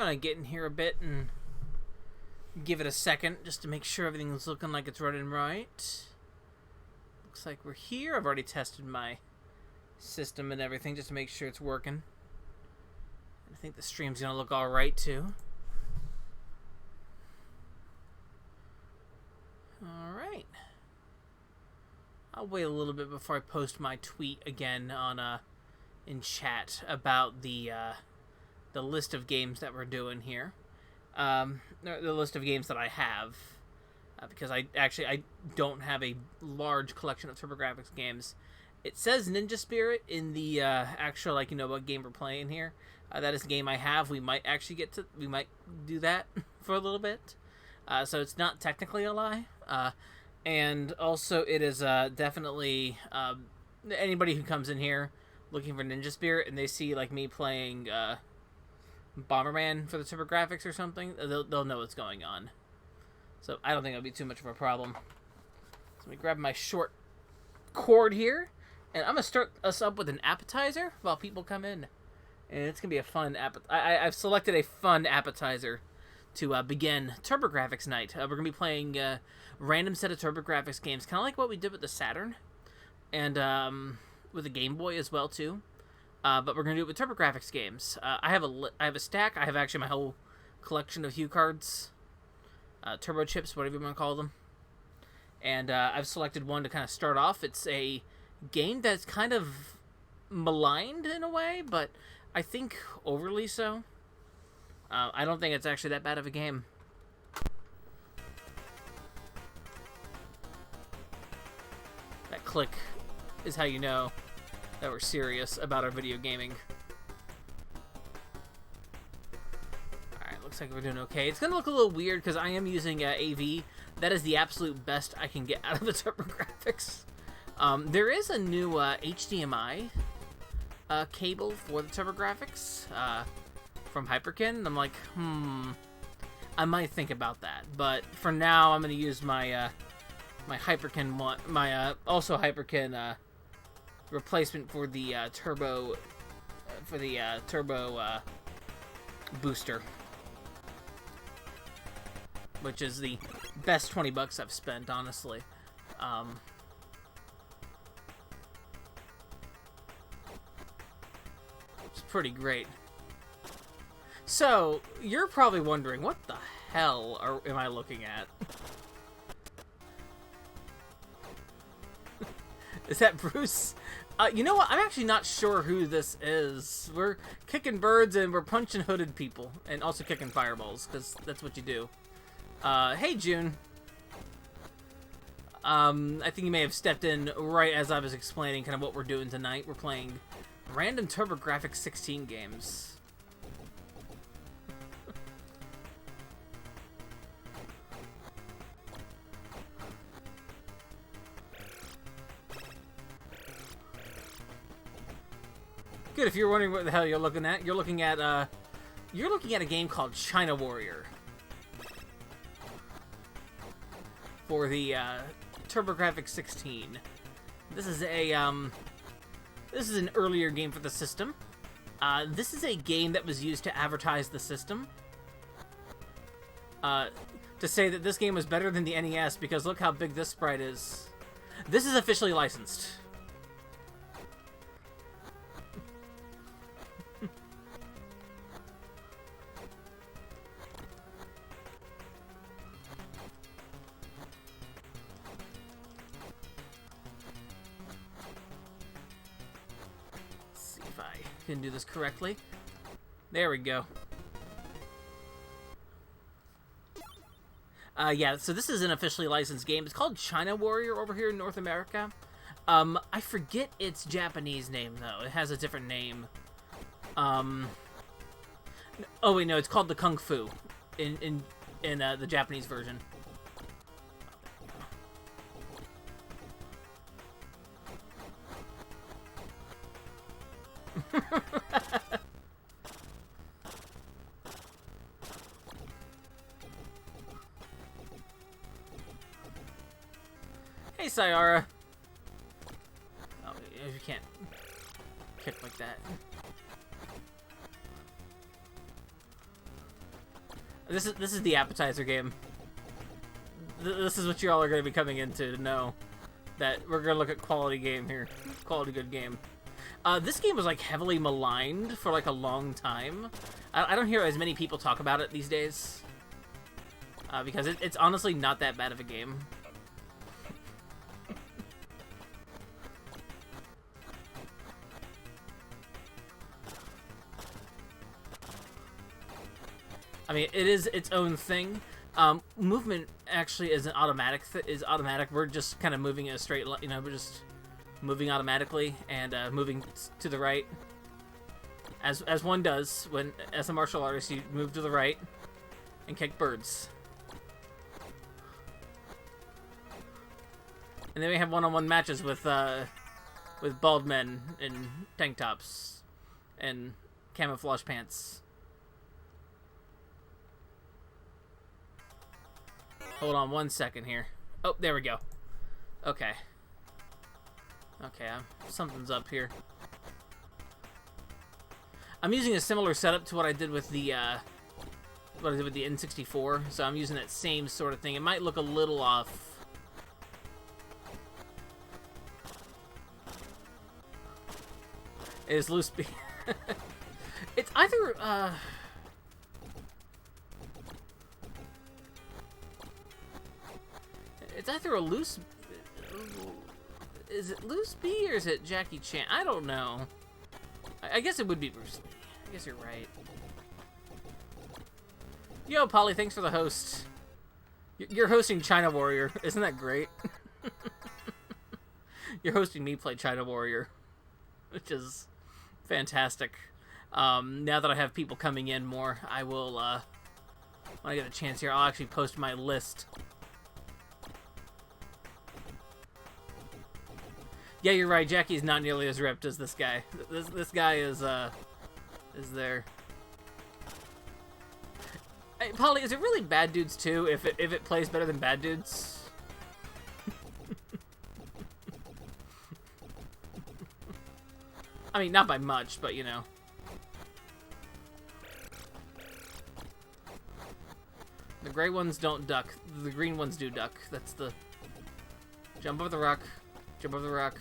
gonna get in here a bit and give it a second just to make sure everything's looking like it's running right. Looks like we're here. I've already tested my system and everything just to make sure it's working. I think the stream's gonna look alright too. Alright. I'll wait a little bit before I post my tweet again on in chat about the list of games that we're doing here. The list of games that I have, because I don't have a large collection of TurboGrafx games. It says Ninja Spirit in the actual, like, what game we're playing here. That is a game I have. We might actually we might do that for a little bit. So it's not technically a lie. And also it is definitely anybody who comes in here looking for Ninja Spirit and they see, like, me playing Bomberman for the TurboGrafx or something, they'll know what's going on. So I don't think it'll be too much of a problem. So let me grab my short cord here. And I'm going to start us up with an appetizer while people come in. And it's going to be a fun I've selected a fun appetizer to begin TurboGrafx night. We're going to be playing a random set of TurboGrafx games, kind of like what we did with the Saturn. And with the Game Boy as well, too. But we're going to do it with TurboGrafx games. I have a stack. I have actually my whole collection of Hue cards. Turbo chips, whatever you want to call them. And I've selected one to kind of start off. It's a game that's kind of maligned in a way, but I think overly so. I don't think it's actually that bad of a game. That click is how you know that we're serious about our video gaming. Alright, looks like we're doing okay. It's gonna look a little weird because I am using AV. That is the absolute best I can get out of the TurboGrafx. There is a new HDMI cable for the TurboGrafx from Hyperkin. I'm like, I might think about that. But for now, I'm going to use my my Hyperkin one, my also Hyperkin replacement for the turbo booster, which is the best $20 I've spent, honestly. It's pretty great. So, you're probably wondering, what the hell am I looking at? Is that Bruce? You know what? I'm actually not sure who this is. We're kicking birds and we're punching hooded people. And also kicking fireballs, because that's what you do. Hey, June. I think you may have stepped in right as I was explaining kind of what we're doing tonight. We're playing random TurboGrafx 16 games. Good, if you're wondering what the hell you're looking at, you're looking at a game called China Warrior for the TurboGrafx 16. This is an earlier game for the system. This is a game that was used to advertise the system. To say that this game was better than the NES because look how big this sprite is. This is officially licensed. Can do this correctly. There we go. Yeah, so this is an officially licensed game. It's called China Warrior over here in North America. I forget its Japanese name, though. It has a different name. Oh, wait, no, it's called the Kung Fu in the Japanese version. Hey, Sayara. Oh, you can't kick like that. This is the appetizer game. This is what you all are going to be coming into to know that we're going to look at quality game here. Quality good game. This game was like heavily maligned for like a long time. I don't hear as many people talk about it these days. Because it's honestly not that bad of a game. I mean, it is its own thing. Movement actually isn't automatic. Is automatic. We're just kind of moving in a straight line. You know, we're just moving automatically and moving to the right, as one does when, as a martial artist, you move to the right and kick birds. And then we have one-on-one matches with bald men in tank tops and camouflage pants. Hold on 1 second here. Oh, there we go. Okay. Okay, something's up here. I'm using a similar setup to what I did with the N64, so I'm using that same sort of thing. It might look a little off. It is loose speed. It's either it's either a loose... Is it Loose B or is it Jackie Chan? I don't know. I guess it would be Bruce Lee. I guess you're right. Yo, Polly, thanks for the host. You're hosting China Warrior. Isn't that great? You're hosting me play China Warrior, which is fantastic. Now that I have people coming in more, I will, when I get a chance here, I'll actually post my list. Yeah, you're right. Jackie's not nearly as ripped as this guy. This guy is there. Hey, Polly, is it really Bad Dudes 2 if it plays better than Bad Dudes? I mean, not by much, but you know. The gray ones don't duck. The green ones do duck. That's the... Jump over the rock. Jump over the rock.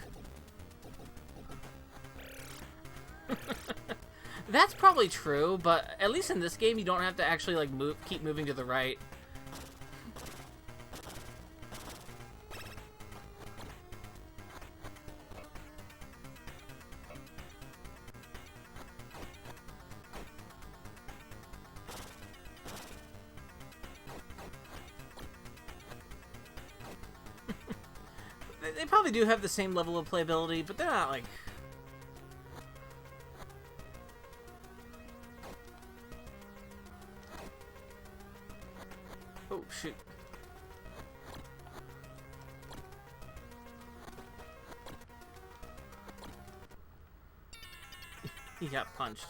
That's probably true, but at least in this game, you don't have to actually like keep moving to the right. They probably do have the same level of playability, but they're not like... Oh, shoot. He got punched.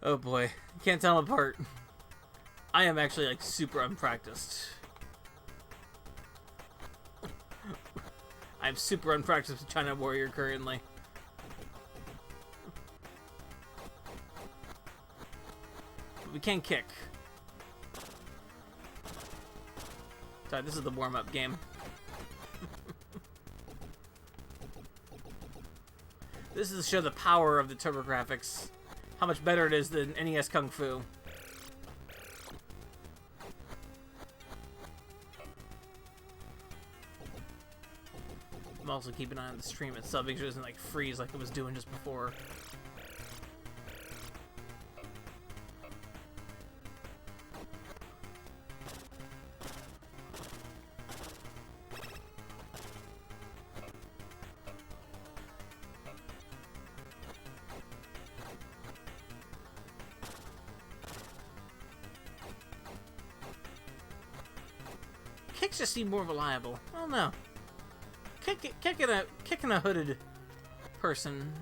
Oh boy, you can't tell them apart. I am actually like super unpracticed. I'm super unpracticed with China Warrior currently. But we can kick. Sorry, this is the warm-up game. This is to show the power of the TurboGrafx. How much better it is than NES Kung Fu. I'm also keeping an eye on the stream itself, make sure it doesn't like freeze like it was doing just before. Kicks just seem more reliable. I don't know. Kicking a hooded person.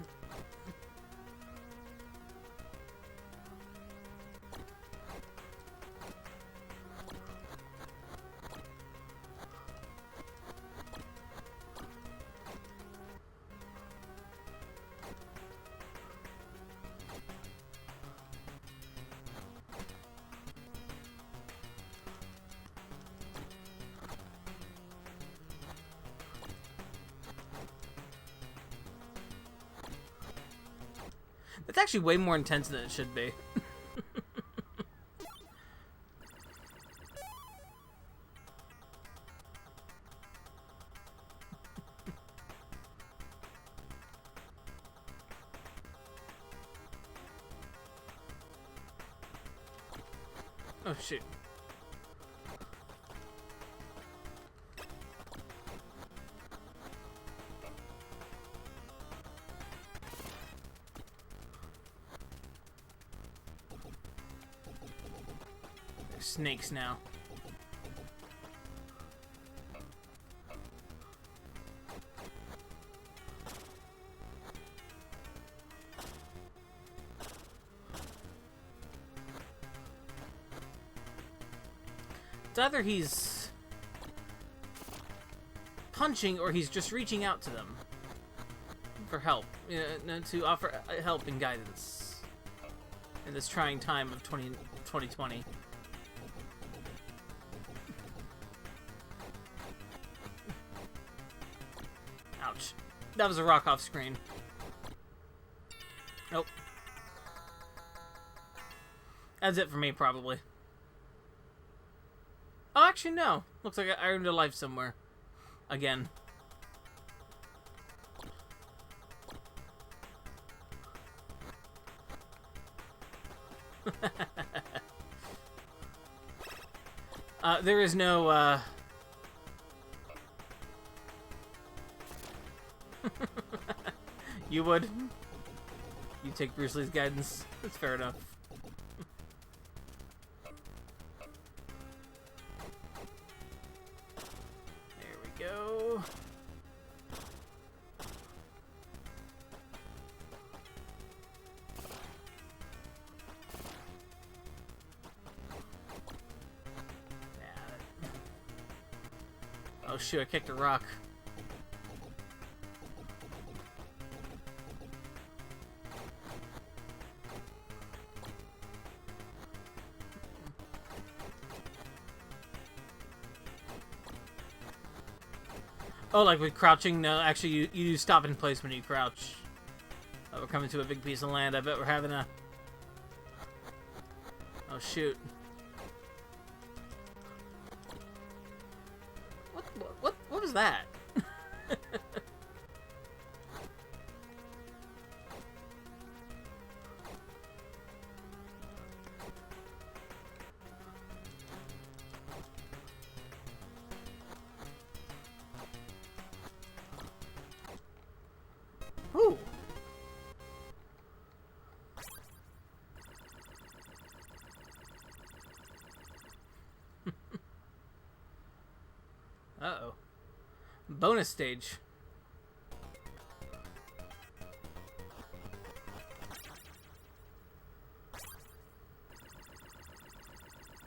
It's actually way more intense than it should be. Oh, shoot. There's snakes now. It's either he's punching or he's just reaching out to them for help, to offer help and guidance in this trying time of 2020. Ouch. That was a rock off screen. Nope. That's it for me, probably. Oh, actually, no. Looks like I earned a life somewhere. Again. There is no, You would? You take Bruce Lee's guidance. That's fair enough. Go. Oh shoot, I kicked a rock. Oh, like with crouching? No, actually, you stop in place when you crouch. Oh, we're coming to a big piece of land. I bet we're having a... Oh, shoot. What was that? Ooh. Uh-oh. Bonus stage.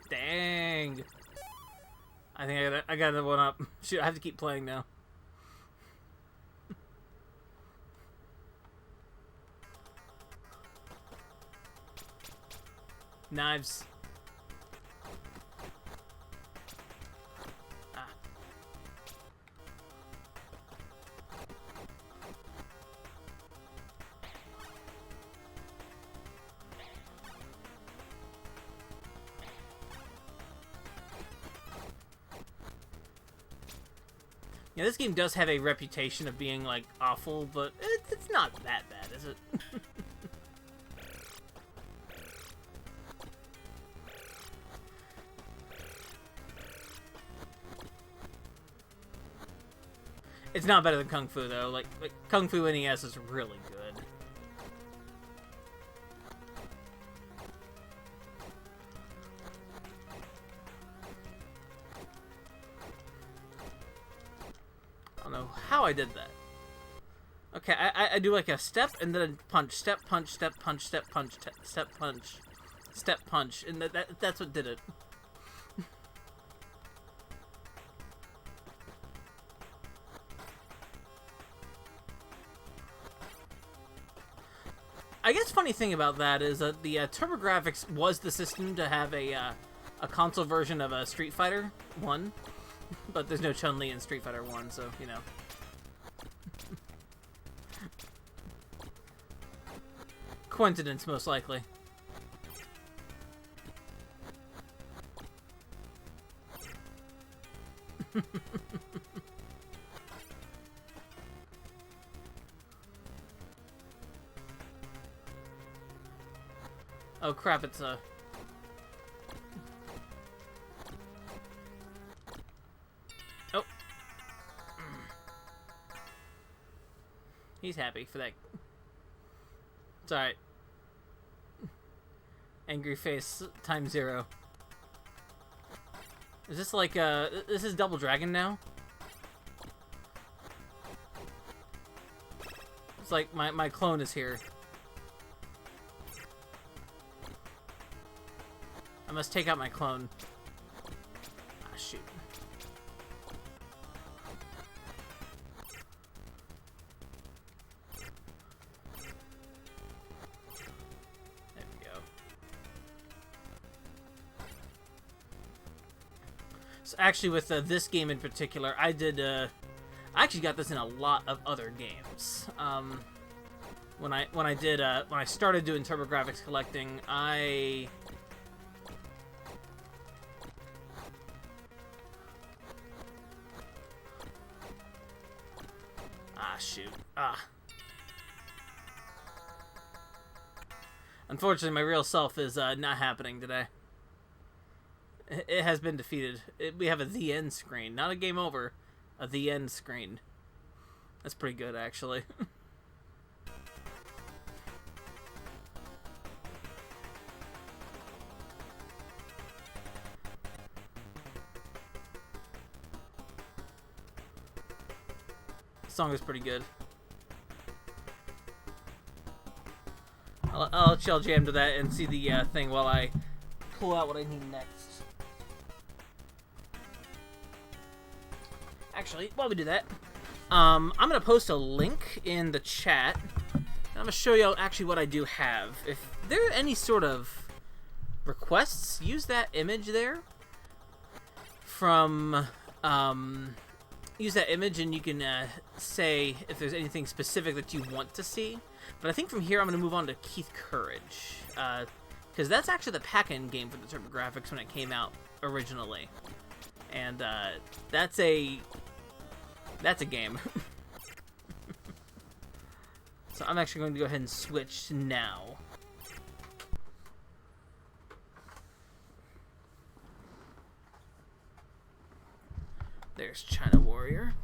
Dang. I think I got that one up. Shoot, I have to keep playing now. Knives. Ah. Yeah, this game does have a reputation of being, like, awful, but it's not that bad, is it? It's not better than Kung Fu, though. Like Kung Fu NES is really good. I don't know how I did that. Okay, I do like a step and then a punch, step, punch, step, punch, step, punch, step, punch, step, punch, and that's what did it. I guess funny thing about that is that the TurboGrafx was the system to have a console version of Street Fighter 1, but there's no Chun-Li in Street Fighter 1, so, you know. Coincidence, most likely. Oh crap, it's a... Oh. He's happy for that. It's alright. Angry face times 0. Is this like, this is Double Dragon now? It's like my clone is here. I must take out my clone. Ah, shoot. There we go. So actually with this game in particular, I actually got this in a lot of other games. When I started doing TurboGrafx collecting, shoot. Unfortunately, my real self is not happening today. It has been defeated. We have a the end screen, not a game over, a the end screen. That's pretty good, actually. Song is pretty good. I'll chill jam to that and see the thing while I pull out what I need next. Actually, while we do that, I'm gonna post a link in the chat. And I'm gonna show you actually what I do have. If there are any sort of requests, use that image there from use that image and you can say if there's anything specific that you want to see. But I think from here I'm going to move on to Keith Courage. Because that's actually the pack-in game for the TurboGrafx when it came out originally. And that's a game. So I'm actually going to go ahead and switch now. There's China Warrior.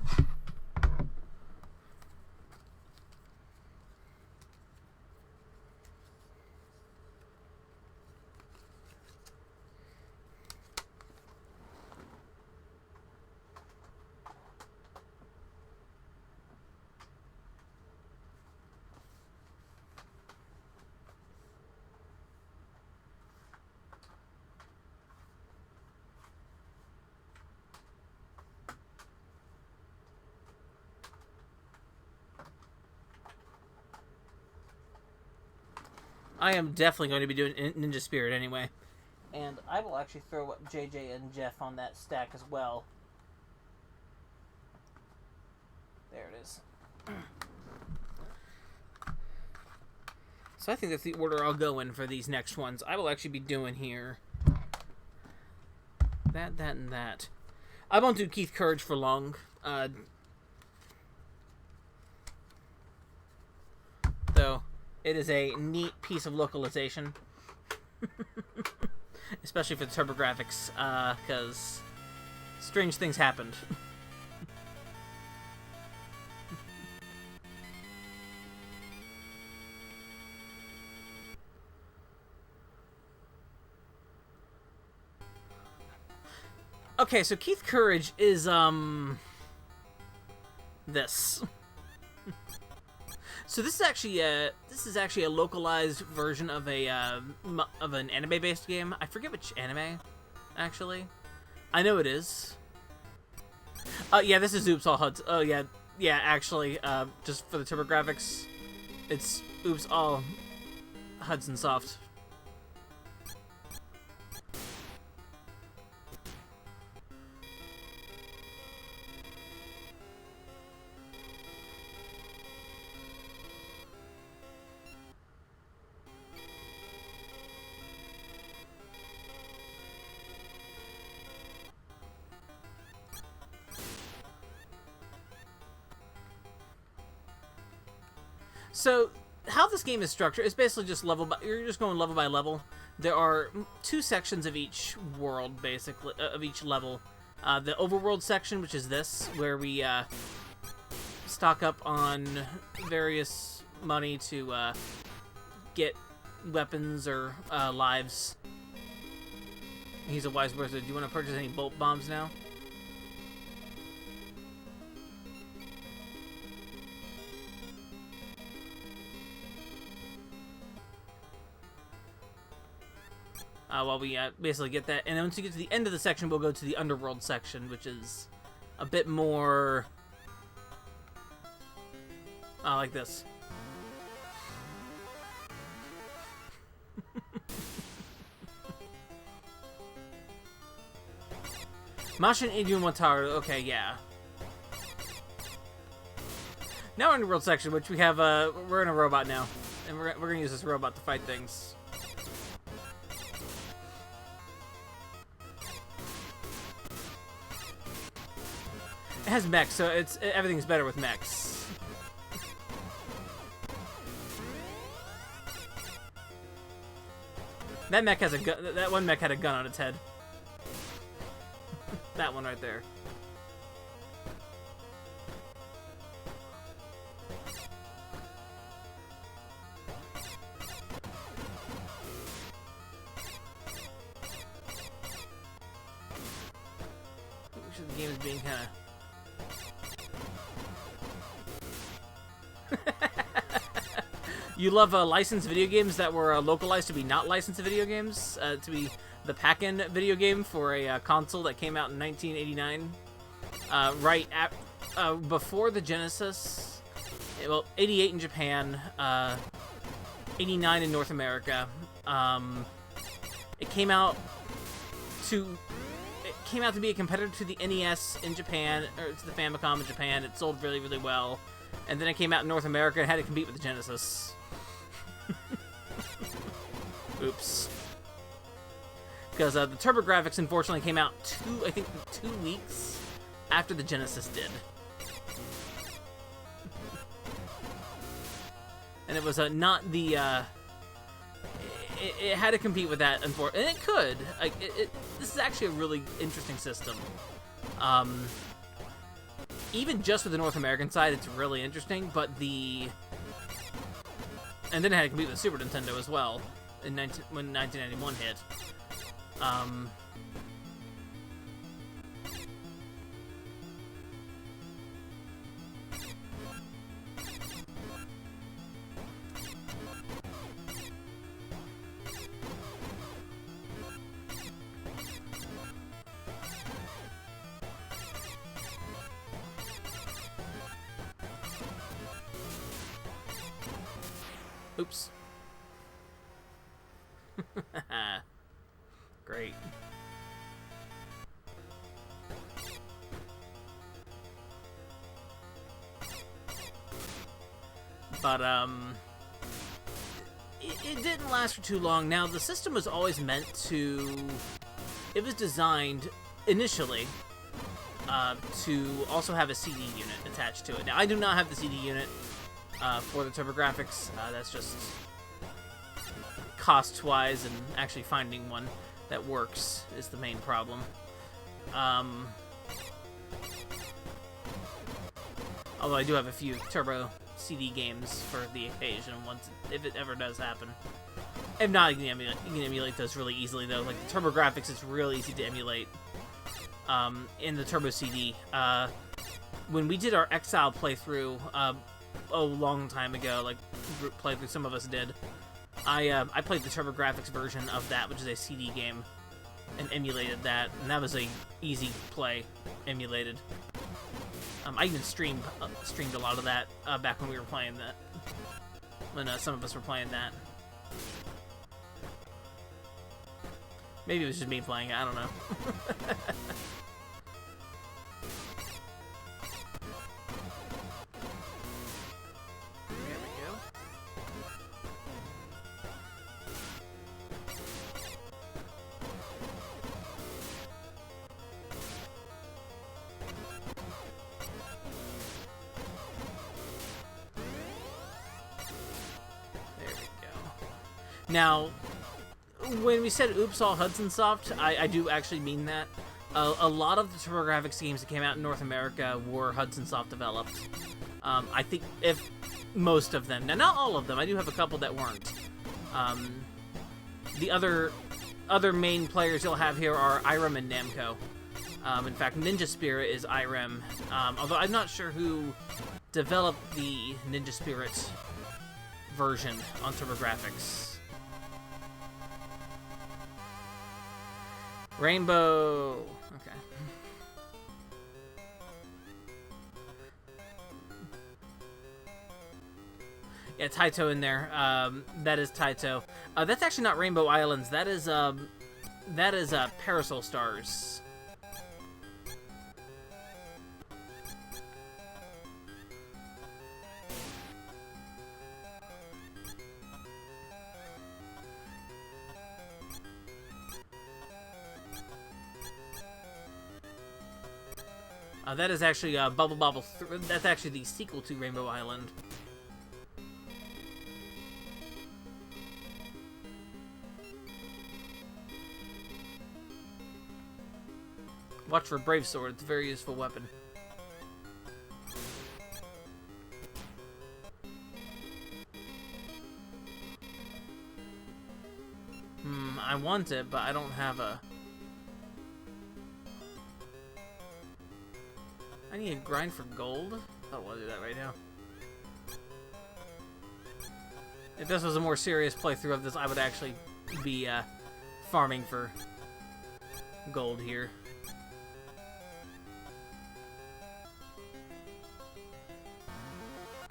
I am definitely going to be doing Ninja Spirit anyway. And I will actually throw up JJ and Jeff on that stack as well. There it is. So I think that's the order I'll go in for these next ones. I will actually be doing here that, and that. I won't do Keith Courage for long. Though it is a neat piece of localization. Especially for the TurboGrafx, because strange things happened. Okay, so Keith Courage is, this. So this is actually a localized version of an anime-based game. I forget which anime, actually. I know it is. Yeah, this is Oops All Hudson. Oh yeah, actually, just for the TurboGrafx, it's Oops All Hudson Soft. So, how this game is structured is basically just you're just going level by level. There are 2 sections of each world, basically, of each level. The overworld section, which is this, where we stock up on various money to get weapons or lives. He's a wise wizard. Do you want to purchase any bolt bombs now? While we basically get that. And then once you get to the end of the section, we'll go to the underworld section, which is a bit more... like this. Mashin Adrian Wataru. Okay, yeah. Now we're in the world section, which we have, we're in a robot now. And we're gonna use this robot to fight things. It has mechs, so everything's better with mechs. That mech has a gun. That one mech had a gun on its head. That one right there. I'm sure the game is being kind of... You love licensed video games that were localized to be not licensed video games, to be the pack-in video game for a console that came out in 1989, right before the Genesis. Well, 88 in Japan, 89 in North America. It came out to be a competitor to the NES in Japan, or to the Famicom in Japan. It sold really, really well. And then it came out in North America and had to compete with the Genesis. Oops. Because the TurboGrafx, unfortunately, came out I think 2 weeks after the Genesis did. And it was not the... It had to compete with that, unfortunately. And it could. Like, this is actually a really interesting system. Even just with the North American side, it's really interesting, but the... And then it had to compete with the Super Nintendo as well, when 1991 hit. Oops. Great. But, it didn't last for too long. Now, the system was always meant to... It was designed, initially, to also have a CD unit attached to it. Now, I do not have the CD unit for the TurboGrafx. That's just cost-wise, and actually finding one that works is the main problem. Although I do have a few Turbo CD games for the occasion, if it ever does happen. If not, you can emulate those really easily, though. Like, the TurboGrafx is really easy to emulate in the Turbo CD. When we did our Exile playthrough a long time ago, like, group playthrough, some of us did, I played the TurboGrafx version of that, which is a CD game, and emulated that, and that was a easy play, emulated. I even streamed a lot of that back when we were playing that, when some of us were playing that. Maybe it was just me playing it, I don't know. Now, when we said oops all Hudson Soft, I do actually mean that. A lot of the TurboGrafx games that came out in North America were Hudson Soft developed. I think if most of them. Now, not all of them. I do have a couple that weren't. The other main players you'll have here are Irem and Namco. In fact, Ninja Spirit is Irem, although I'm not sure who developed the Ninja Spirit version on TurboGrafx. Rainbow. Okay. Yeah, Taito in there. That is Taito. That's actually not Rainbow Islands. That is Parasol Stars. That is actually Bubble Bobble. That's actually the sequel to Rainbow Island. Watch for Brave Sword. It's a very useful weapon. I want it, but I don't have a... I need to grind for gold? I don't want to do that right now. If this was a more serious playthrough of this, I would actually be farming for gold here.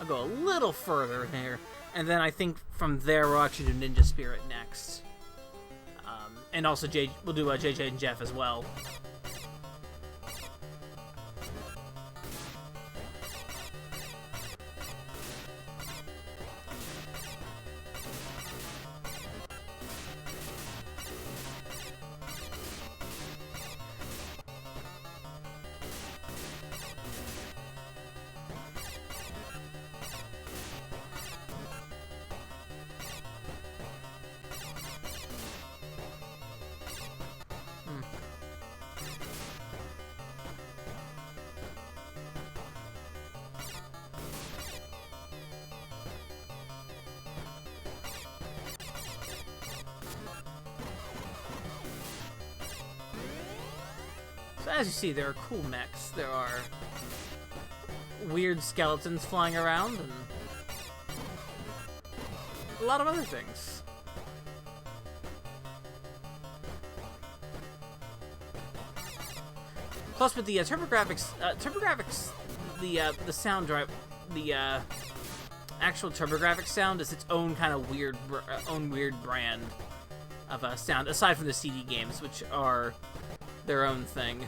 I'll go a little further here, and then I think from there we'll actually do Ninja Spirit next. And also we'll do JJ and Jeff as well. So as you see, there are cool mechs. There are weird skeletons flying around, and a lot of other things. Plus, with the TurboGrafx, the sound drive, the actual TurboGrafx sound is its own kind of weird brand of sound, aside from the CD games, which are their own thing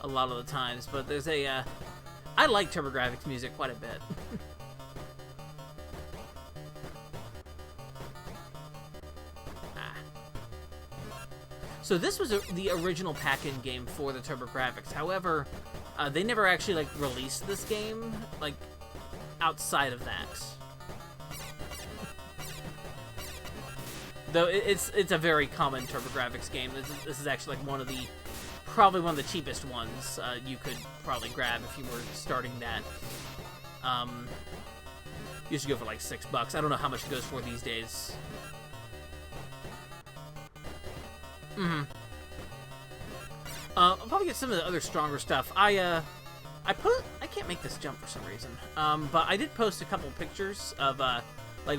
a lot of the times. But there's I like TurboGrafx music quite a bit. So this was the original pack-in game for the TurboGrafx. However, they never actually released this game outside of that. Though it's a very common TurboGrafx game. This is actually probably one of the cheapest ones you could probably grab if you were starting that. You should go for like $6. I don't know how much it goes for these days. I'll probably get some of the other stronger stuff. I can't make this jump for some reason. But I did post a couple pictures of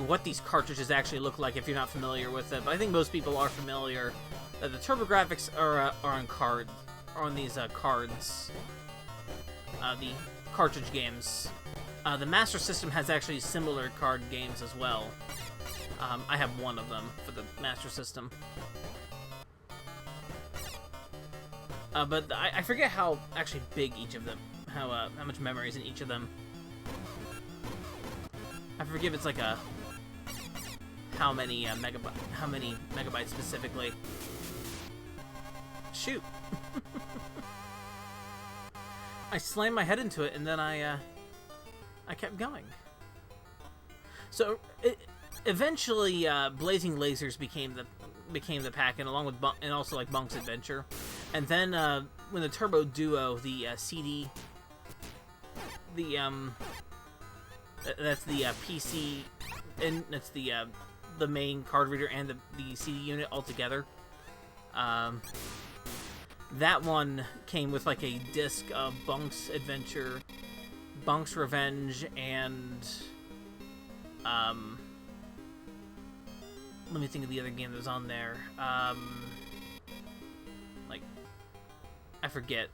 what these cartridges actually look like if you're not familiar with it. But I think most people are familiar that the TurboGrafx are on these cards. The cartridge games. The Master System has actually similar card games as well. I have one of them for the Master System. But I forget how actually big each of them, how much memory is in each of them. I forget if it's how many megabytes specifically. Shoot. I slammed my head into it and then I kept going. So eventually, Blazing Lasers became the pack, and along with and also like Monk's Adventure, and then when the Turbo Duo, the CD, that's the PC, and that's the main card reader and the CD unit all together. That one came with like a disc of Bunk's Adventure, Bunk's Revenge, and let me think of the other game that was on there. Like, I forget.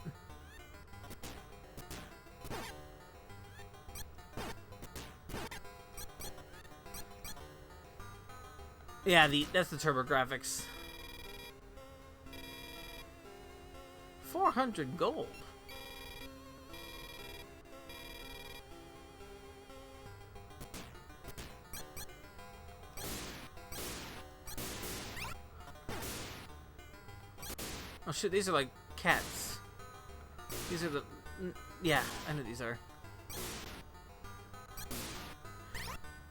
Yeah, that's the TurboGrafx. 400 gold. Oh shit, these are like cats. These are the... Yeah, I know these are.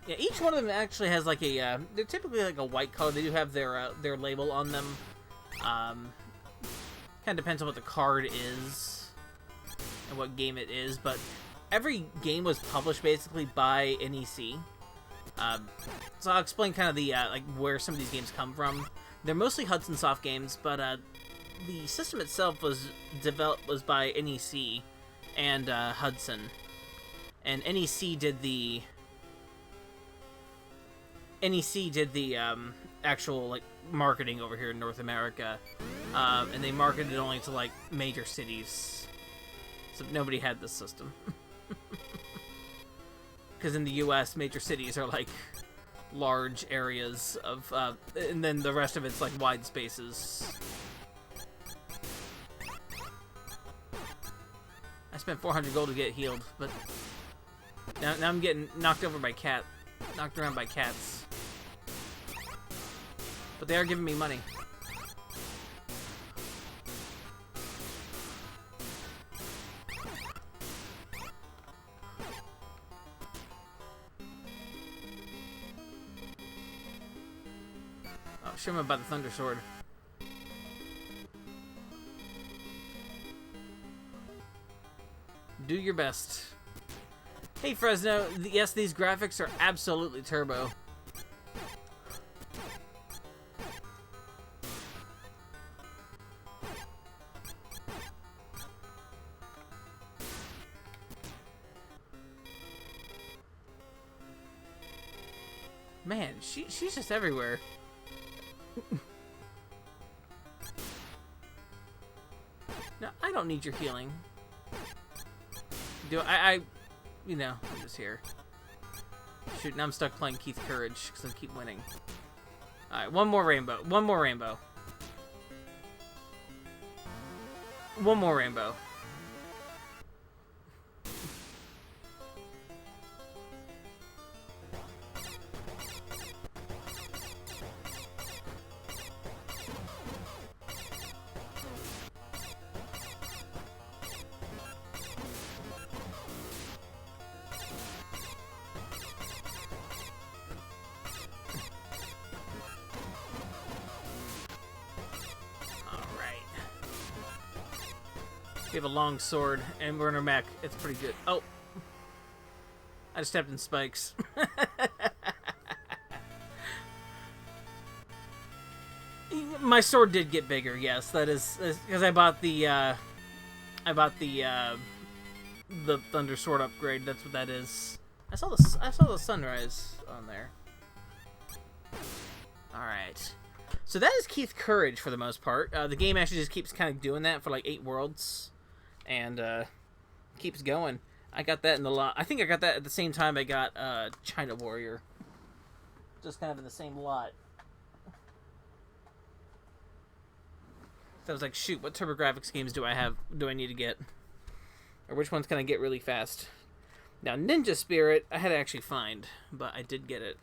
Yeah, each one of them actually has like a... they're typically like a white color. They do have their label on them. Kind of depends on what the card is and what game it is, but every game was published basically by NEC. So I'll explain kind of the like where some of these games come from. They're mostly Hudson Soft games, but the system itself was by NEC and Hudson, and NEC did the actual like marketing over here in North America, and they marketed it only to like major cities, so nobody had this system. Because in the US, major cities are like large areas of, and then the rest of it's like wide spaces. I spent 400 gold to get healed, but now I'm getting knocked around by cats. But they are giving me money. Oh, show me about the Thunder Sword. Do your best. Hey Fresno, yes, these graphics are absolutely turbo. Man, she's just everywhere. No, I don't need your healing. You know, I'm just here. Shoot, now I'm stuck playing Keith Courage because I keep winning. Alright, one more rainbow. One more rainbow. One more rainbow. We have a long sword, and we're in our mech. It's pretty good. Oh! I just stepped in spikes. My sword did get bigger, yes. That is because I bought the Thunder Sword upgrade. That's what that is. I saw the sunrise on there. All right. So that is Keith Courage for the most part. The game actually just keeps kind of doing that for like 8 worlds. And keeps going. I got that in the lot. I think I got that at the same time I got China Warrior. Just kind of in the same lot. So I was like, shoot, what TurboGrafx games do I need to get? Or which ones can I get really fast? Now, Ninja Spirit, I had to actually find, but I did get it.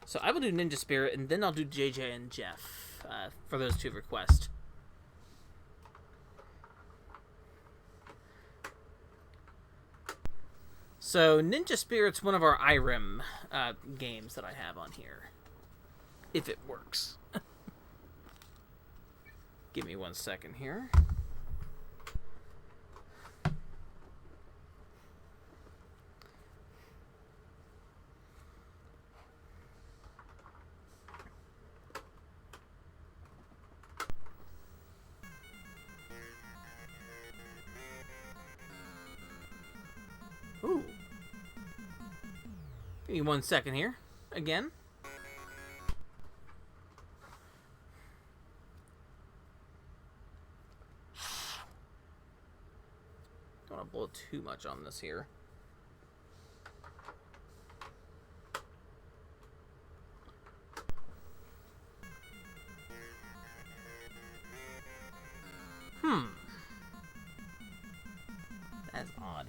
So I will do Ninja Spirit, and then I'll do JJ and Jeff for those 2 requests. So, Ninja Spirit's one of our IREM games that I have on here. If it works. Give me 1 second here. Ooh. Give me 1 second here. Again. Don't want to blow too much on this here. That's odd.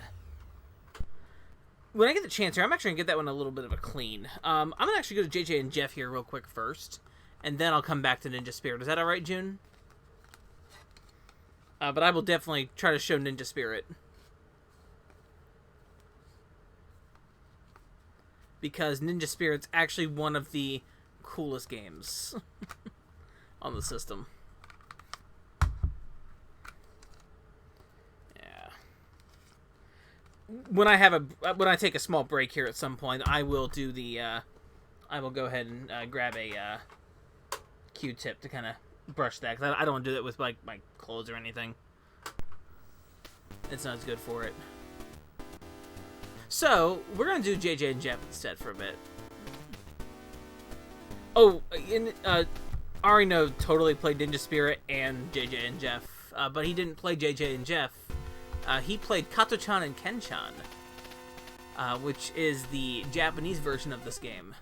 When I get the chance here, I'm actually going to get that one a little bit of a clean. I'm going to actually go to JJ and Jeff here real quick first, and then I'll come back to Ninja Spirit. Is that alright, June? But I will definitely try to show Ninja Spirit. Because Ninja Spirit's actually one of the coolest games on the system. When I take a small break here at some point, I will do the I will go ahead and grab a Q-tip to kind of brush that, because I don't want to do that with like my clothes or anything. It's not as good for it. So we're gonna do JJ and Jeff instead for a bit. Oh, Arino totally played Ninja Spirit and JJ and Jeff, but he didn't play JJ and Jeff. He played Kato-chan and Ken-chan, which is the Japanese version of this game.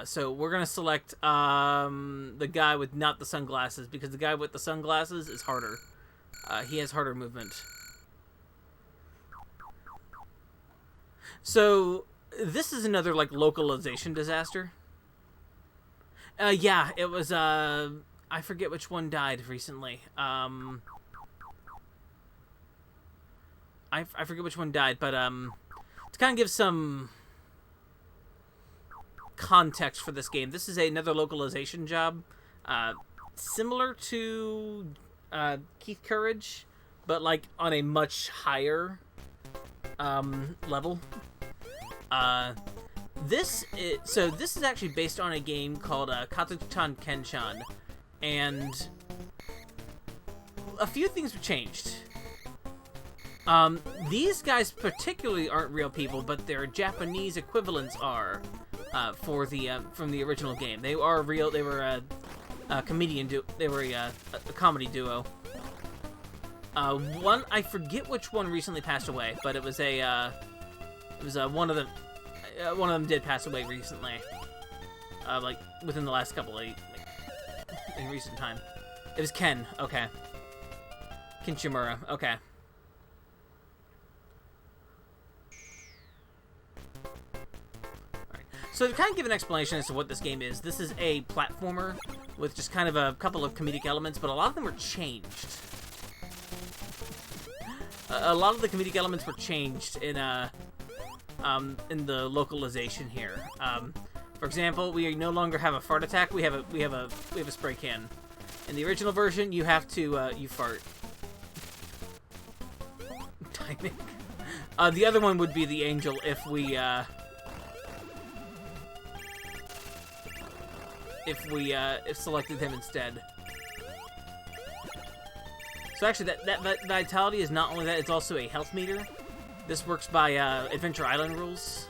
So we're going to select the guy with not the sunglasses, because the guy with the sunglasses is harder. He has harder movement. So this is another like localization disaster. Yeah, it was I forget which one died recently. I forget which one died, but to kind of give some context for this game, this is another localization job, similar to Keith Courage, but like on a much higher level. This is actually based on a game called Kato-chan Ken-chan, and a few things were changed. These guys particularly aren't real people, but their Japanese equivalents are, for the, from the original game. They are real. They were a comedian they were a comedy duo. One, I forget which one recently passed away, but it was one of them did pass away recently. Like, within the last couple of, in recent time. It was Ken, okay. Ken Shimura, okay. So to kind of give an explanation as to what this game is, this is a platformer with just kind of a couple of comedic elements, but a lot of them were changed. A lot of the comedic elements were changed in the localization here. For example, we no longer have a fart attack. We have a spray can. In the original version, you have to you fart. Timing. The other one would be the angel if we selected him instead. So actually, that vitality is not only that; it's also a health meter. This works by Adventure Island rules.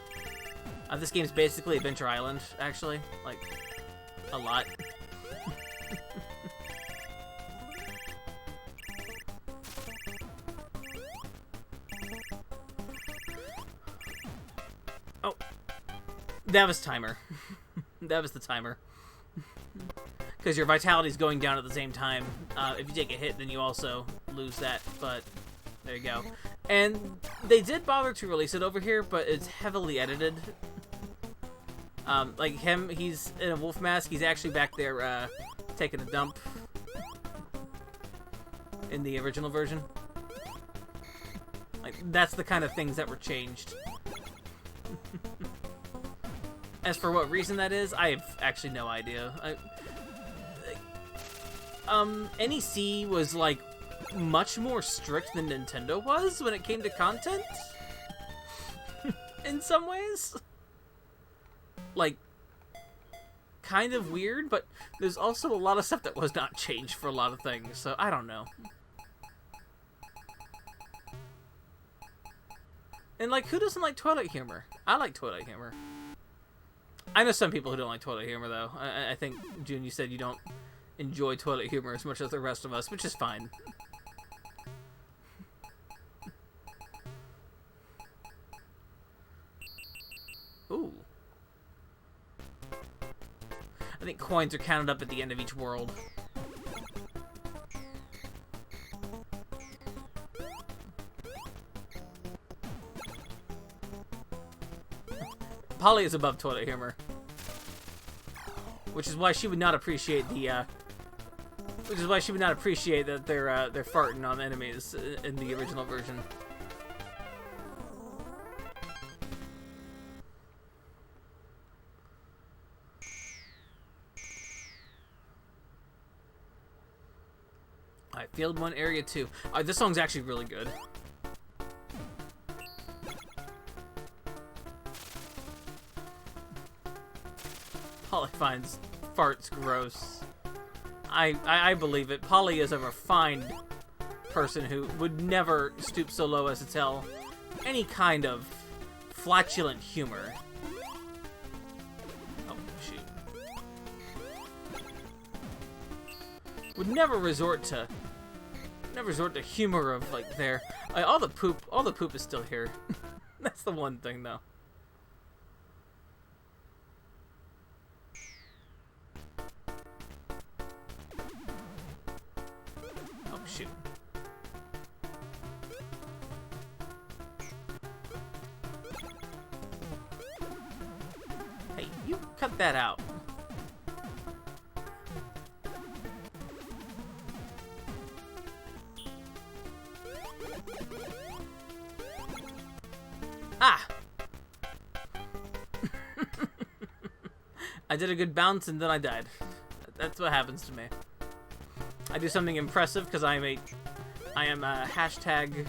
This game's basically Adventure Island, actually, like a lot. Oh, that was timer. That was the timer. Because your vitality is going down at the same time. If you take a hit, then you also lose that, but there you go. And they did bother to release it over here, but it's heavily edited. Like him, he's in a wolf mask. He's actually back there taking a dump in the original version. Like that's the kind of things that were changed. As for what reason that is, I have actually no idea. NEC was, like, much more strict than Nintendo was when it came to content. In some ways. Like, kind of weird, but there's also a lot of stuff that was not changed for a lot of things, so I don't know. And, like, who doesn't like toilet humor? I like toilet humor. I know some people who don't like toilet humor, though. I think, June, you said you don't enjoy toilet humor as much as the rest of us, which is fine. Ooh. I think coins are counted up at the end of each world. Polly is above toilet humor. Which is why she would not appreciate the, which is why she would not appreciate that they're farting on enemies in the original version. Alright, Field 1, Area 2. This song's actually really good. Polly finds farts gross. I believe it. Polly is a refined person who would never stoop so low as to tell any kind of flatulent humor. Oh, shoot. Would never resort to humor of, like, their... all the poop is still here. That's the one thing, though. Shoot. Hey, you cut that out. Ah! I did a good bounce and then I died. That's what happens to me. I do something impressive because I am a hashtag.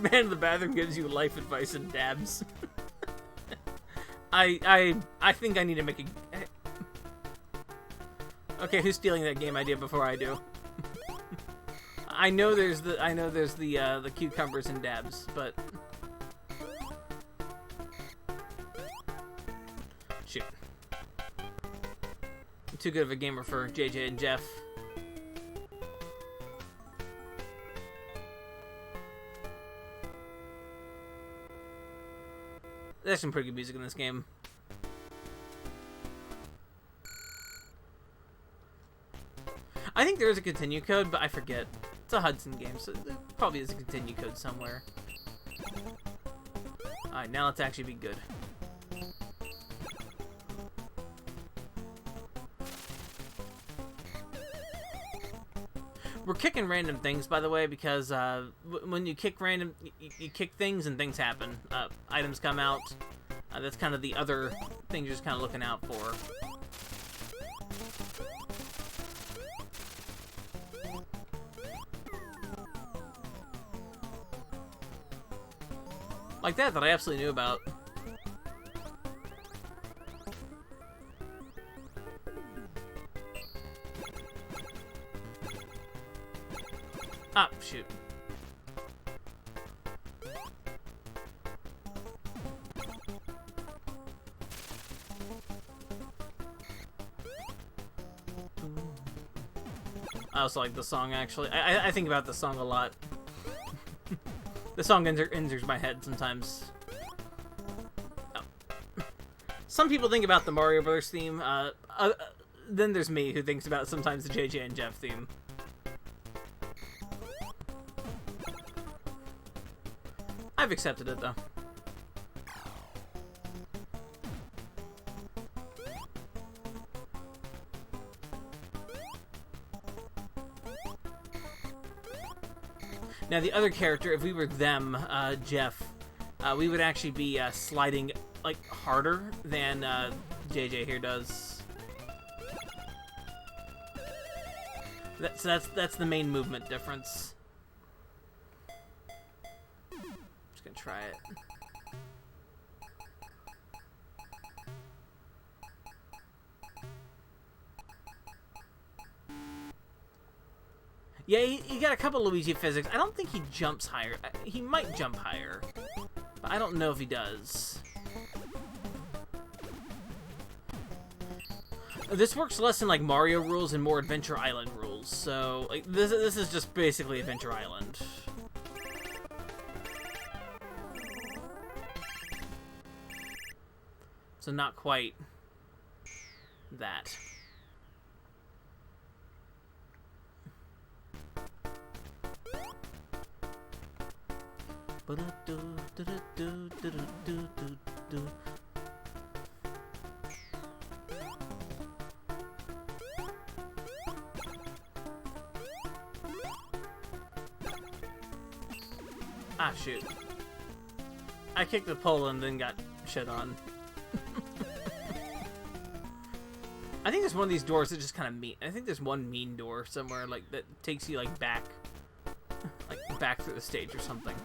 Man in the bathroom gives you life advice and dabs. I think I need to make a. Okay, who's stealing that game idea before I do? I know there's the cucumbers and dabs, but shoot, I'm too good of a gamer for JJ and Jeff. There's some pretty good music in this game. I think there is a continue code, but I forget. It's a Hudson game, so there probably is a continue code somewhere. Alright, now let's actually be good. We're kicking random things, by the way, because when you kick random, you kick things and things happen. Items come out. That's kind of the other thing you're just kind of looking out for. Like that I absolutely knew about. Ah, shoot. I also like the song, actually. I think about the song a lot. The song enters my head sometimes. Oh. Some people think about the Mario Bros. Theme. Then there's me, who thinks about sometimes the JJ and Jeff theme. I've accepted it, though. Now, the other character, if we were them, Jeff, we would actually be sliding like harder than JJ here does. That's the main movement difference. Just gonna try it. Yeah, he got a couple Luigi physics. I don't think he jumps higher. He might jump higher, but I don't know if he does. This works less in like Mario rules and more Adventure Island rules. So like this is just basically Adventure Island. So not quite that. Ah, shoot. I kicked the pole and then got shit on. I think there's one of these doors that just kind of mean. I think there's one mean door somewhere like that takes you like back through the stage or something.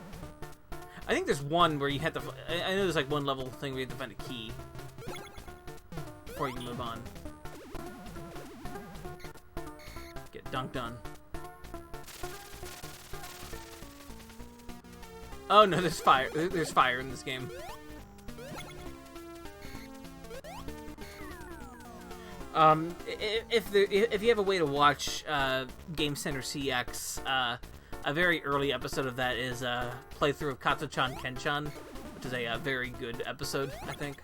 I think there's one where you have to. I know there's like one level thing where you have to find a key before you can move on. Get dunked on. Oh no, there's fire. There's fire in this game. If you have a way to watch Game Center CX, a very early episode of that is a playthrough of Katsu-chan Ken-chan, which is a very good episode, I think.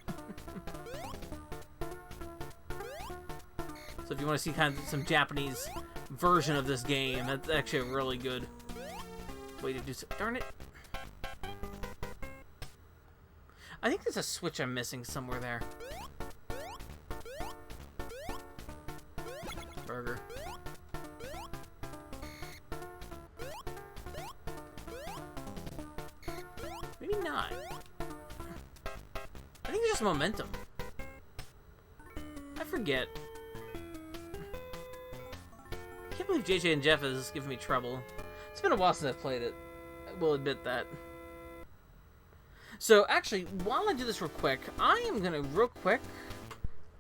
So if you want to see kind of some Japanese version of this game, that's actually a really good way to do so. Darn it. I think there's a switch I'm missing somewhere there. Burger. Maybe not. I think it's just momentum. I forget. I can't believe JJ and Jeff is giving me trouble. It's been a while since I've played it. I will admit that. So, actually, while I do this real quick, I am going to real quick...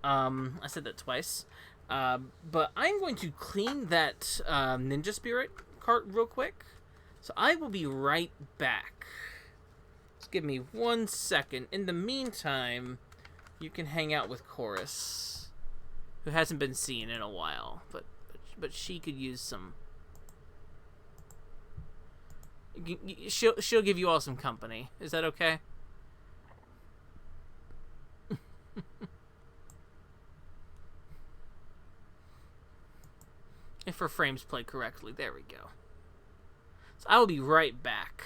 I said that twice. But I'm going to clean that Ninja Spirit cart real quick. So I will be right back. Just give me 1 second. In the meantime, you can hang out with Chorus, who hasn't been seen in a while, but she could use some. She'll give you all some company. Is that okay? If her frames play correctly. There we go. So I will be right back.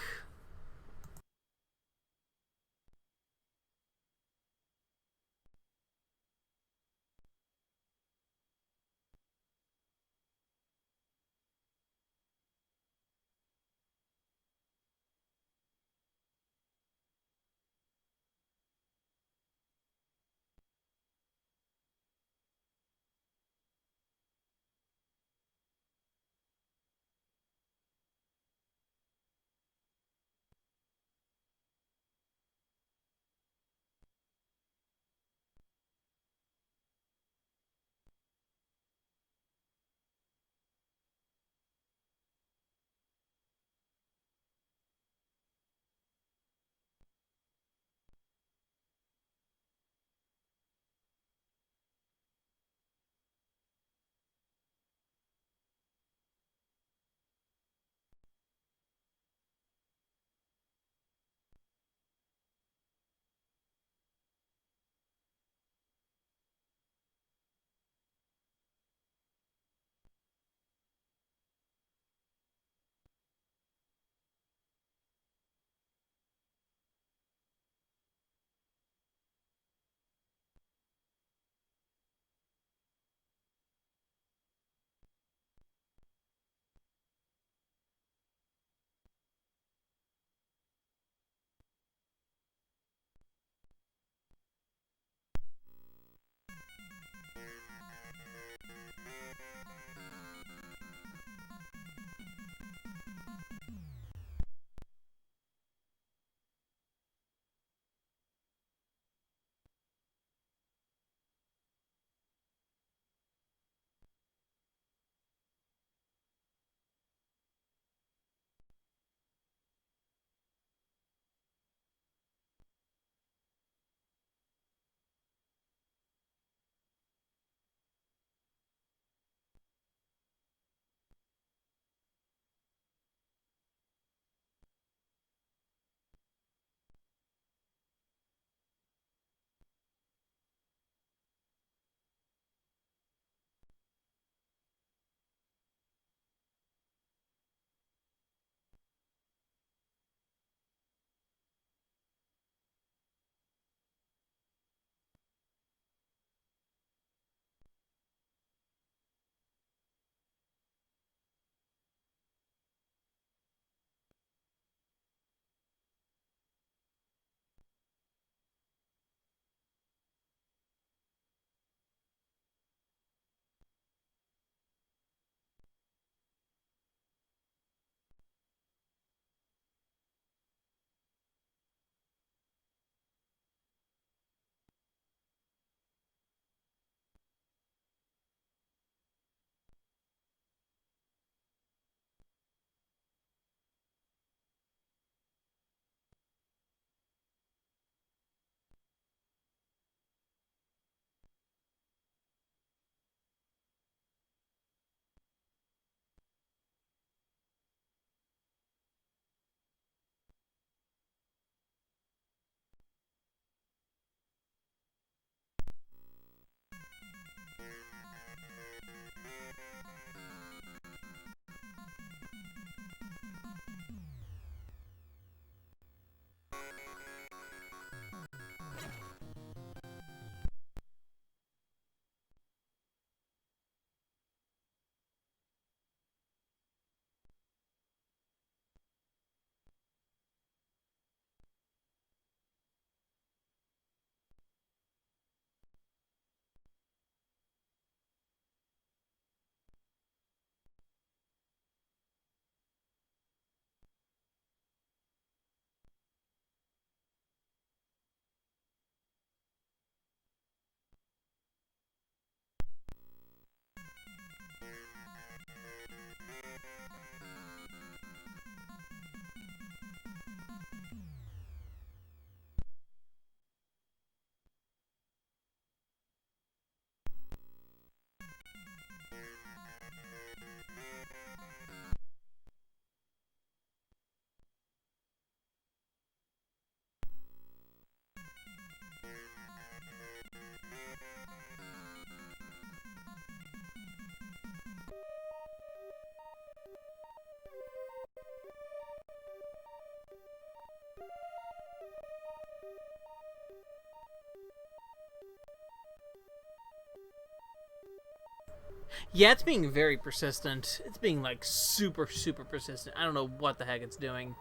Yeah, it's being very persistent. It's being, like, super, super persistent. I don't know what the heck it's doing.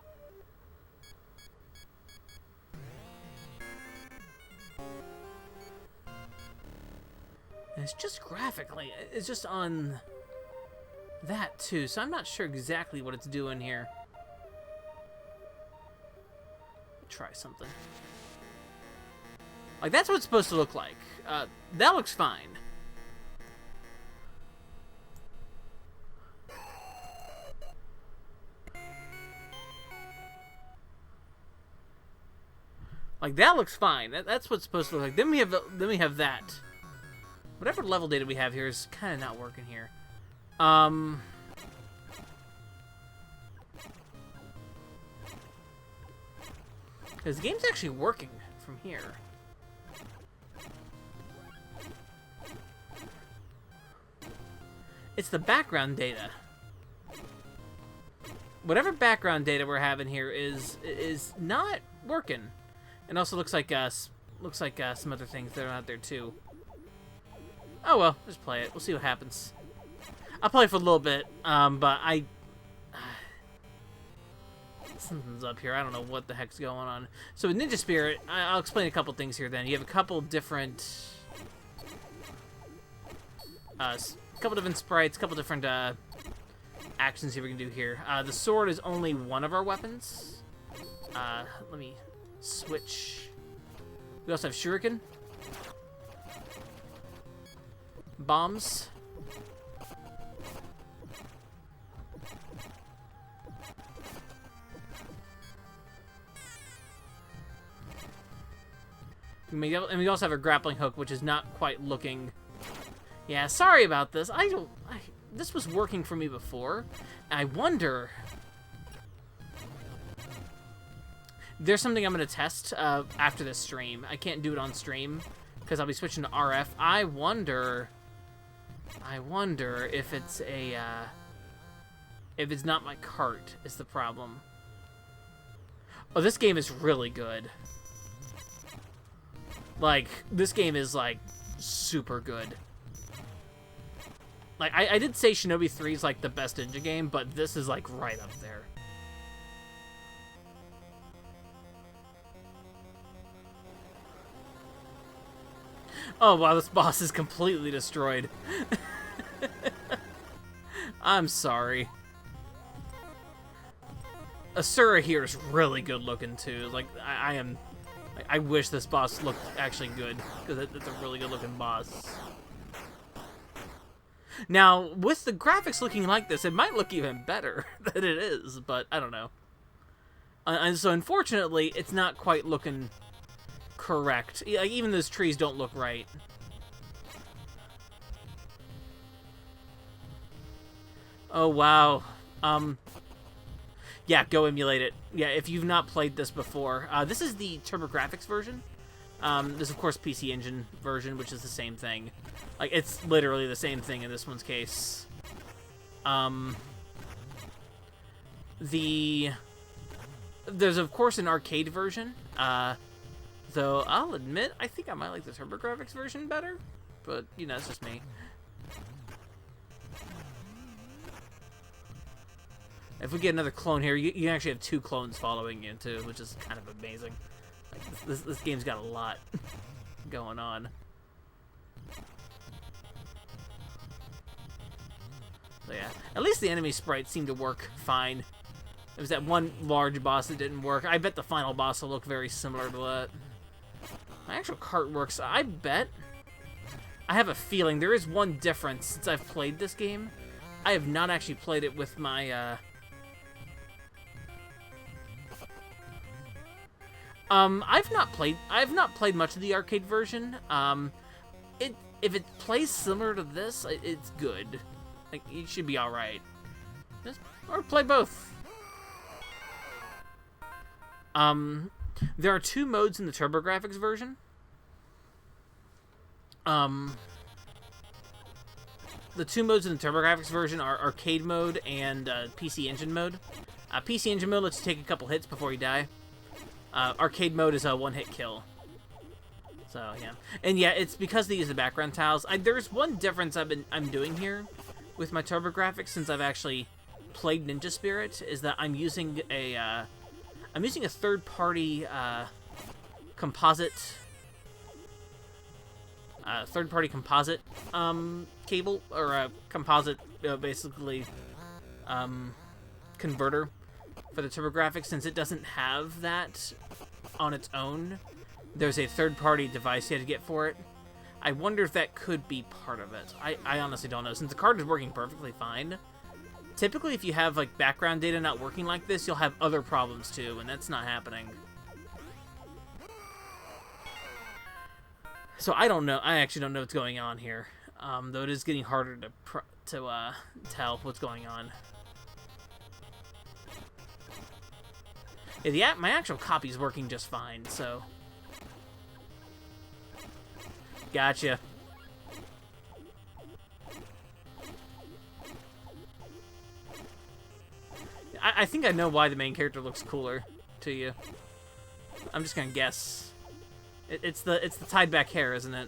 And it's just graphically. It's just on that, too. So I'm not sure exactly what it's doing here. Try something. Like, that's what it's supposed to look like. That looks fine. Like, that looks fine. That's what it's supposed to look like. Then we have that. Whatever level data we have here is kind of not working here. Because the game's actually working from here. It's the background data. Whatever background data we're having here is not working. And also looks like some other things that are out there too. Oh well, just play it. We'll see what happens. I'll play for a little bit, but something's up here. I don't know what the heck's going on. So with Ninja Spirit, I'll explain a couple things here then. You have a couple different A couple different sprites, a couple different actions here we can do here. The sword is only one of our weapons. Let me switch. We also have shuriken. Bombs. And we also have a grappling hook, which is not quite looking... Yeah, sorry about this. This was working for me before. I wonder... There's something I'm going to test after this stream. I can't do it on stream because I'll be switching to RF. I wonder if it's a... if it's not my cart is the problem. Oh, this game is really good. Like, this game is, like, super good. Like, I did say Shinobi 3 is, like, the best ninja game, but this is, like, right up there. Oh, wow, this boss is completely destroyed. I'm sorry. Asura here is really good looking, too. Like, I wish this boss looked actually good, because it's a really good looking boss. Now, with the graphics looking like this, it might look even better than it is, but I don't know. And so, unfortunately, it's not quite looking correct. Like, even those trees don't look right. Oh, wow. Yeah, go emulate it. Yeah, if you've not played this before. This is the TurboGrafx version. This, of course, PC Engine version, which is the same thing. Like, it's literally the same thing in this one's case. There's, of course, an arcade version. Though, I'll admit, I think I might like the TurboGrafx version better. But, you know, it's just me. If we get another clone here, you actually have 2 clones following you, too, which is kind of amazing. Like, this game's got a lot going on. So, yeah. At least the enemy sprites seem to work fine. There was that one large boss that didn't work. I bet the final boss will look very similar to that. My actual cart works. I bet. I have a feeling there is one difference since I've played this game. I have not actually played it with my, I've not played much of the arcade version. If it plays similar to this, it's good. Like, it should be alright. Or play both. There are 2 modes in the TurboGrafx version. The 2 modes in the TurboGrafx version are arcade mode and PC Engine mode. PC Engine mode lets you take a couple hits before you die. Arcade mode is a one-hit kill. So, yeah. And yeah, it's because they use the background tiles. There's one difference I'm doing here with my TurboGrafx since I've actually played Ninja Spirit, is that I'm using a third-party composite cable, or a composite basically converter for the TurboGrafx. Since it doesn't have that on its own, there's a third-party device you had to get for it. I wonder if that could be part of it. I honestly don't know. Since the card is working perfectly fine, typically if you have like background data not working like this, you'll have other problems too, and that's not happening. So I don't know. I actually don't know what's going on here. Though it is getting harder to tell what's going on. Yeah, my actual copy is working just fine, so... Gotcha. I think I know why the main character looks cooler to you. I'm just gonna guess. It's the tied back hair, isn't it?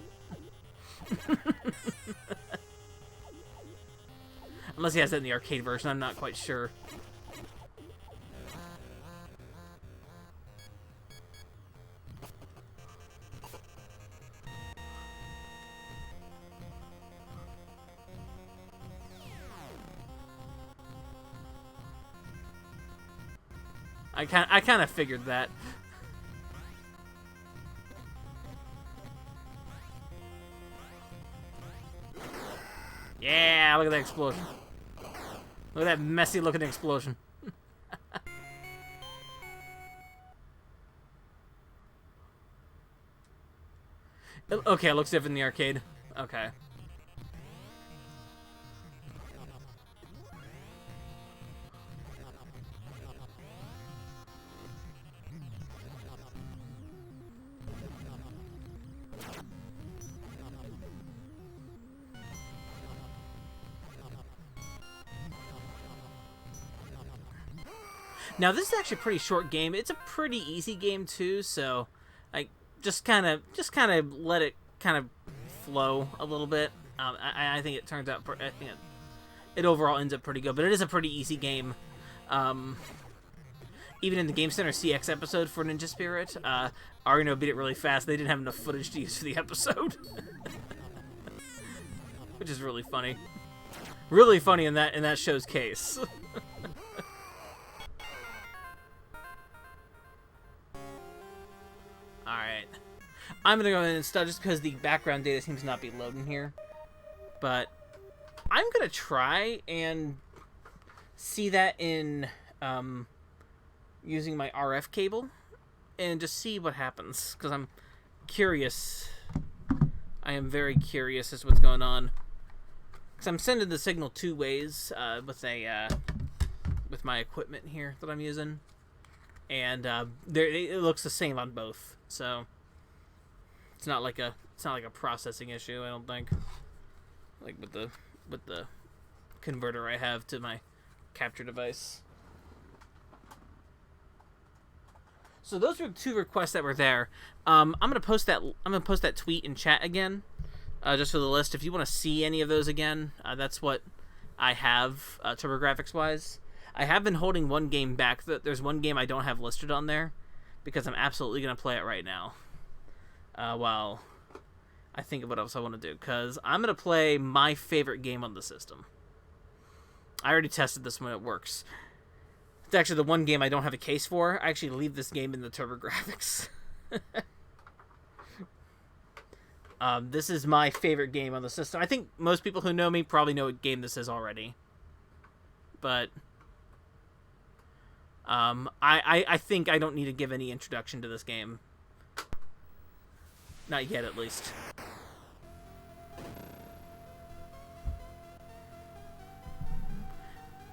Unless he has that in the arcade version, I'm not quite sure. I kind of figured that. Yeah, look at that explosion. Look at that messy looking explosion. Okay, it looks different in the arcade. Okay. Now this is actually a pretty short game. It's a pretty easy game too, so I just kind of let it kind of flow a little bit. I think it turns out. I think it overall ends up pretty good, but it is a pretty easy game. Even in the Game Center CX episode for Ninja Spirit, Arino beat it really fast. They didn't have enough footage to use for the episode, which is really funny. Really funny in that show's case. Alright. I'm going to go ahead and start just because the background data seems to not be loading here. But I'm going to try and see that in using my RF cable and just see what happens. Because I'm curious. I am very curious as to what's going on. Because I'm sending the signal two ways with my equipment here that I'm using. And it looks the same on both. So it's not like a processing issue, I don't think. Like with the converter I have to my capture device. So those were two requests that were there. I'm gonna post that tweet in chat again, just for the list. If you want to see any of those again, that's what I have TurboGrafx wise. I have been holding one game back. There's one game I don't have listed on there because I'm absolutely going to play it right now while I think of what else I want to do. Because I'm going to play my favorite game on the system. I already tested this one. It works. It's actually the one game I don't have a case for. I actually leave this game in the TurboGrafx. This is my favorite game on the system. I think most people who know me probably know what game this is already. But I think I don't need to give any introduction to this game. Not yet, at least.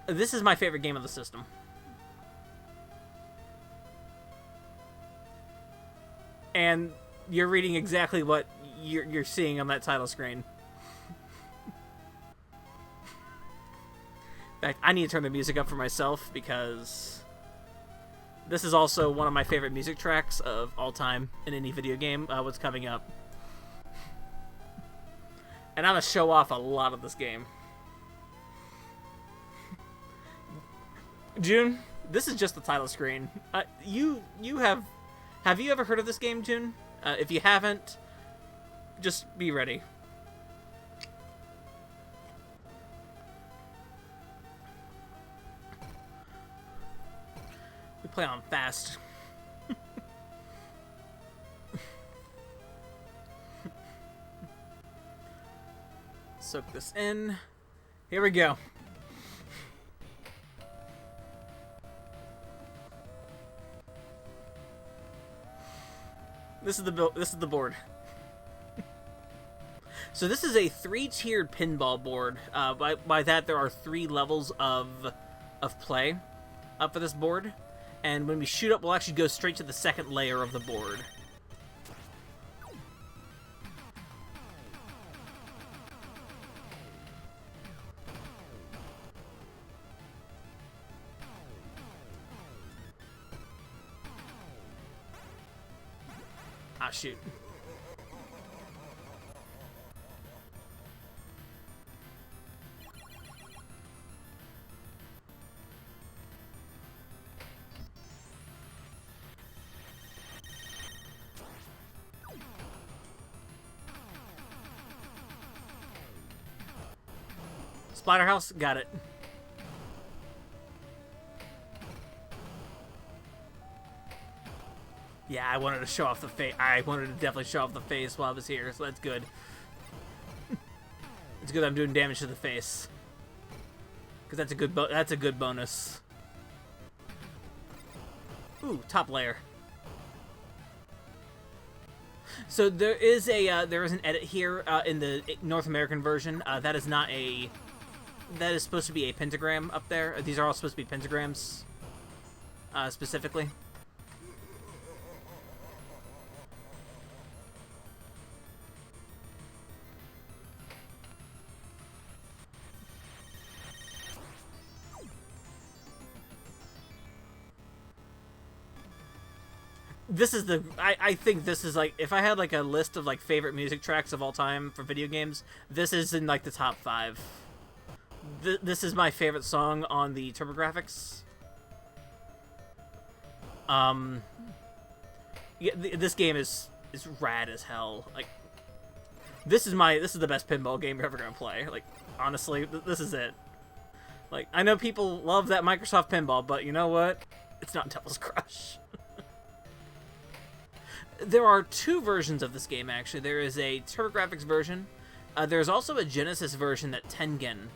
This is my favorite game of the system. And you're reading exactly what you're seeing on that title screen. In fact, I need to turn the music up for myself because this is also one of my favorite music tracks of all time in any video game. What's coming up. And I'm going to show off a lot of this game. June, this is just the title screen. Have you ever heard of this game, June? If you haven't, just be ready. We play on fast. Soak this in. Here we go. This is the board. So this is a 3-tiered pinball board. By that, there are 3 levels of play for this board. And when we shoot up, we'll actually go straight to the second layer of the board. Ah, shoot. Splatterhouse, got it. Yeah, I wanted to show off the face. I wanted to definitely show off the face while I was here, so that's good. It's good I'm doing damage to the face. Because that's a good bonus. Ooh, top layer. So there is an edit here in the North American version. That is not a. That is supposed to be a pentagram up there. These are all supposed to be pentagrams, specifically. This is the I think this is like, if I had like a list of like favorite music tracks of all time for video games, this is in like the top 5. This is my favorite song on the TurboGrafx. Yeah, this game is rad as hell. Like, this is the best pinball game you're ever gonna play. Like, honestly, this is it. Like, I know people love that Microsoft pinball, but you know what? It's not Devil's Crush. There are 2 versions of this game, actually. There is a TurboGrafx version. There's also a Genesis version that Tengen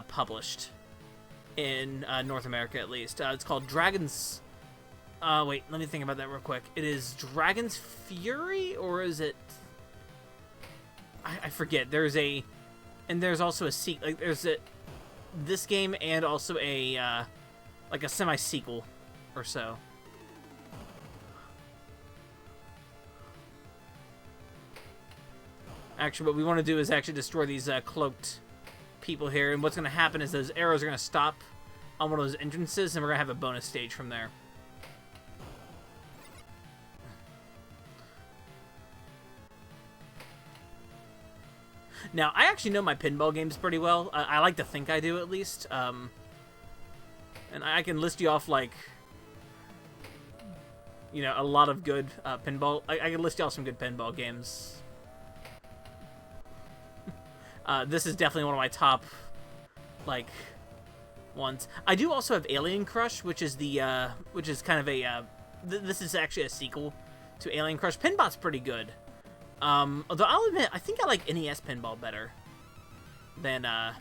published in North America, at least. It's called Dragon's... wait, let me think about that real quick. It is Dragon's Fury, or is it... I forget. There's a... And there's also a sequel. Like, there's this game and also a, like a semi-sequel or so. Actually, what we want to do is actually destroy these cloaked people here, and what's going to happen is those arrows are going to stop on one of those entrances, and we're going to have a bonus stage from there. Now, I actually know my pinball games pretty well. I like to think I do, at least. And I can list you off, like, you know, a lot of good pinball... I can list you off some good pinball games. This is definitely one of my top, like, ones. I do also have Alien Crush, which is the, which is kind of a, this is actually a sequel to Alien Crush. Pinbot's pretty good. Although I'll admit, I think I like NES Pinball better than, I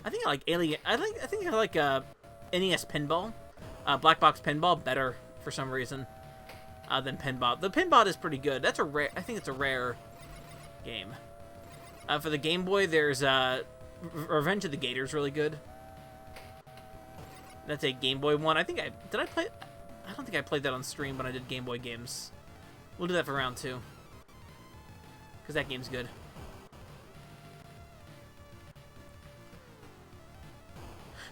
think I like I think I like, NES Pinball, Black Box Pinball better for some reason. Than Pinbot. The Pinbot is pretty good. That's a rare... I think it's a rare game. For the Game Boy, there's Revenge of the Gator's really good. That's a Game Boy one. I think I... Did I play... I don't think I played that on stream when I did Game Boy games. We'll do that for round 2. Because that game's good.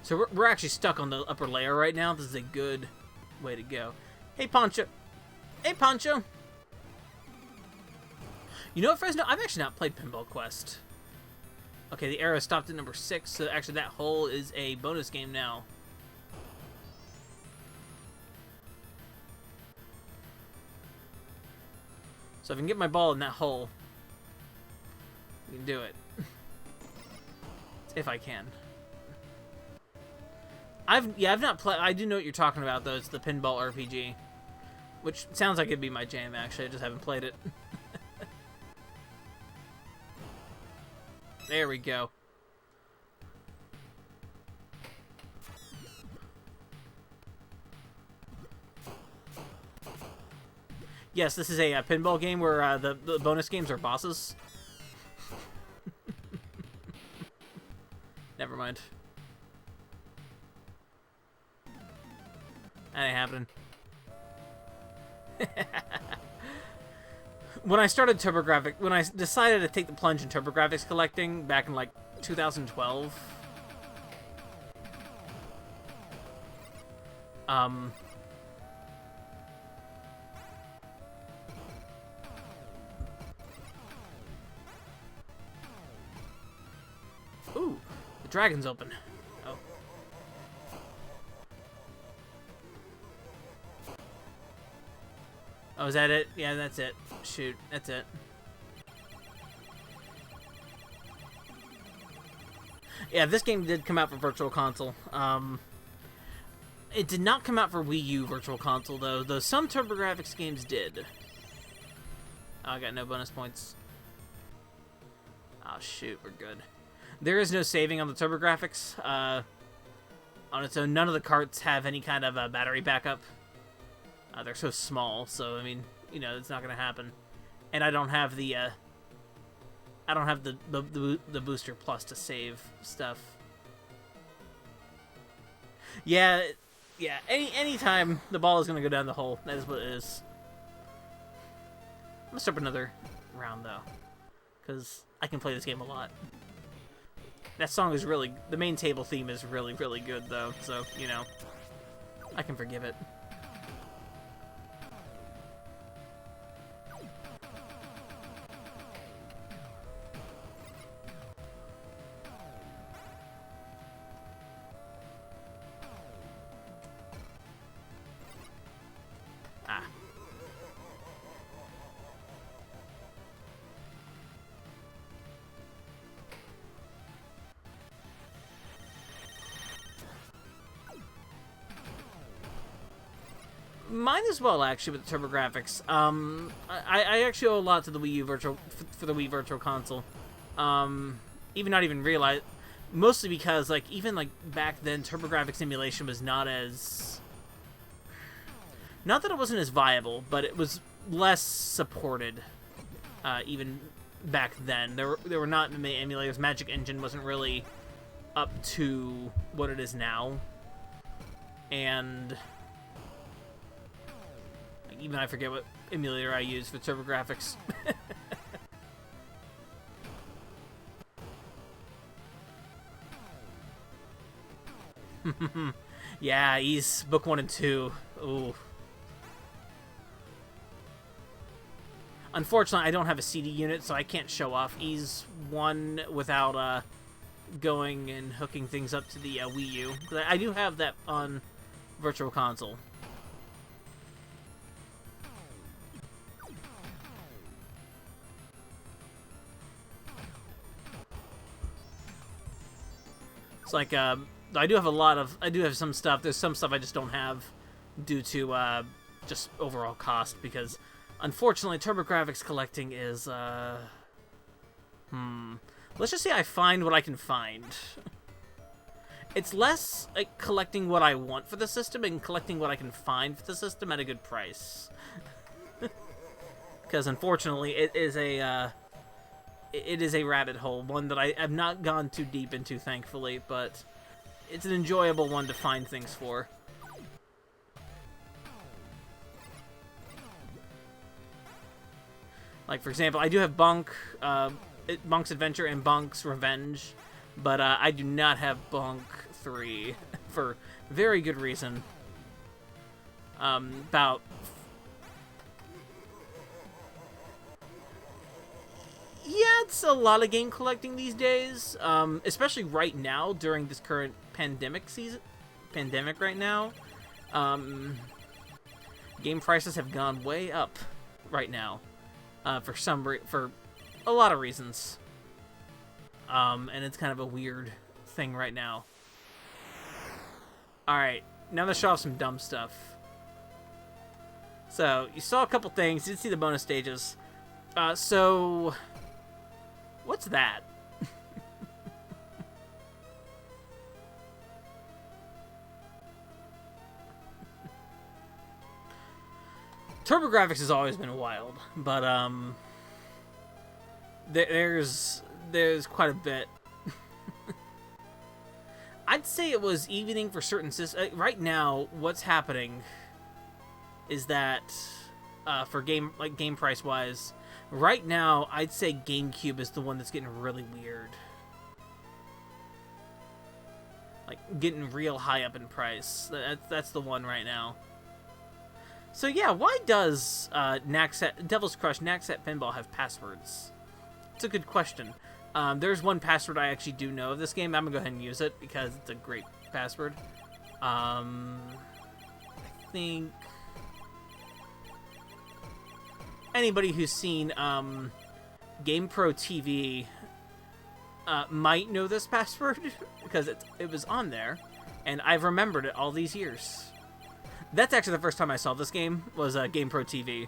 So we're actually stuck on the upper layer right now. This is a good way to go. Hey, Poncho. Hey, Poncho! You know what, Fresno? I've actually not played Pinball Quest. Okay, the arrow stopped at number 6, so actually that hole is a bonus game now. So if I can get my ball in that hole, we can do it. If I can. I've not played... I do know what you're talking about, though. It's the Pinball RPG. Which sounds like it'd be my jam, actually. I just haven't played it. There we go. Yes, this is a pinball game where the bonus games are bosses. Never mind. That ain't happening. When I started TurboGrafx, when I decided to take the plunge in TurboGrafx collecting back in like 2012, ooh, the dragon's open. Oh. Oh, is that it? Yeah, that's it. Shoot, that's it. Yeah, this game did come out for Virtual Console. It did not come out for Wii U Virtual Console, though some TurboGrafx games did. Oh, I got no bonus points. Oh, shoot, we're good. There is no saving on the TurboGrafx. On its own, none of the carts have any kind of battery backup. They're so small, so, I mean, you know, it's not going to happen. And I don't have the, the Booster Plus to save stuff. Yeah, anytime the ball is going to go down the hole, that is what it is. I'm going to start another round, though, because I can play this game a lot. That song is really... The main table theme is really, really good, though, so, you know, I can forgive it. Ah. Mine as well, actually, with the TurboGrafx. I actually owe a lot to the Wii U for the Wii Virtual Console. Even not even realize, mostly because like even like back then, TurboGrafx emulation was not as, not that it wasn't as viable, but it was less supported. Even back then, there were not many emulators. Magic Engine wasn't really up to what it is now, and even I forget what emulator I use for TurboGrafx. Yeah, Ys Book 1 and 2. Ooh. Unfortunately, I don't have a CD unit, so I can't show off Ys 1 without going and hooking things up to the Wii U. I do have that on Virtual Console. It's like, I do have some stuff. There's some stuff I just don't have due to, just overall cost, because, unfortunately, TurboGrafx collecting is, let's just say I find what I can find. It's less, like, collecting what I want for the system and collecting what I can find for the system at a good price. Because, unfortunately, it is a rabbit hole, one that I have not gone too deep into, thankfully, but it's an enjoyable one to find things for. Like, for example, I do have Bonk's Adventure and Bonk's Revenge, but I do not have Bonk 3 for very good reason. About... Yeah, it's a lot of game collecting these days, especially right now during this current pandemic right now. Game prices have gone way up right now, for a lot of reasons. And it's kind of a weird thing right now. Alright, now let's show off some dumb stuff. So, you saw a couple things, you did see the bonus stages. So... What's that? TurboGrafx has always been wild, but there's quite a bit. I'd say it was evening for certain systems. Right now, what's happening is that for game price wise, right now I'd say GameCube is the one that's getting really weird, like getting real high up in price. That's the one right now. So yeah, why does Devil's Crush Naxat Pinball have passwords? It's a good question. There's one password I actually do know of this game. I'm gonna go ahead and use it because it's a great password. I think anybody who's seen GamePro TV might know this password because it was on there, and I've remembered it all these years. That's actually the first time I saw this game was GamePro TV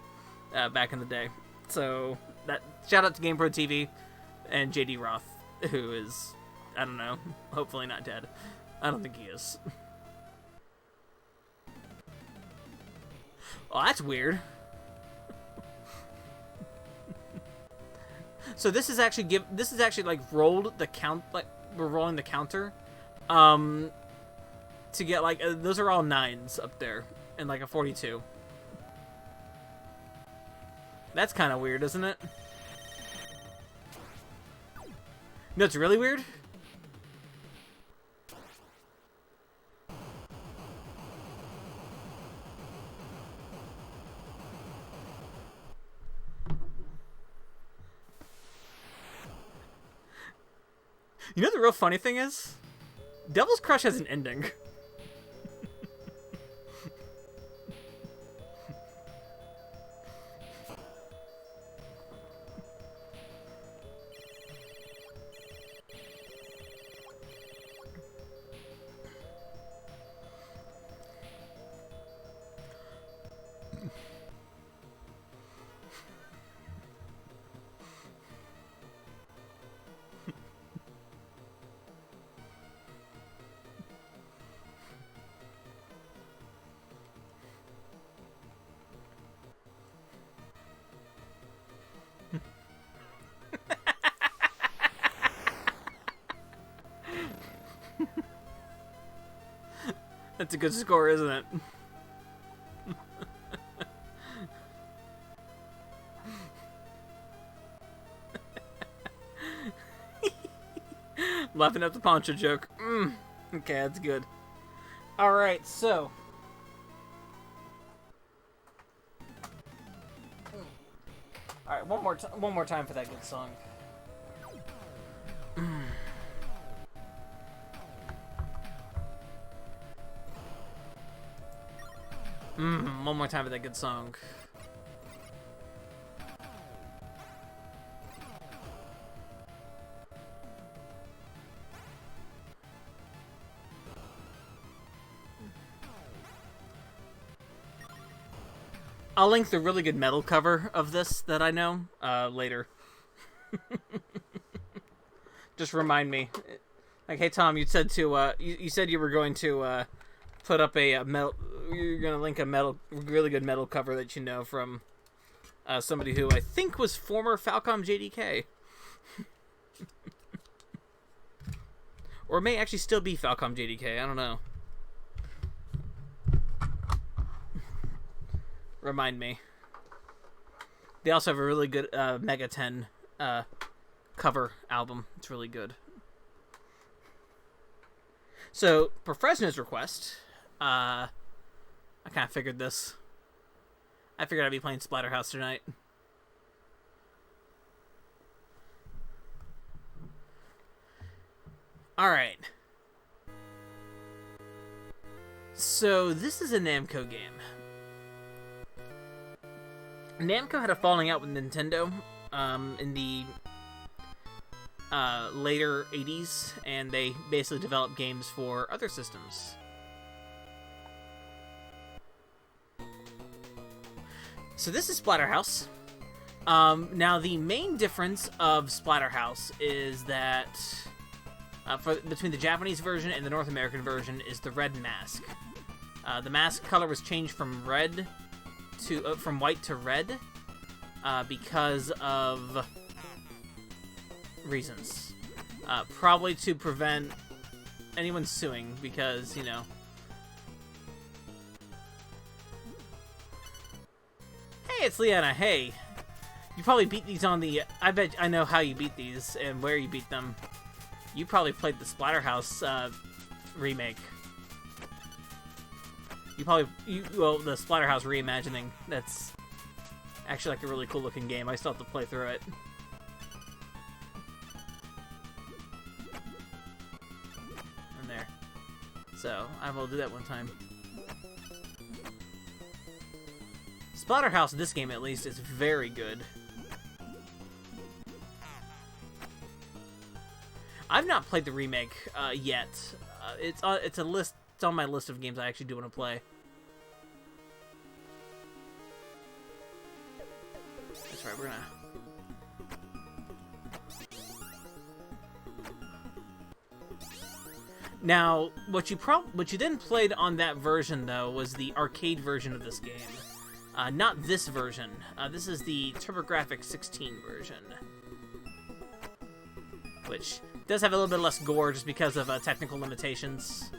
back in the day. So that shout out to GamePro TV and JD Roth, who is, I don't know, hopefully not dead. I don't think he is. Oh, that's weird. So this is actually like rolled the count, like we're rolling the counter, to get like those are all 9s up there and like a 42. That's kind of weird, isn't it? No, it's really weird. You know the real funny thing is? Devil's Crush has an ending. That's a good score, isn't it? Laughing at the poncho joke. Okay, that's good. Alright, so. Alright, one more time for that good song. One more time for that good song. I'll link the really good metal cover of this that I know later. Just remind me. Like, hey Tom, you said to you said you were going to put up a metal. You're gonna link a really good metal cover that you know from somebody who I think was former Falcom JDK, or may actually still be Falcom JDK. I don't know. Remind me. They also have a really good Mega 10 cover album. It's really good. So, per Fresno's request, I kind of figured this. I figured I'd be playing Splatterhouse tonight. Alright. So, this is a Namco game. Namco had a falling out with Nintendo in the later 80s, and they basically developed games for other systems. So this is Splatterhouse. Now the main difference of Splatterhouse is that between the Japanese version and the North American version is the red mask. The mask color was changed from red to from white to red because of reasons. Probably to prevent anyone suing, because, you know. Hey, it's Leanna. Hey. You probably beat these on the... I bet I know how you beat these and where you beat them. You probably played the Splatterhouse remake. Well, the Splatterhouse reimagining. That's actually like a really cool looking game. I still have to play through it. And there. So, I will do that one time. Splatterhouse, this game at least, is very good. I've not played the remake yet. It's a list. It's on my list of games I actually do want to play. That's right. We're gonna. Now, what you then played on that version though was the arcade version of this game, not this version. This is the TurboGrafx 16 version, which does have a little bit less gore just because of technical limitations,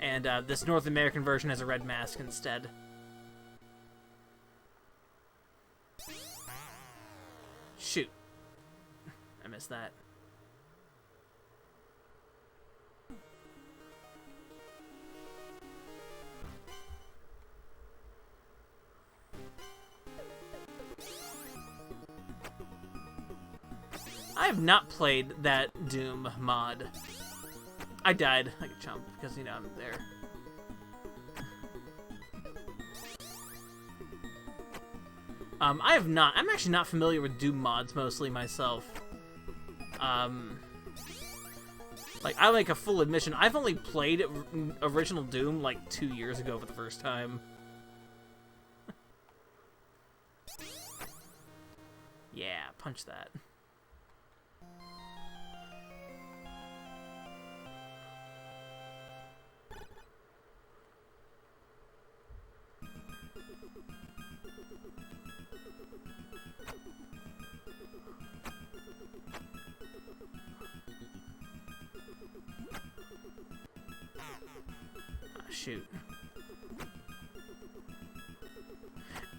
and this North American version has a red mask instead. Shoot, I missed that. I have not played that Doom mod. I died like a chump because, you know, I'm there. I have not. I'm actually not familiar with Doom mods mostly myself. Like, I'll make a full admission. I've only played original Doom like 2 years ago for the first time. Yeah, punch that. Shoot.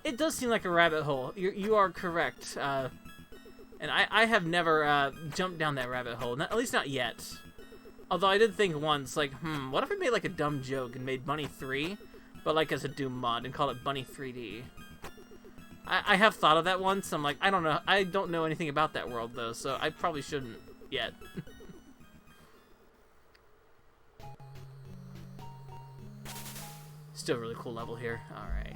It does seem like a rabbit hole. You are correct. And I have never jumped down that rabbit hole. At least not yet. Although I did think once, like, what if I made like a dumb joke and made Bunny 3, but like as a Doom mod and called it Bunny 3D? I have thought of that once. I'm like, I don't know. I don't know anything about that world though, so I probably shouldn't yet. Still a really cool level here. Alright.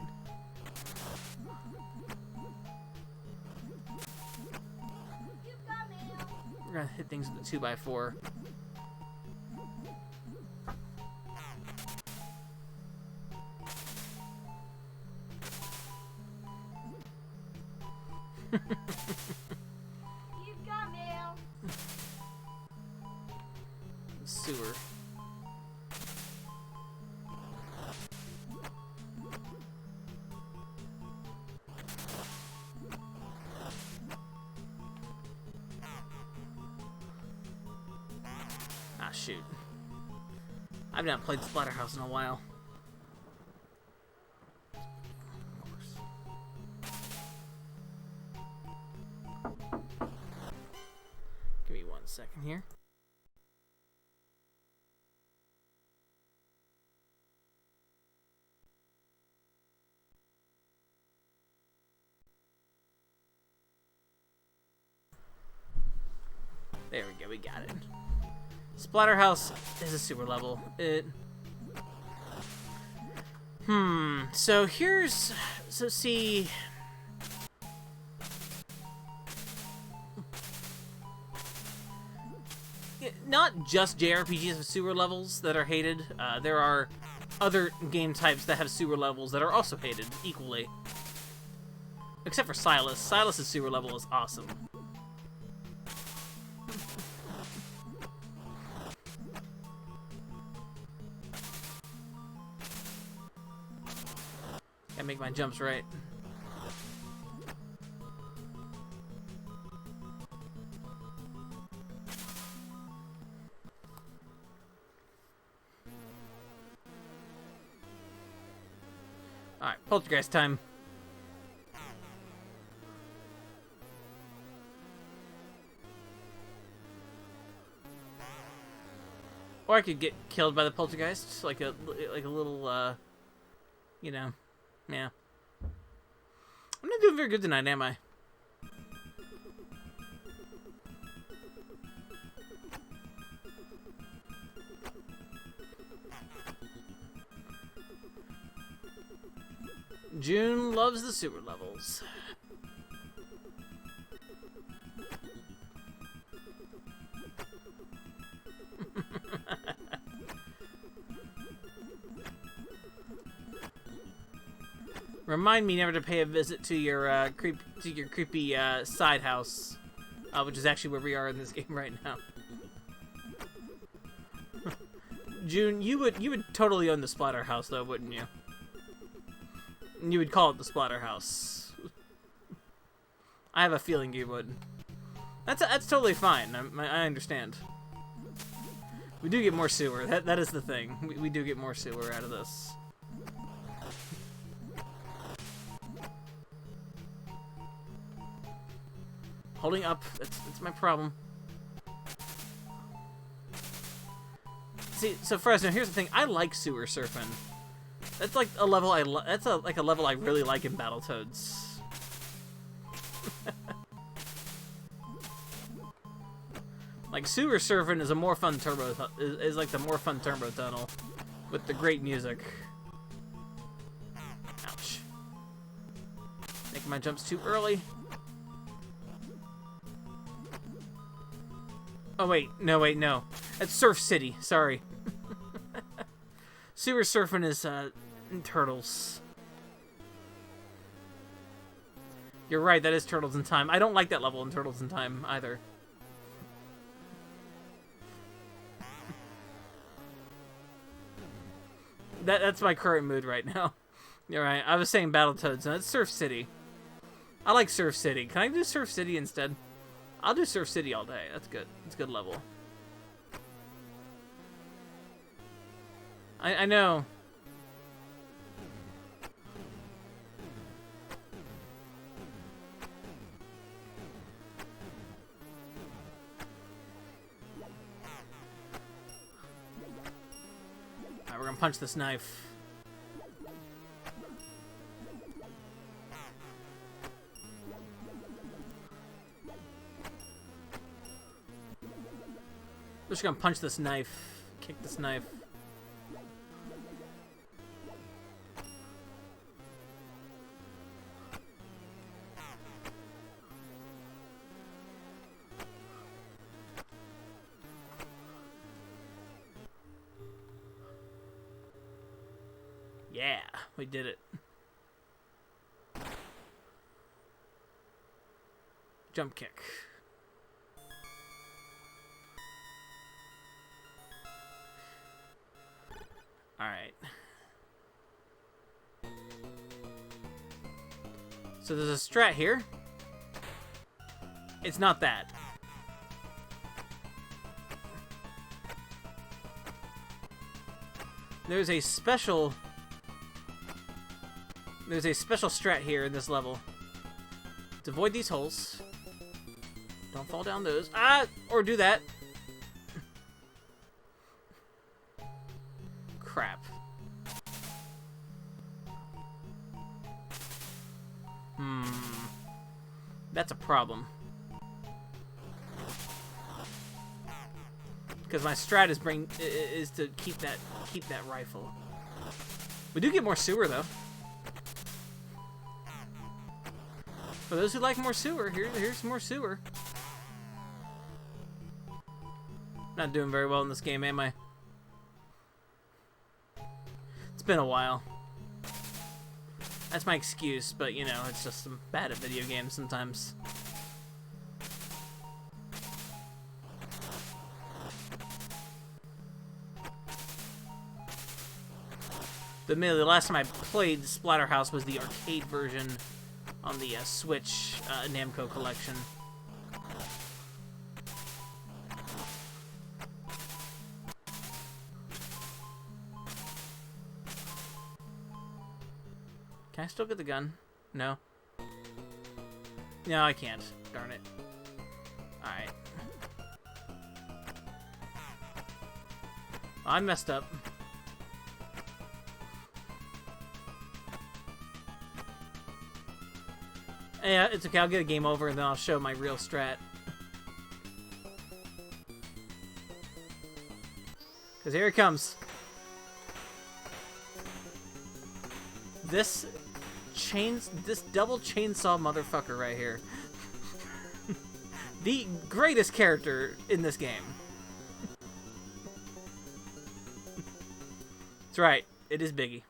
We're gonna hit things with the 2x4. You've got mail. Sewer. Ah, shoot. I've not played Splatterhouse in a while. Give me 1 second here. There we go, we got it. Splatterhouse is a sewer level. So here's... So see... Not just JRPGs have sewer levels that are hated. There are other game types that have sewer levels that are also hated equally. Except for Silas. Silas's sewer level is awesome. Gotta make my jumps right. Alright, poltergeist time. Or I could get killed by the poltergeist, like a little, you know, yeah. I'm not doing very good tonight, am I? June loves the sewer levels. Remind me never to pay a visit to your creepy side house, which is actually where we are in this game right now. June, you would totally own the Splatterhouse though, wouldn't you? You would call it the Splatterhouse. I have a feeling you would. That's totally fine. I understand. We do get more sewer. That is the thing. We do get more sewer out of this. Holding up, that's my problem. See, so Fresno, here's the thing. I like sewer surfing. That's like a level like a level I really like in Battletoads. Like sewer surfing is a more fun is like the more fun turbo tunnel with the great music. Ouch. Making my jumps too early. Oh wait, no. That's Surf City. Sorry. Sewer surfing is Turtles. You're right, that is Turtles in Time. I don't like that level in Turtles in Time either. That's my current mood right now. You're right. I was saying Battletoads. No, it's Surf City. I like Surf City. Can I do Surf City instead? I'll do Surf City all day. That's good. It's a good level. I know. Alright, we're gonna punch this knife. We're just gonna punch this knife. Kick this knife. Yeah, we did it. Jump kick. Alright. So there's a strat here. It's not that. There's a special strat here in this level. To avoid these holes. Don't fall down those. Ah! Or do that. Crap. That's a problem. Because my strat is to keep that rifle. We do get more sewer though. For those who like more sewer, here's more sewer. Not doing very well in this game, am I? It's been a while. That's my excuse, but you know, it's just I'm bad at video games sometimes. Admittedly, the last time I played Splatterhouse was the arcade version on the Switch Namco collection. Can I still get the gun? No. No, I can't. Darn it. Alright. I messed up. Yeah, it's okay. I'll get a game over and then I'll show my real strat. Because here it comes. This double chainsaw motherfucker right here. The greatest character in this game. That's right. It is Biggie.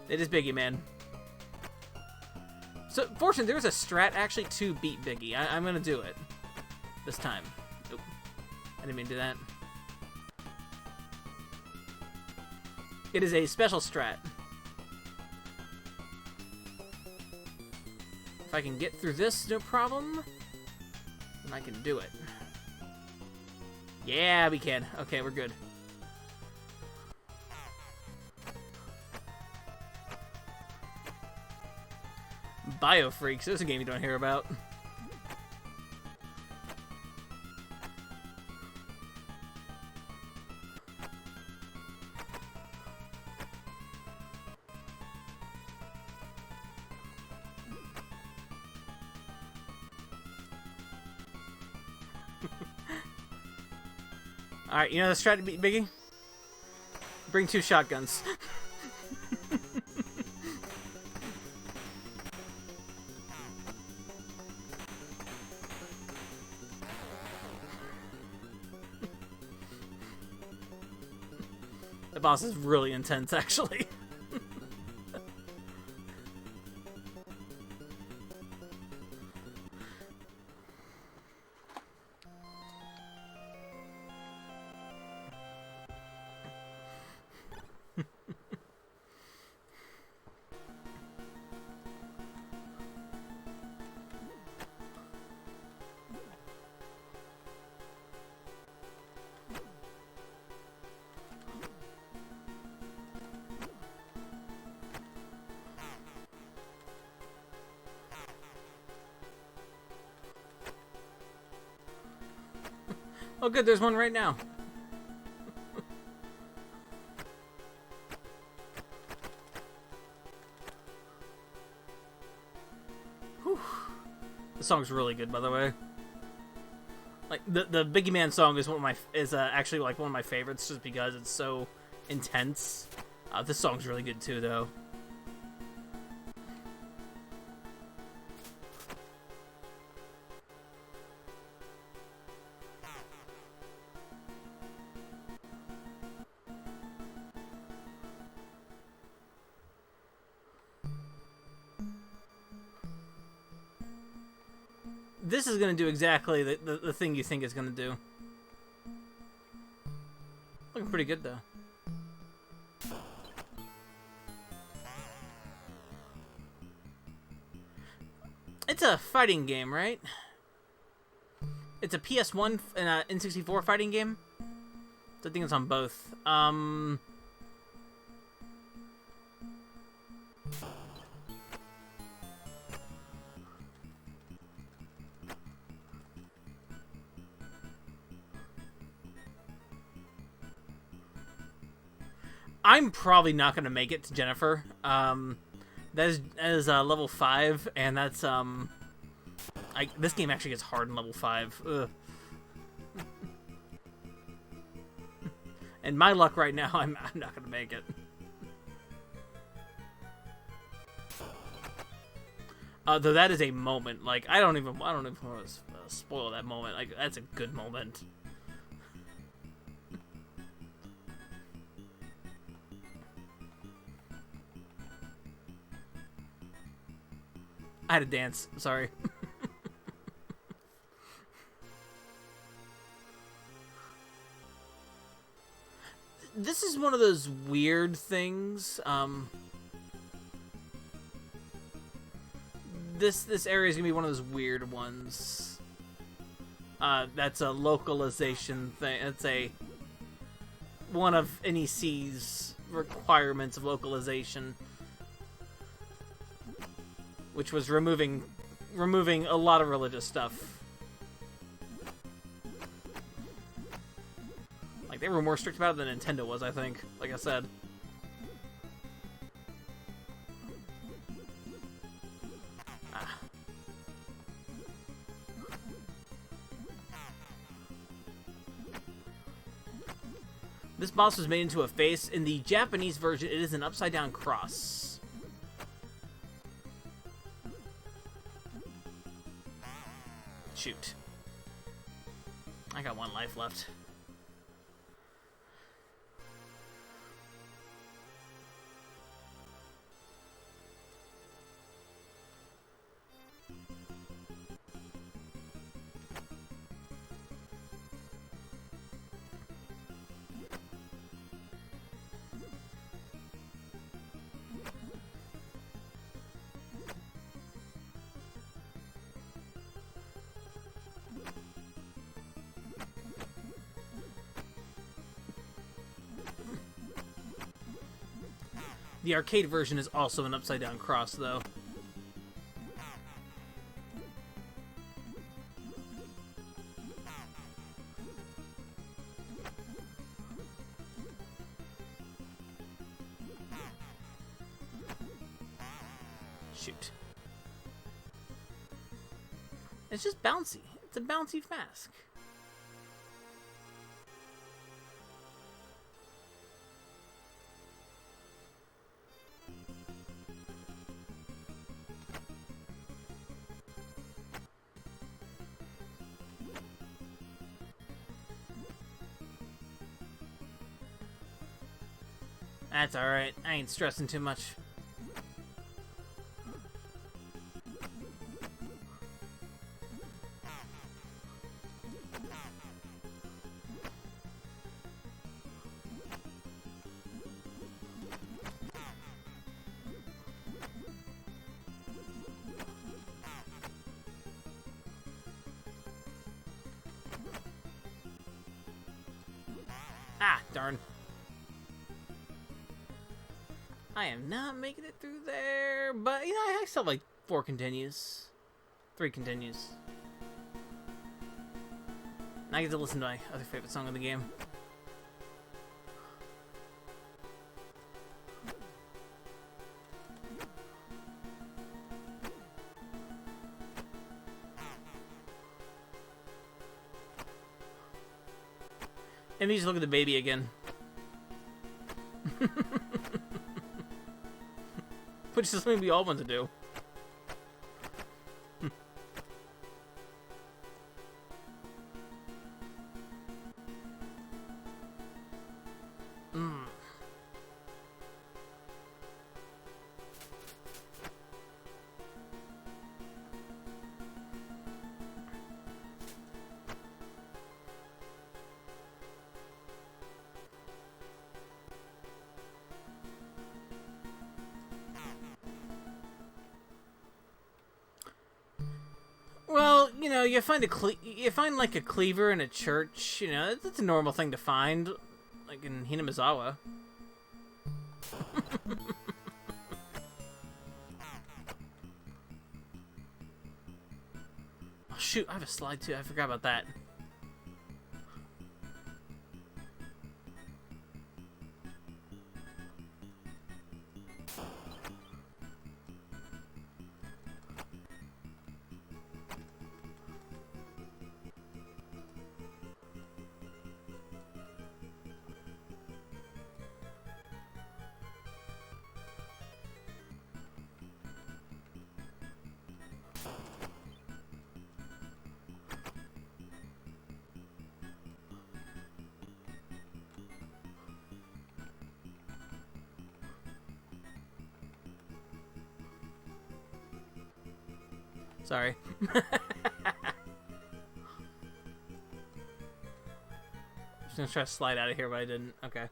It is Biggie, man. So, fortunately, there's a strat actually to beat Biggie. I'm gonna do it. This time. Oop. I didn't mean to do that. It is a special strat. If I can get through this, no problem, then I can do it. Yeah, we can. Okay, we're good. Biofreaks. This is a game you don't hear about. Alright, you know the strat to beat Biggie? Bring 2 shotguns. The boss is really intense, actually. Oh good, there's one right now. Whew. The song's really good, by the way. Like the Biggie Man song is actually like one of my favorites, just because it's so intense. This song's really good too, though. This is going to do exactly the thing you think it's going to do. Looking pretty good, though. It's a fighting game, right? It's a PS1 and a N64 fighting game. So I think it's on both. I'm probably not going to make it to Jennifer. That is level 5, and that's, this game actually gets hard in level 5. Ugh. And my luck right now, I'm not going to make it. Though that is a moment. Like, I don't even want to spoil that moment. Like, that's a good moment. I had to dance. Sorry. This is one of those weird things. This area is gonna be one of those weird ones. That's a localization thing. It's one of NEC's requirements of localization, which was removing a lot of religious stuff. Like, they were more strict about it than Nintendo was, I think. Like I said. This boss was made into a face. In the Japanese version, it is an upside-down cross. Shoot. I got 1 life left. The arcade version is also an upside-down cross, though. Shoot. It's just bouncy. It's a bouncy mask. That's alright. I ain't stressing too much. Ah, darn. I am not making it through there, but, you know, I still have, like, 4 continues. 3 continues. I get to listen to my other favorite song of the game. And me just look at the baby again. Which is something we all want to do. Well, you know, you find like a cleaver in a church. You know, that's a normal thing to find, like in Hinamizawa. Oh shoot, I have a slide too. I forgot about that. Sorry. Just gonna try to slide out of here, but I didn't. Okay.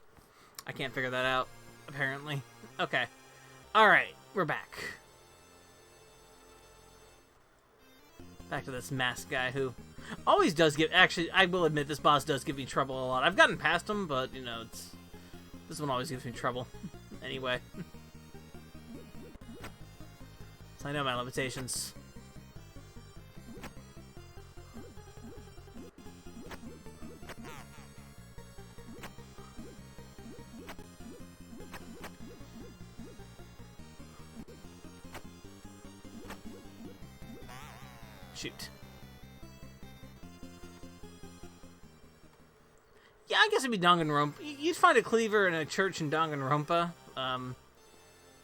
I can't figure that out, apparently. Okay. Alright, we're back. Back to this masked guy who always does give... Actually, I will admit, this boss does give me trouble a lot. I've gotten past him, but, you know, this one always gives me trouble. Anyway. So I know my limitations. Shoot. Yeah, I guess it'd be Danganronpa. You'd find a cleaver in a church in Danganronpa.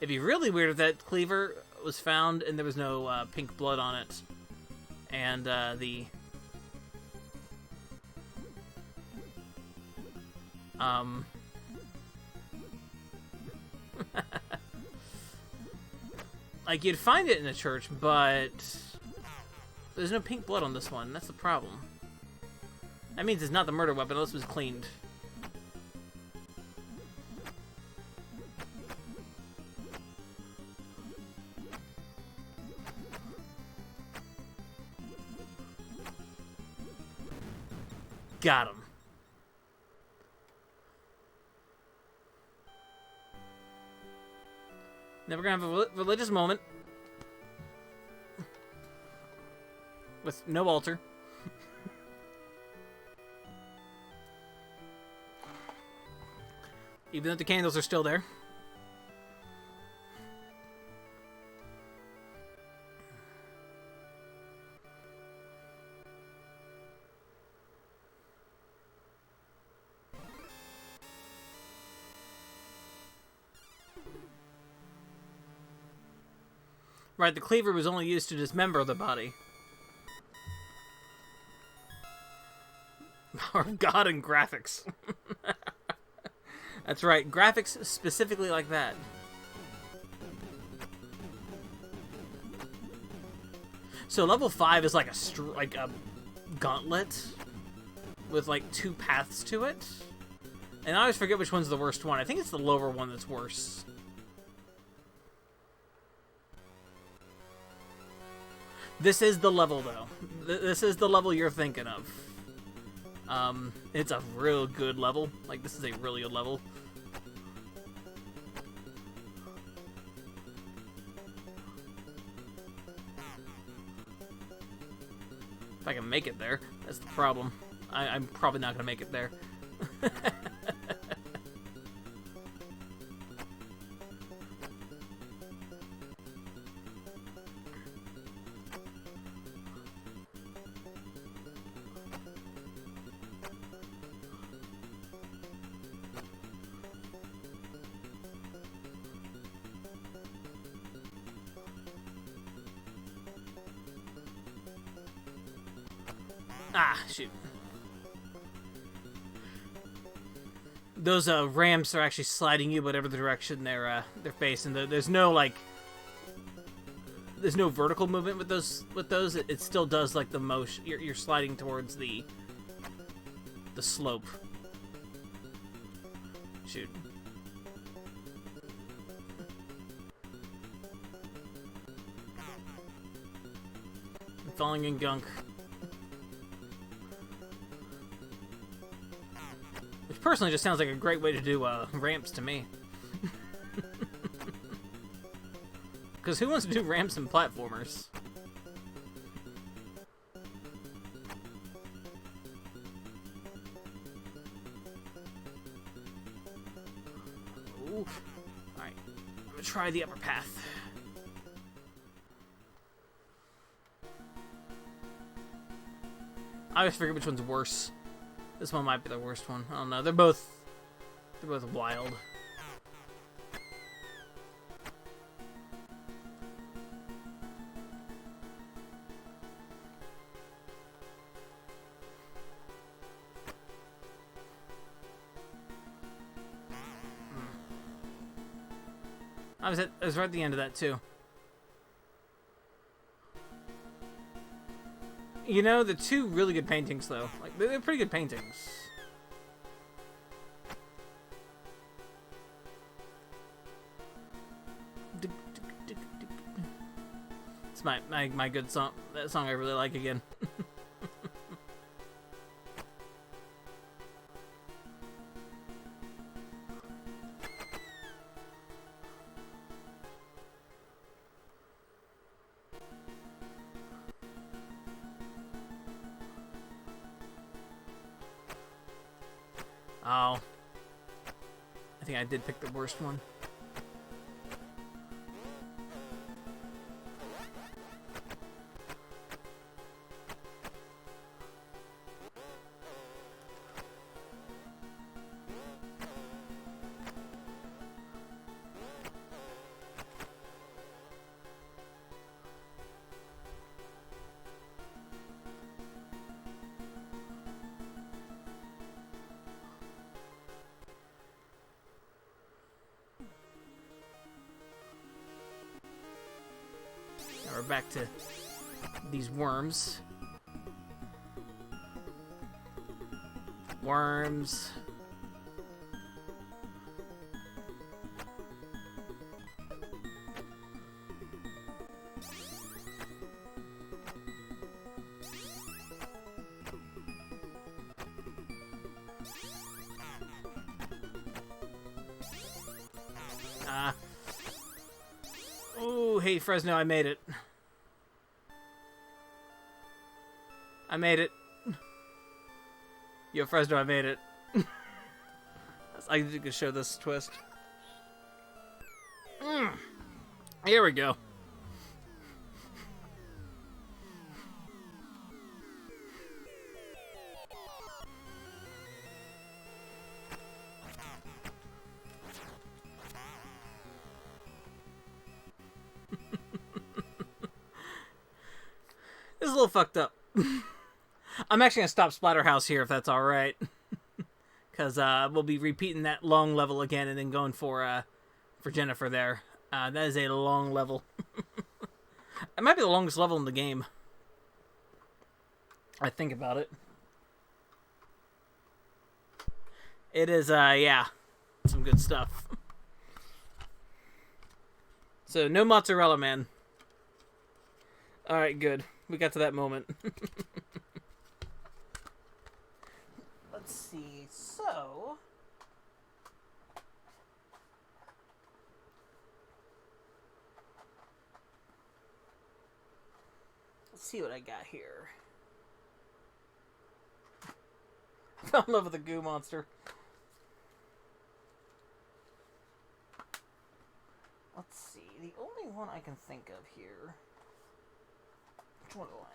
It'd be really weird if that cleaver was found and there was no pink blood on it. And like, you'd find it in a church, but there's no pink blood on this one. That's the problem. That means it's not the murder weapon unless it was cleaned. Got him. Never gonna have a religious moment. With no altar. Even though the candles are still there. Right, the cleaver was only used to dismember the body. Power of God and graphics. That's right, graphics specifically like that. So level 5 is like a gauntlet with like 2 paths to it. And I always forget which one's the worst one. I think it's the lower one that's worse. This is the level, though. This is the level you're thinking of. It's a real good level. Like, this is a really good level. If I can make it there, that's the problem. I'm probably not going to make it there. Ah, shoot. Those ramps are actually sliding you whatever the direction they're facing. There's no like, there's no vertical movement with those. It still does like the motion. You're sliding towards the slope. Shoot. I'm falling in gunk. Personally, just sounds like a great way to do ramps to me. Because who wants to do ramps and platformers? Ooh. Alright, I'm gonna try the upper path. I always forget which one's worse. This one might be the worst one. I don't know. They're both wild. I was right at the end of that too. You know, the 2 really good paintings, though. Like, they're pretty good paintings. It's my good song. That song I really like again. Oh. I think I did pick the worst one. Now we're back to these worms. Worms. hey, Fresno, I made it. I made it. Yo, Fresno, I made it. I could show this twist. Here we go. This is a little fucked up. I'm actually gonna stop Splatterhouse here if that's alright. Because we'll be repeating that long level again and then going for Jennifer there. That is a long level. It might be the longest level in the game. I think about it. It is, yeah. Some good stuff. So, no mozzarella, man. Alright, good. We got to that moment. Let's see. So... let's see what I got here. I fell in love with the goo monster. Let's see. The only one I can think of here... which one do I do?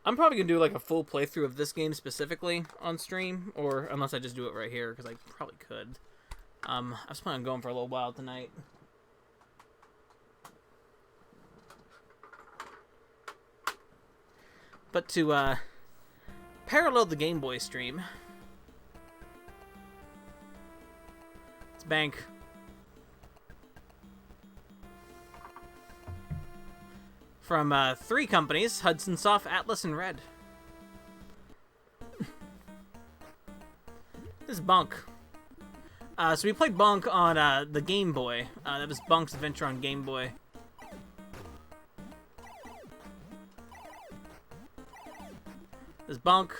I'm probably going to do like a full playthrough of this game specifically on stream, or unless I just do it right here, because I probably could. I was planning on going for a little while tonight. But to parallel the Game Boy stream, let's bank. From 3 companies, Hudson Soft, Atlas, and Red. This is Bonk. So we played Bonk on the Game Boy. That was Bonk's Adventure on Game Boy. This is Bonk.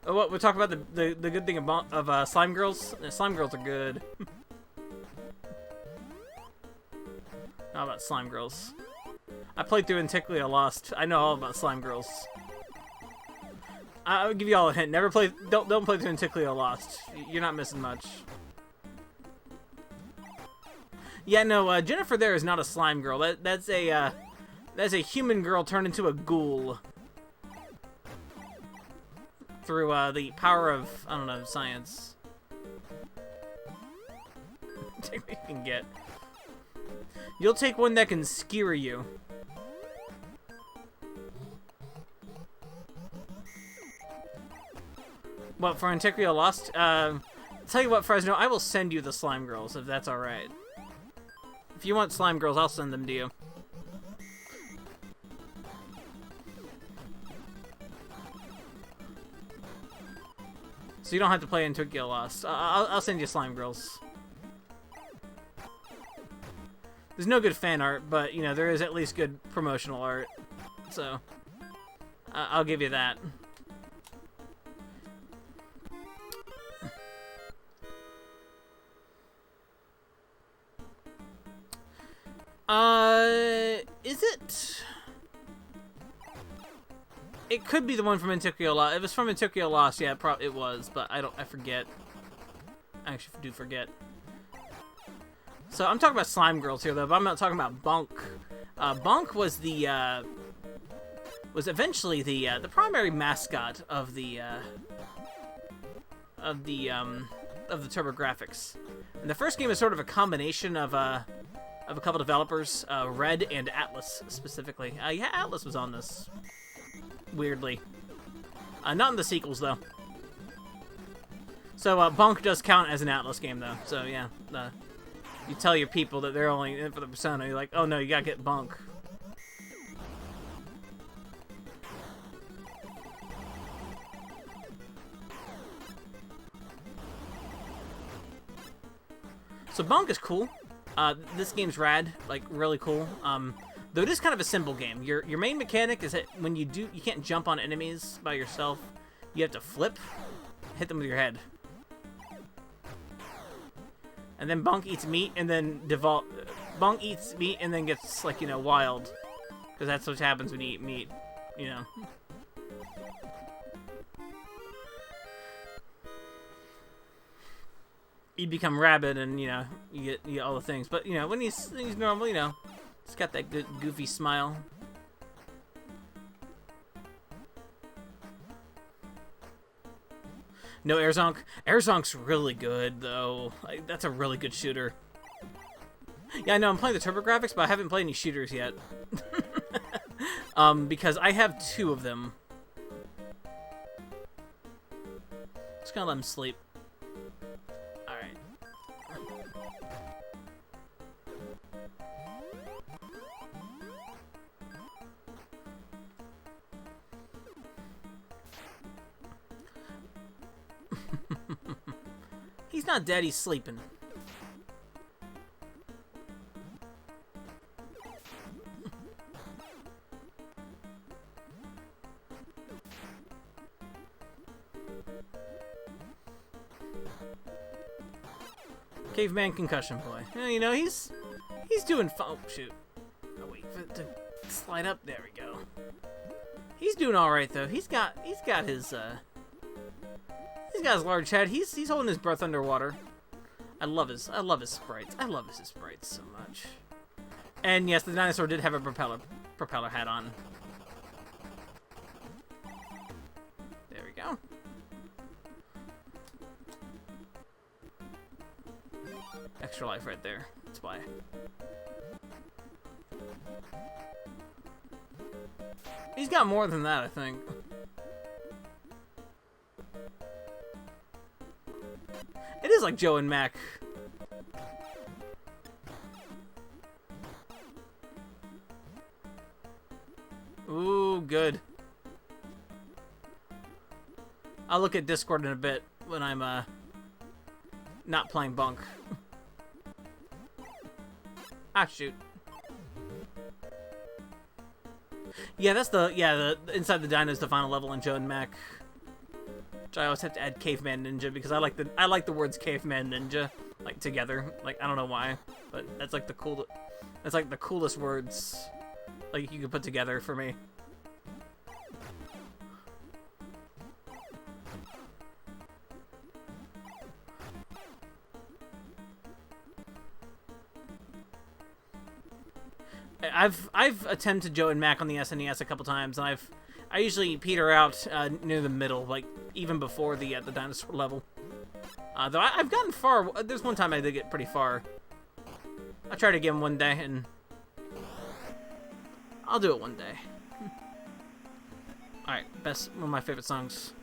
What we talk about the good thing of Slime Girls. Slime Girls are good. How about Slime Girls? I played through Antiquia Lost. I know all about Slime Girls. I'll give you all a hint. Never play. Don't play through Antiquia Lost. You're not missing much. Yeah, no. Jennifer there is not a slime girl. That's a human girl turned into a ghoul. Through the power of, I don't know, science. Take what you can get. You'll take one that can skewer you. What, for Antiquia Lost? Tell you what, Fresno, I will send you the Slime Girls, if that's alright. If you want Slime Girls, I'll send them to you. So you don't have to play Antiquia Lost. I'll send you Slime Girls. There's no good fan art, but, you know, there is at least good promotional art. So, I'll give you that. Is it? It could be the one from Antiquia Lost. If it was from Antiquia Lost, yeah, it was, but I forget. I actually do forget. So I'm talking about Slime Girls here, though, but I'm not talking about Bonk. Bonk was eventually the primary mascot of the TurboGrafx. And the first game is sort of a combination of a couple developers, Red and Atlas specifically. Yeah, Atlas was on this. Weirdly. Not in the sequels, though. So, Bonk does count as an Atlas game, though. So, yeah. You tell your people that they're only in for the Persona. You're like, oh, no, you gotta get Bonk. So, Bonk is cool. This game's rad, like really cool. Though it is kind of a simple game. Your main mechanic is that when you can't jump on enemies by yourself. You have to flip, hit them with your head. And then Bonk eats meat, and then Bonk eats meat, and then gets, like, you know, wild. Because that's what happens when you eat meat, you know. You become rabid, and, you know, you get all the things. But, you know, when he's normal, you know, he's got that good, goofy smile. No Airzonk. Airzonk's really good, though. Like, that's a really good shooter. Yeah, I know, I'm playing the TurboGrafx, but I haven't played any shooters yet. Because I have 2 of them. Just gonna let him sleep. Alright. He's not dead, he's sleeping. Caveman concussion boy. Yeah, you know, he's doing fine. Oh, shoot. Oh, wait for it to slide up. There we go. He's doing all right though. He's got his large head. He's holding his breath underwater. I love his sprites. I love his sprites so much. And yes, the dinosaur did have a propeller hat on. There we go. Extra life right there. That's why. He's got more than that, I think. It is like Joe and Mac. Ooh, good. I'll look at Discord in a bit when I'm not playing Bunk. Ah, shoot. Yeah, that's the inside the dino is the final level in Joe and Mac. Which I always have to add Caveman Ninja because I like the words Caveman Ninja like together. Like I don't know why, but that's like the coolest words like you could put together for me. I've attempted Joe and Mac on the SNES a couple times, and I usually peter out near the middle, like even before the dinosaur level. Though I've gotten far. There's one time I did get pretty far. I'll try it again one day, and I'll do it one day. All right, one of my favorite songs.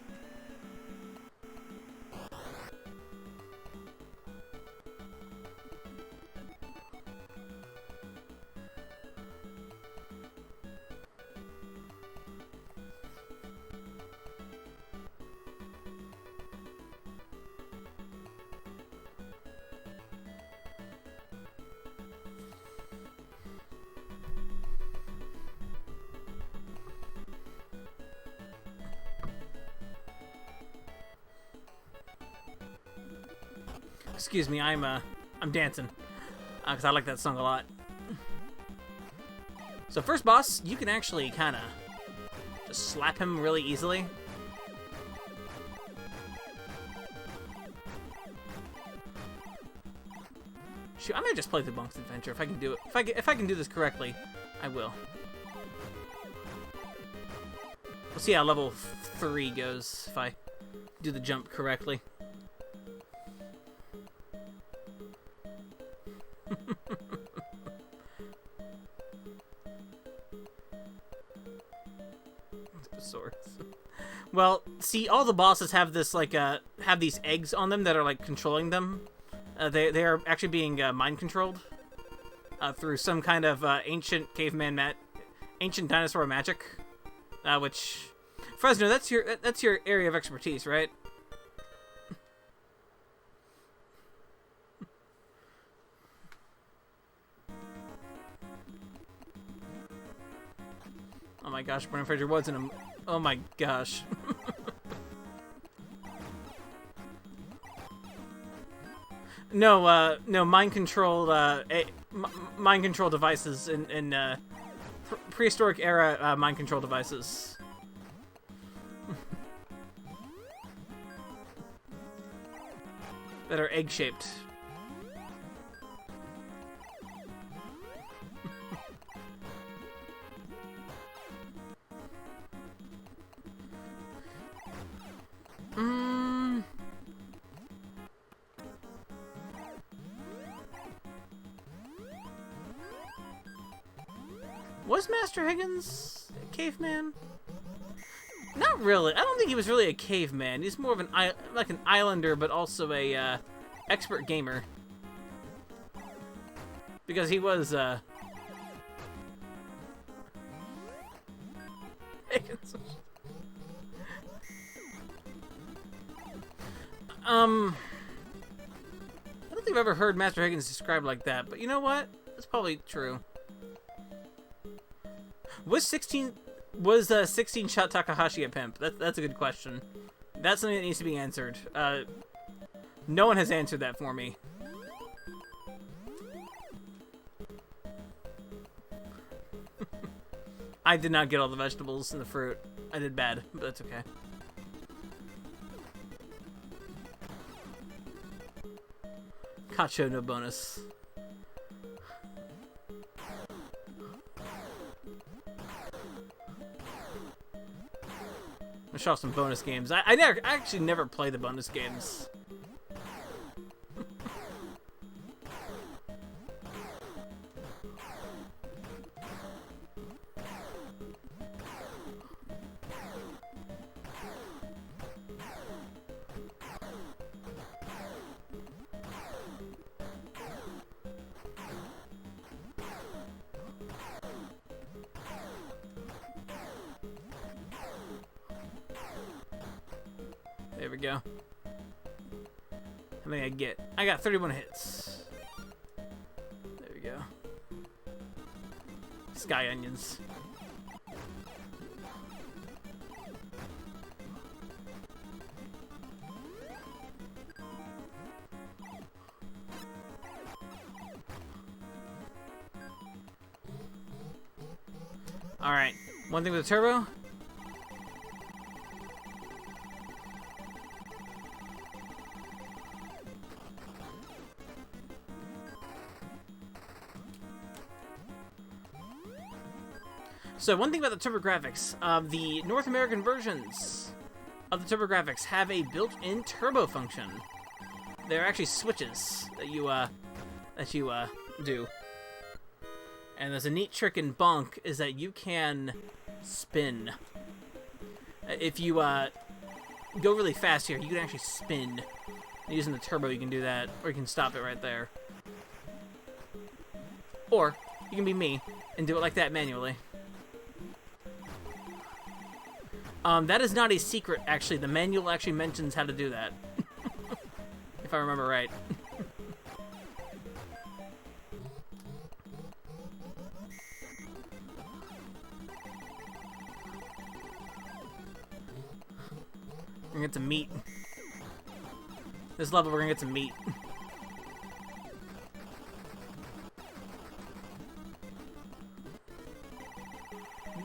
Excuse me, I'm dancing because I like that song a lot. So first boss, you can actually kind of just slap him really easily. Shoot, I might just play the Bunk's Adventure if I can do it. If I can do this correctly, I will. We'll see how level 3 goes if I do the jump correctly. Well, see, all the bosses have this have these eggs on them that are like controlling them. They are actually being mind controlled through some kind of ancient dinosaur magic. Which, Fresno, that's your area of expertise, right? gosh, Brendan Fraser was in a... Oh my gosh. No, no, mind-controlled, mind-control devices in prehistoric era mind-control devices. That are egg-shaped. Was Master Higgins a caveman? Not really. I don't think he was really a caveman. He's more of an like an islander, but also a expert gamer. Because he was Higgins. I don't think I've ever heard Master Higgins described like that, but you know what? That's probably true. Was 16-shot Takahashi a pimp? That's a good question. That's something that needs to be answered. No one has answered that for me. I did not get all the vegetables and the fruit. I did bad, but that's okay. Kacho, no bonus. I'll show off some bonus games. I actually never play the bonus games. There we go. How many I get? I got 31 hits. There we go. Sky onions. Alright. One thing with the turbo. So one thing about the TurboGrafx, the North American versions of the TurboGrafx have a built-in turbo function. They're actually switches that you do. And there's a neat trick in Bonk is that you can spin. If you go really fast here, you can actually spin. Using the turbo, you can do that, or you can stop it right there. Or you can be me and do it like that manually. That is not a secret, actually. The manual actually mentions how to do that. If I remember right. We're gonna get some meat. This level, we're gonna get some meat.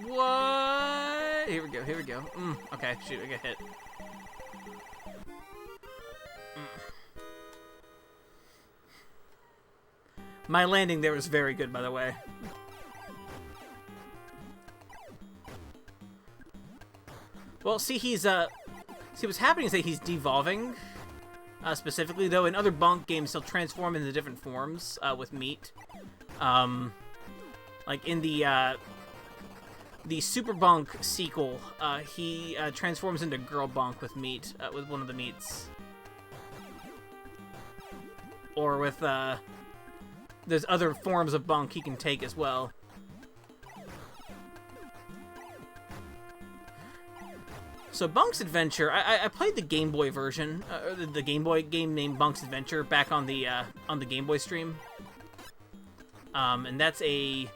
What? Here we go, here we go. Okay, shoot, I got hit. My landing there was very good, by the way. Well, see, see what's happening is that he's devolving. Specifically, though, in other Bonk games, he'll transform into different forms with meat. Like in the Super Bonk sequel, he transforms into Girl Bonk with meat, with one of the meats. Or with, there's other forms of Bonk he can take as well. So Bonk's Adventure, I played the Game Boy version, the Game Boy game named Bonk's Adventure back on the Game Boy stream. And that's a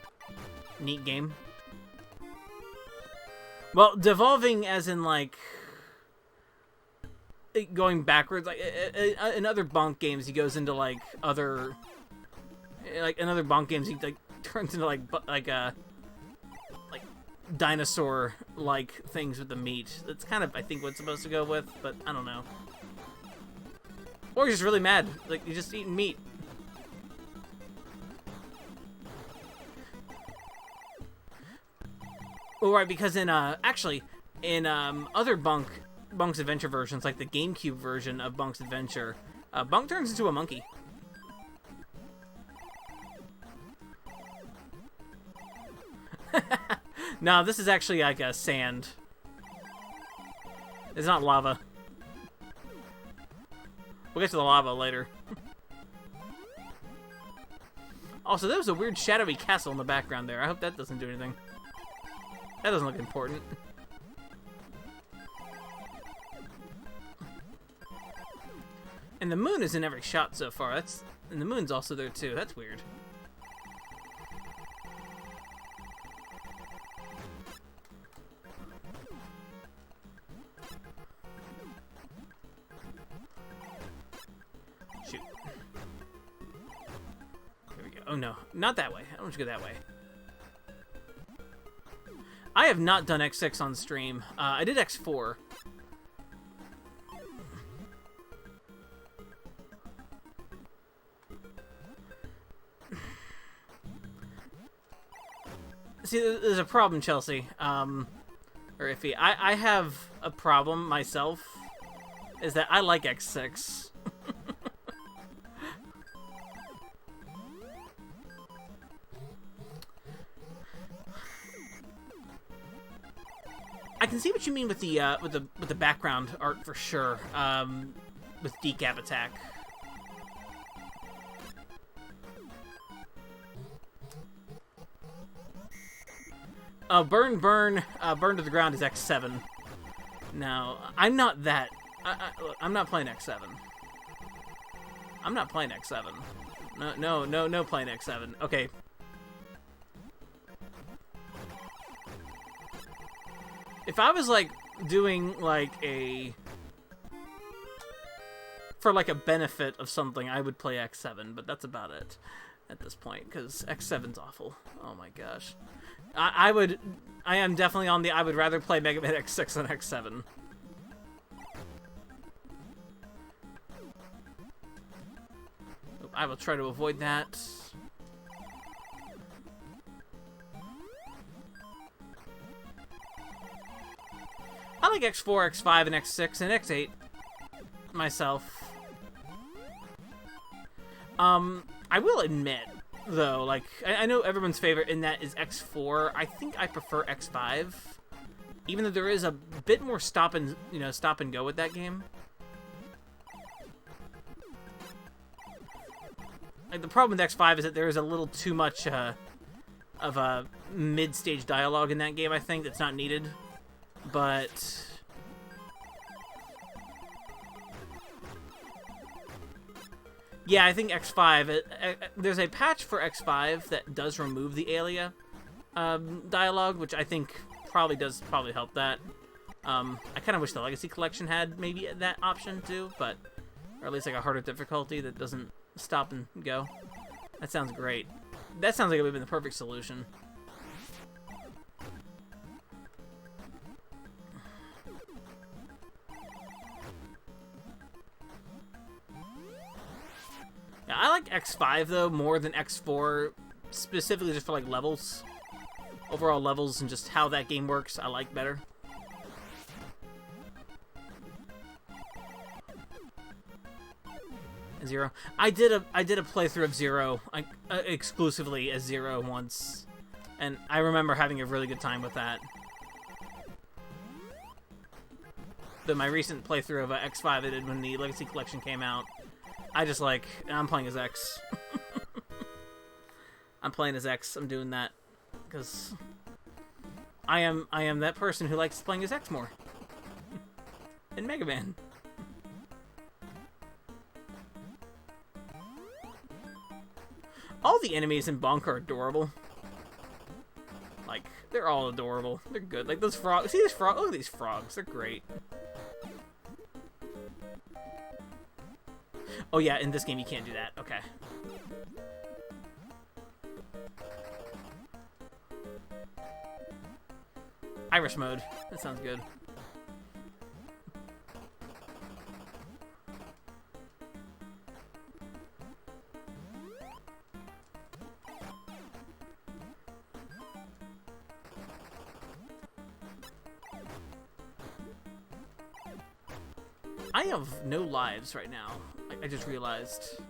neat game. Well, devolving as in, like, going backwards. Like, in other bonk games, he goes into, like, other... Like, in other bonk games, he, like, turns into, like dinosaur-like things with the meat. That's kind of, I think, what it's supposed to go with, but I don't know. Or he's just really mad. Like, he's just eating meat. Oh, right, because in, actually, in, other Bonk's Adventure versions, like the GameCube version of Bonk's Adventure, Bonk turns into a monkey. No, this is actually like a sand. It's not lava. We'll get to the lava later. Also, there was a weird shadowy castle in the background there. I hope that doesn't do anything. That doesn't look important. And the moon is in every shot so far. And the moon's also there too. That's weird. Shoot. Here we go. Oh no, not that way. I don't want to go that way. I have not done X6 on stream. I did X4. See, there's a problem, Chelsea. Or Iffy. I have a problem myself. Is that I like X6. I can see what you mean with the background art for sure. With decap attack. Burn to the ground is X7. Now, I'm not that. I'm not playing X7. I'm not playing X7. No playing X7. Okay. If I was, like, doing, like, for, like, a benefit of something, I would play X7, but that's about it at this point, because X7's awful. Oh my gosh. I am definitely on the, I would rather play Mega Man X6 than X7. I will try to avoid that. I like X4, X5, and X6, and X8 myself. I will admit, though, like, I know everyone's favorite in that is X4. I think I prefer X5, even though there is a bit more stop and go with that game. Like, the problem with X5 is that there is a little too much of a mid-stage dialogue in that game, I think, that's not needed. But yeah, I think X5, there's a patch for X5 that does remove the Alia dialogue, which I think probably help that. I kind of wish the Legacy Collection had maybe that option too, or at least like a harder difficulty that doesn't stop and go. That sounds great. That sounds like it would have been the perfect solution. Yeah, I like X5 though more than X4, specifically just for like levels, overall levels, and just how that game works. I like better. Zero. I did a playthrough of Zero, exclusively as Zero once, and I remember having a really good time with that. But my recent playthrough of X5 I did when the Legacy Collection came out, I'm playing as X. I'm playing as X. I'm doing that because I am that person who likes playing as X more in Mega Man. All the enemies in Bonk are adorable. Like, They're all adorable. They're good. Like those frogs. See these frogs? Look at these frogs. They're great. Oh yeah, in this game you can't do that. Okay. Irish mode. That sounds good. I have no lives right now. I just realized.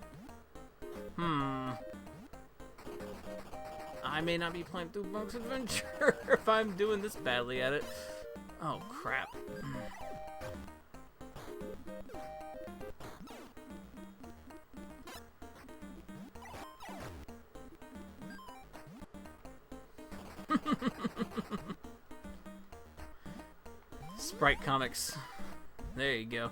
I may not be playing through Monk's Adventure if I'm doing this badly at it. Oh, crap. Sprite Comics. There you go.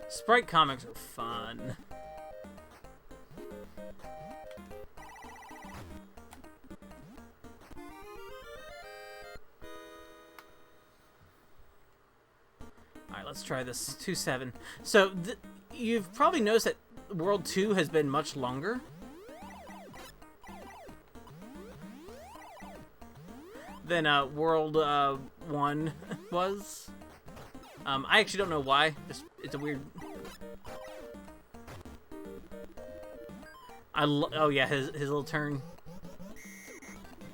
Sprite comics are fun. Alright, let's try this. 2-7. So, you've probably noticed that World 2 has been much longer than World 1 was. I actually don't know why. Just it's a weird. Oh yeah, his little turn,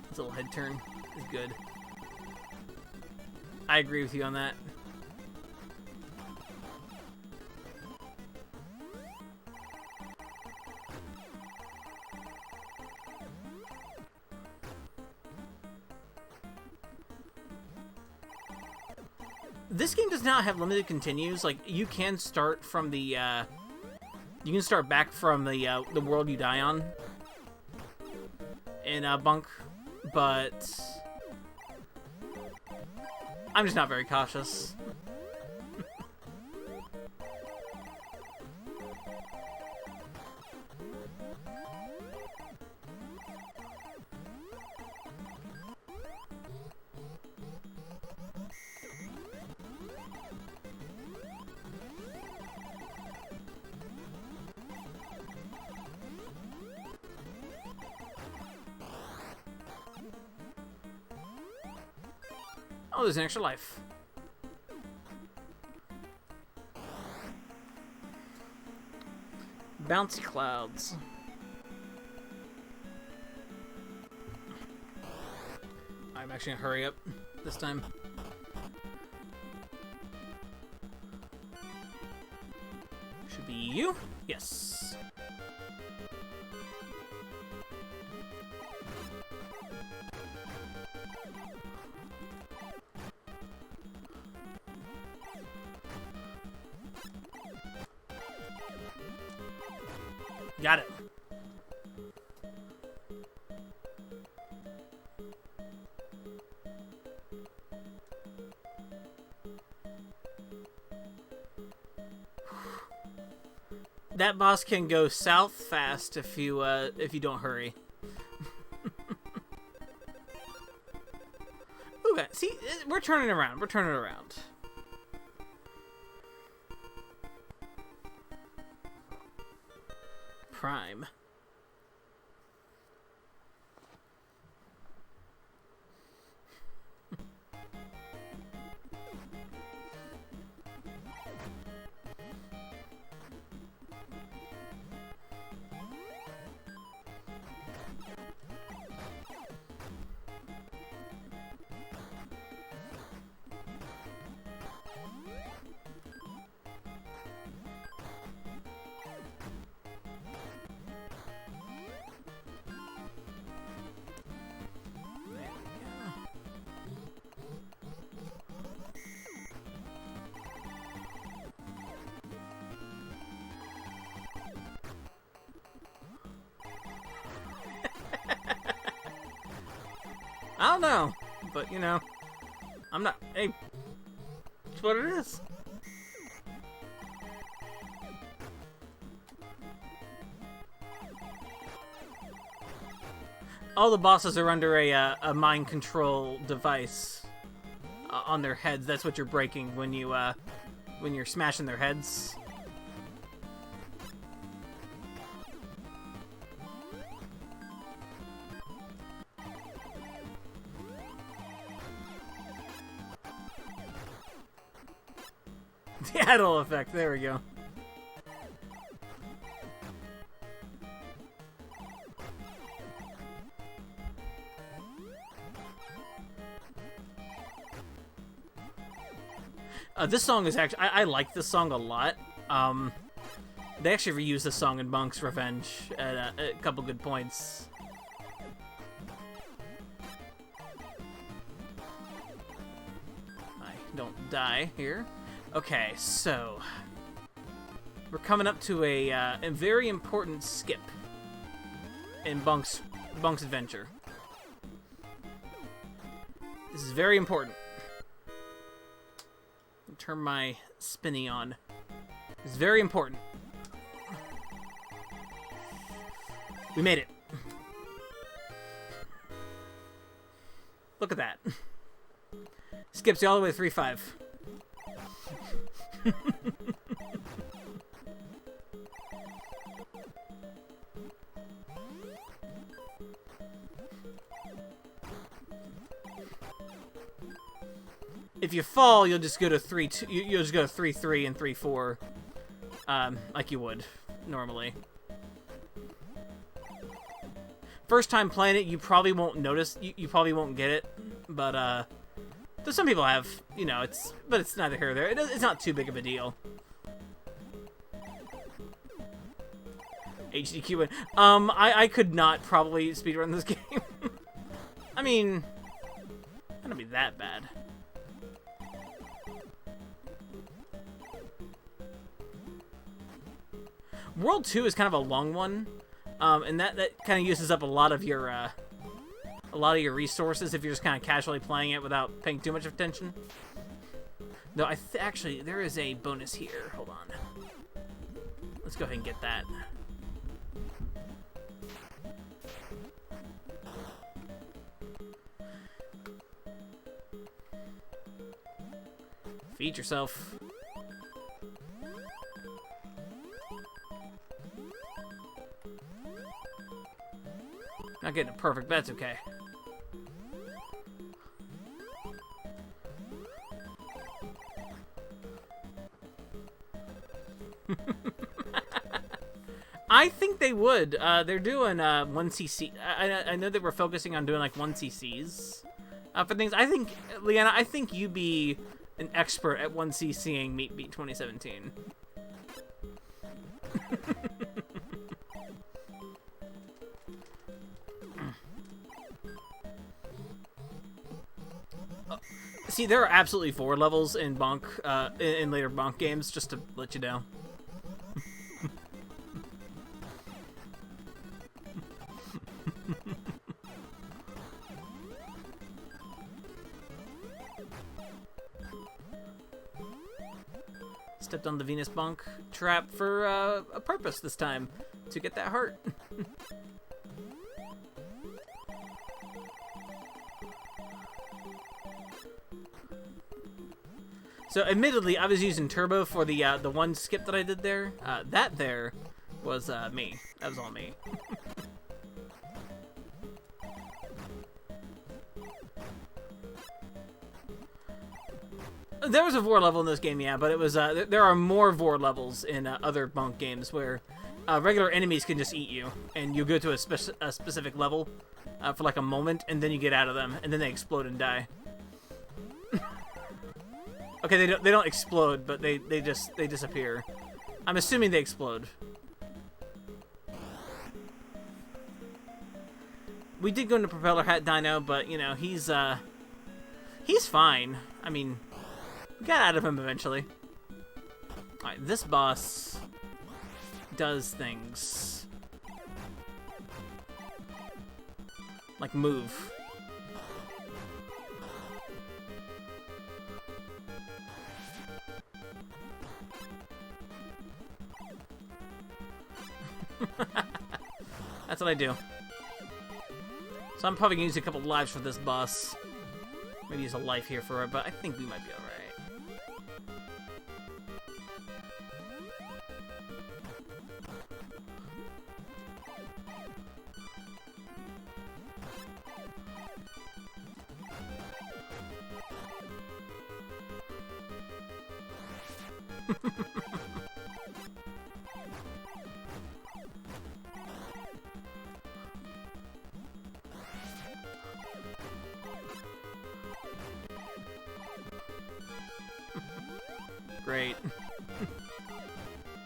his little head turn is good. I agree with you on that. This game does not have limited continues. Like, you can start from the, you can start back from the world you die on in Bunk, but I'm just not very cautious. Oh, there's an extra life. Bouncy clouds. I'm actually gonna hurry up this time. Should be you? Yes. Got it. That boss can go south fast if you don't hurry. Okay, see, we're turning around. We're turning around. Prime. I don't know. but, you know, I'm not... Hey, it's what it is. All the bosses are under a mind control device on their heads. That's what you're breaking when you're smashing their heads. The idle effect. There we go. This song is actually... I like this song a lot. They actually reused this song in Monk's Revenge at a couple good points. I don't die here. Okay, so... We're coming up to a very important skip in Bunk's adventure. This is very important. Turn my spinny on. It's very important. We made it. Look at that. Skips you all the way to 3-5. If you fall, you'll just go to 3-2. You'll just go to 3-3 and 3-4, like you would normally. First time playing it, you probably won't notice. You probably won't get it, but some people have. You know, but it's neither here nor there. It's not too big of a deal. HDQ win. I could not probably speedrun this game. I mean, it's not gonna be that bad. World 2 is kind of a long one, and that kind of uses up a lot of your resources if you're just kind of casually playing it without paying too much attention. Though actually there is a bonus here. Hold on, let's go ahead and get that. Feed yourself. Not getting it perfect, but that's okay. I think they would. They're doing 1cc. I know they were focusing on doing like 1cc's for things. I think, Leanna, I think you'd be an expert at 1ccing Meat Beat 2017. See, there are absolutely 4 levels in Bonk, in later Bonk games, just to let you know. Stepped on the Venus Bonk trap for a purpose this time, to get that heart. So, admittedly, I was using Turbo for the one skip that I did there. That there was me. That was all me. There was a Vor level in this game, yeah, but it was there are more Vor levels in other Bonk games where regular enemies can just eat you, and you go to a specific level for like a moment, and then you get out of them, and then they explode and die. Okay, they don't explode, but they disappear. I'm assuming they explode. We did go into Propeller Hat Dino, but you know he's fine. I mean, we got out of him eventually. All right, this boss does things like move. That's what I do. So I'm probably gonna use a couple lives for this boss. Maybe use a life here for it, but I think we might be alright. Great.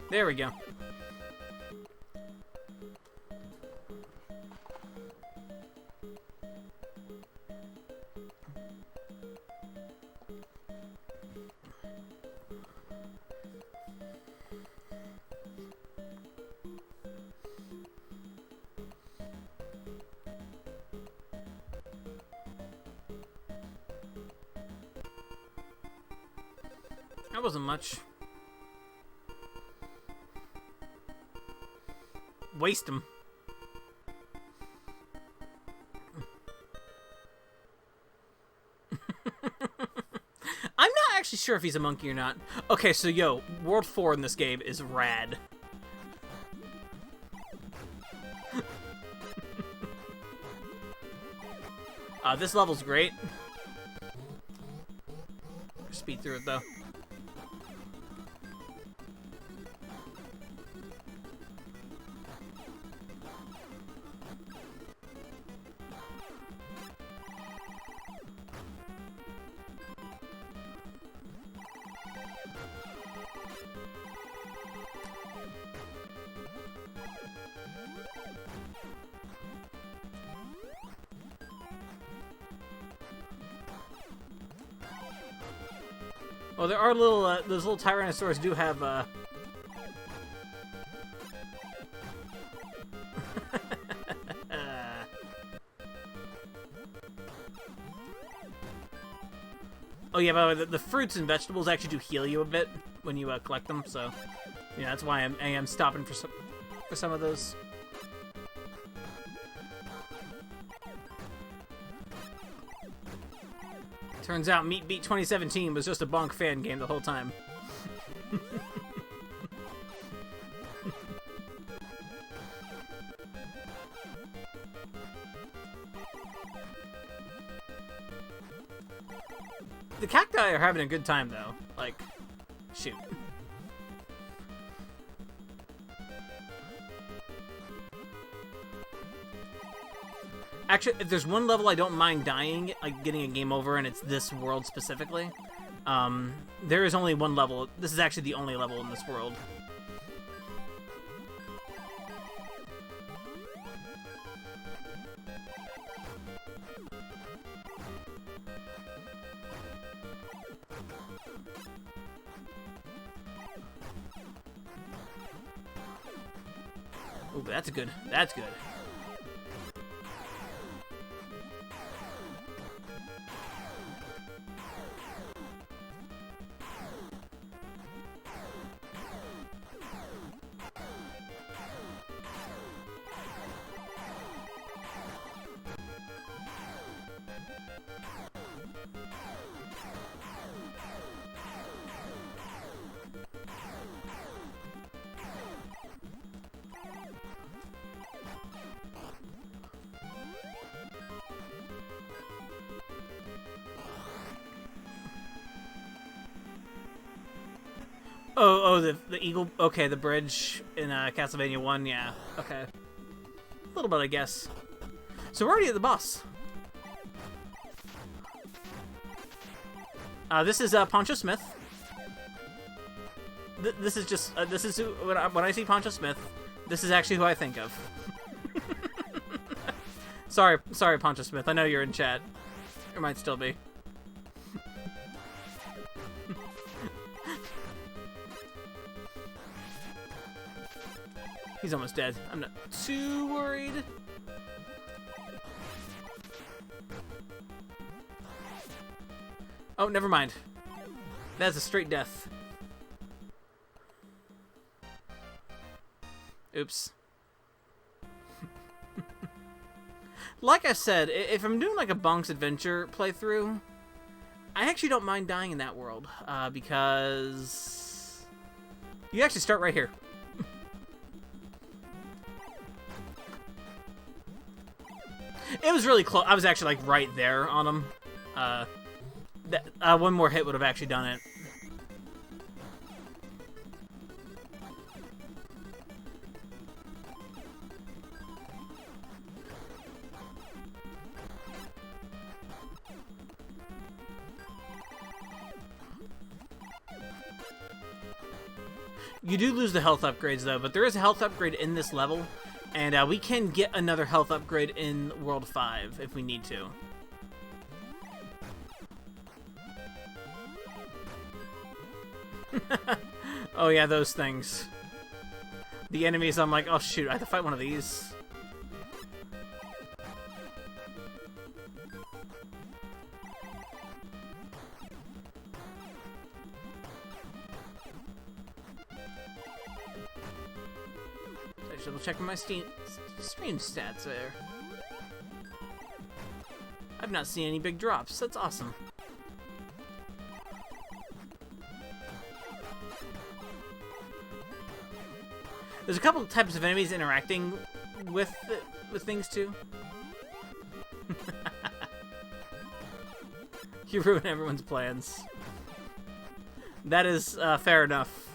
There we go. That wasn't much. Waste him. I'm not actually sure if he's a monkey or not. Okay, so yo, World 4 in this game is rad. This level's great. Speed through it though. Oh, there are little, those little Tyrannosaurs do have, Oh yeah, by the way, the fruits and vegetables actually do heal you a bit when you, collect them, so... Yeah, that's why I am stopping for some of those. Turns out Meat Beat 2017 was just a Bonk fan game the whole time. The cacti are having a good time, though. Like, shoot. Actually, if there's one level I don't mind dying, like getting a game over, and it's this world specifically, there is only one level. This is actually the only level in this world. Ooh, that's good. That's good. Oh, the eagle. Okay, the bridge in Castlevania 1. Yeah. Okay. A little bit, I guess. So we're already at the boss. This is Poncho Smith. This is just this is who, when I see Poncho Smith, this is actually who I think of. sorry, Poncho Smith. I know you're in chat. Or might still be. He's almost dead. I'm not too worried. Oh, never mind. That's a straight death. Oops. Like I said, if I'm doing like a Bonk's Adventure playthrough, I actually don't mind dying in that world, because you actually start right here. It was really close. I was actually like right there on him. One more hit would have actually done it. You do lose the health upgrades, though, but there is a health upgrade in this level, and we can get another health upgrade in World 5 if we need to. Oh, yeah, those things. The enemies, I'm like, oh, shoot, I have to fight one of these. Double checking my stream stats there. I've not seen any big drops. That's awesome. There's a couple types of enemies interacting with things too. You ruin everyone's plans. That is fair enough.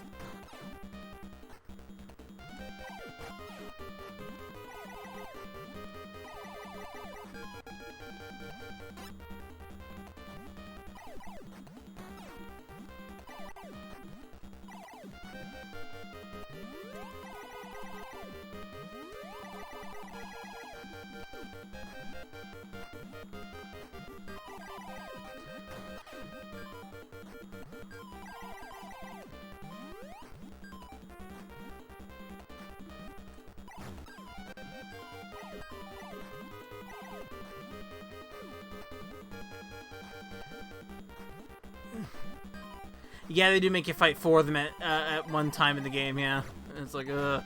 Yeah, they do make you fight 4 of them at one time in the game, yeah. And it's like, do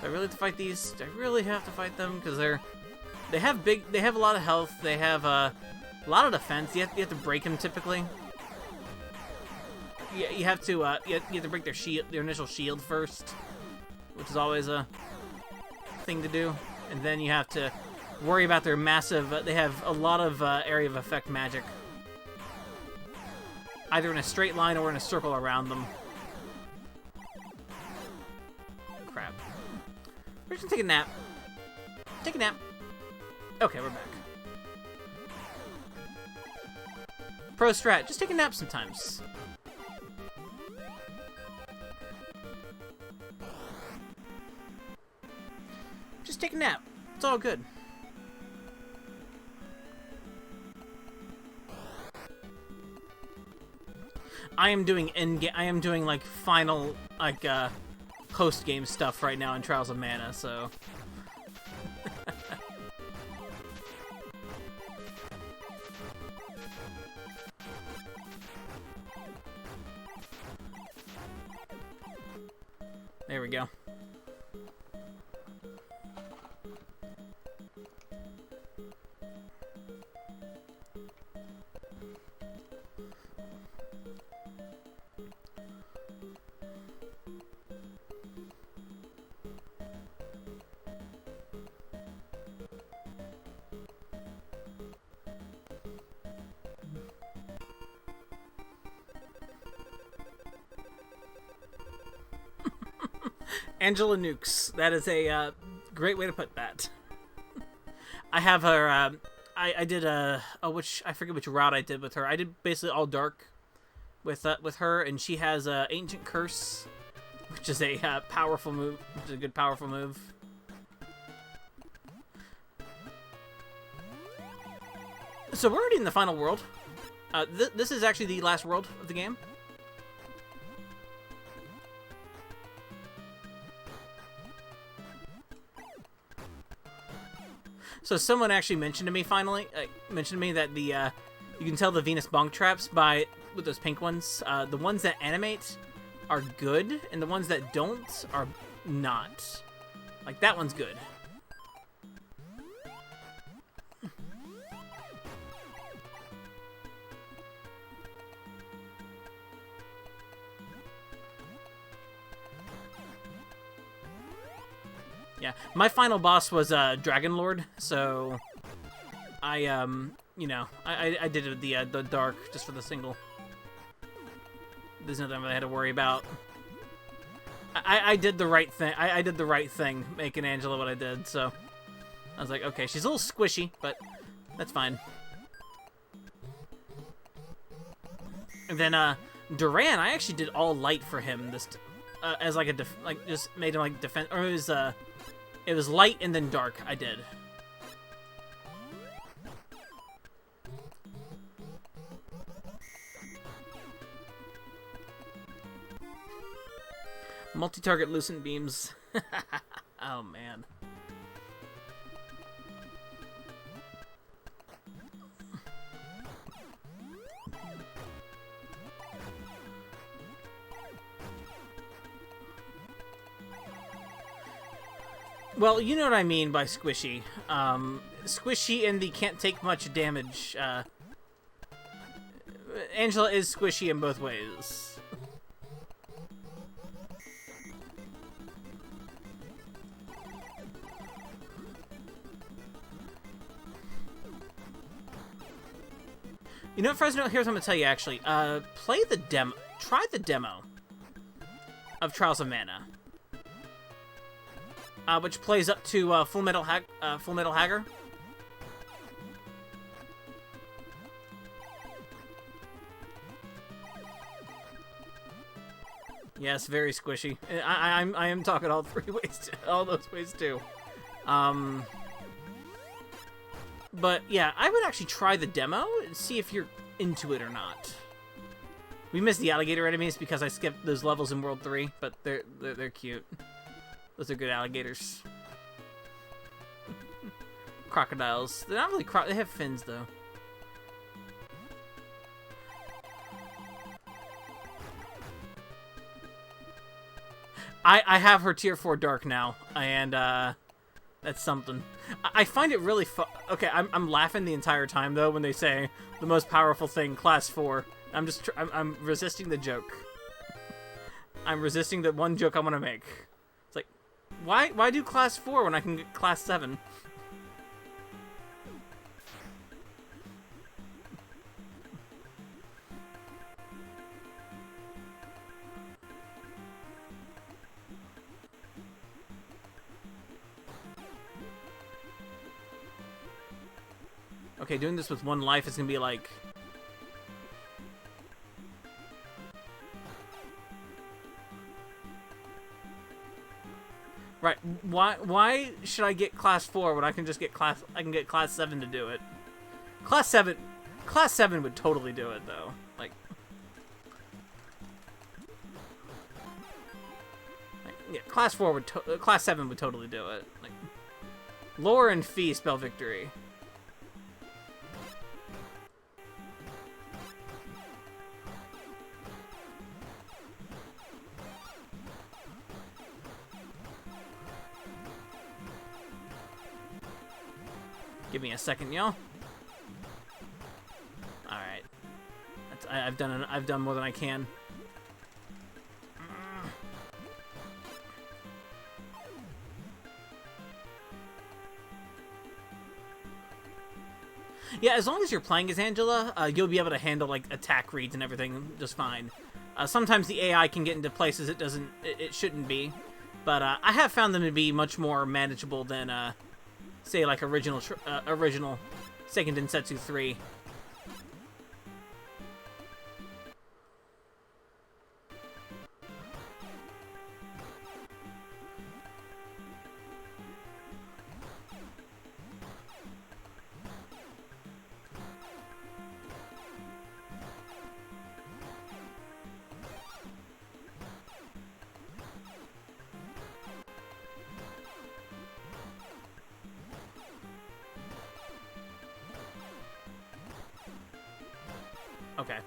I really have to fight these? Do I really have to fight them? Because they have a lot of health, they have a lot of defense. You have to break them typically. You have to break their initial shield first, which is always a thing to do. And then you have to worry about their massive, they have a lot of area of effect magic. Either in a straight line or in a circle around them. Crap. We're just gonna take a nap. Take a nap. Okay, we're back. Pro strat, just take a nap sometimes. Just take a nap. It's all good. I am doing like final like post game stuff right now in Trials of Mana, so there we go. Angela Nukes. That is a great way to put that. I have her. I did which I forget which route I did with her. I did basically all dark with her, and she has Ancient Curse, which is a powerful move. Which is a good powerful move. So we're already in the final world. This is actually the last world of the game. So someone actually mentioned to me that the you can tell the Venus bonk traps with those pink ones. The ones that animate are good, and the ones that don't are not. Like that one's good. Yeah, my final boss was Dragon Lord, so I you know, I did it the dark just for the single. There's nothing I had to worry about. I did the right thing. I did the right thing making Angela what I did, so I was like, okay, she's a little squishy, but that's fine. And then Duran, I actually did all light for him this as like a just made him like defense, or it was light and then dark. I did. Multi-target lucent beams. Oh man. Well, you know what I mean by squishy. Squishy and the can't take much damage. Angela is squishy in both ways. You know what, Fresno? Here's what I'm gonna tell you, actually. Play the demo. Try the demo of Trials of Mana. Which plays up to Full Metal Hagar. Yes, very squishy. I am talking all three ways, all those ways too. But yeah, I would actually try the demo and see if you're into it or not. We missed the alligator enemies because I skipped those levels in World 3, but they're cute. Those are good alligators. Crocodiles. They're not really they have fins though. I have her tier 4 dark now, and that's something. I find it really okay, I'm laughing the entire time though when they say the most powerful thing, class 4. I'm resisting the joke. I'm resisting the one joke I want to make. It's like, why do class 4 when I can get class 7? Okay, doing this with one life is gonna be like... Right, why should I get class 4 when I can just get class 7 to do it? Class 7 would totally do it though. Like yeah, class 7 would totally do it. Like Lore and Fee spell victory. Give me a second, y'all. All right, I've done more than I can. Yeah, as long as you're playing as Angela, you'll be able to handle like attack reads and everything just fine. Sometimes the AI can get into places it shouldn't be, but I have found them to be much more manageable than say like original Seiken Densetsu 3. Okay.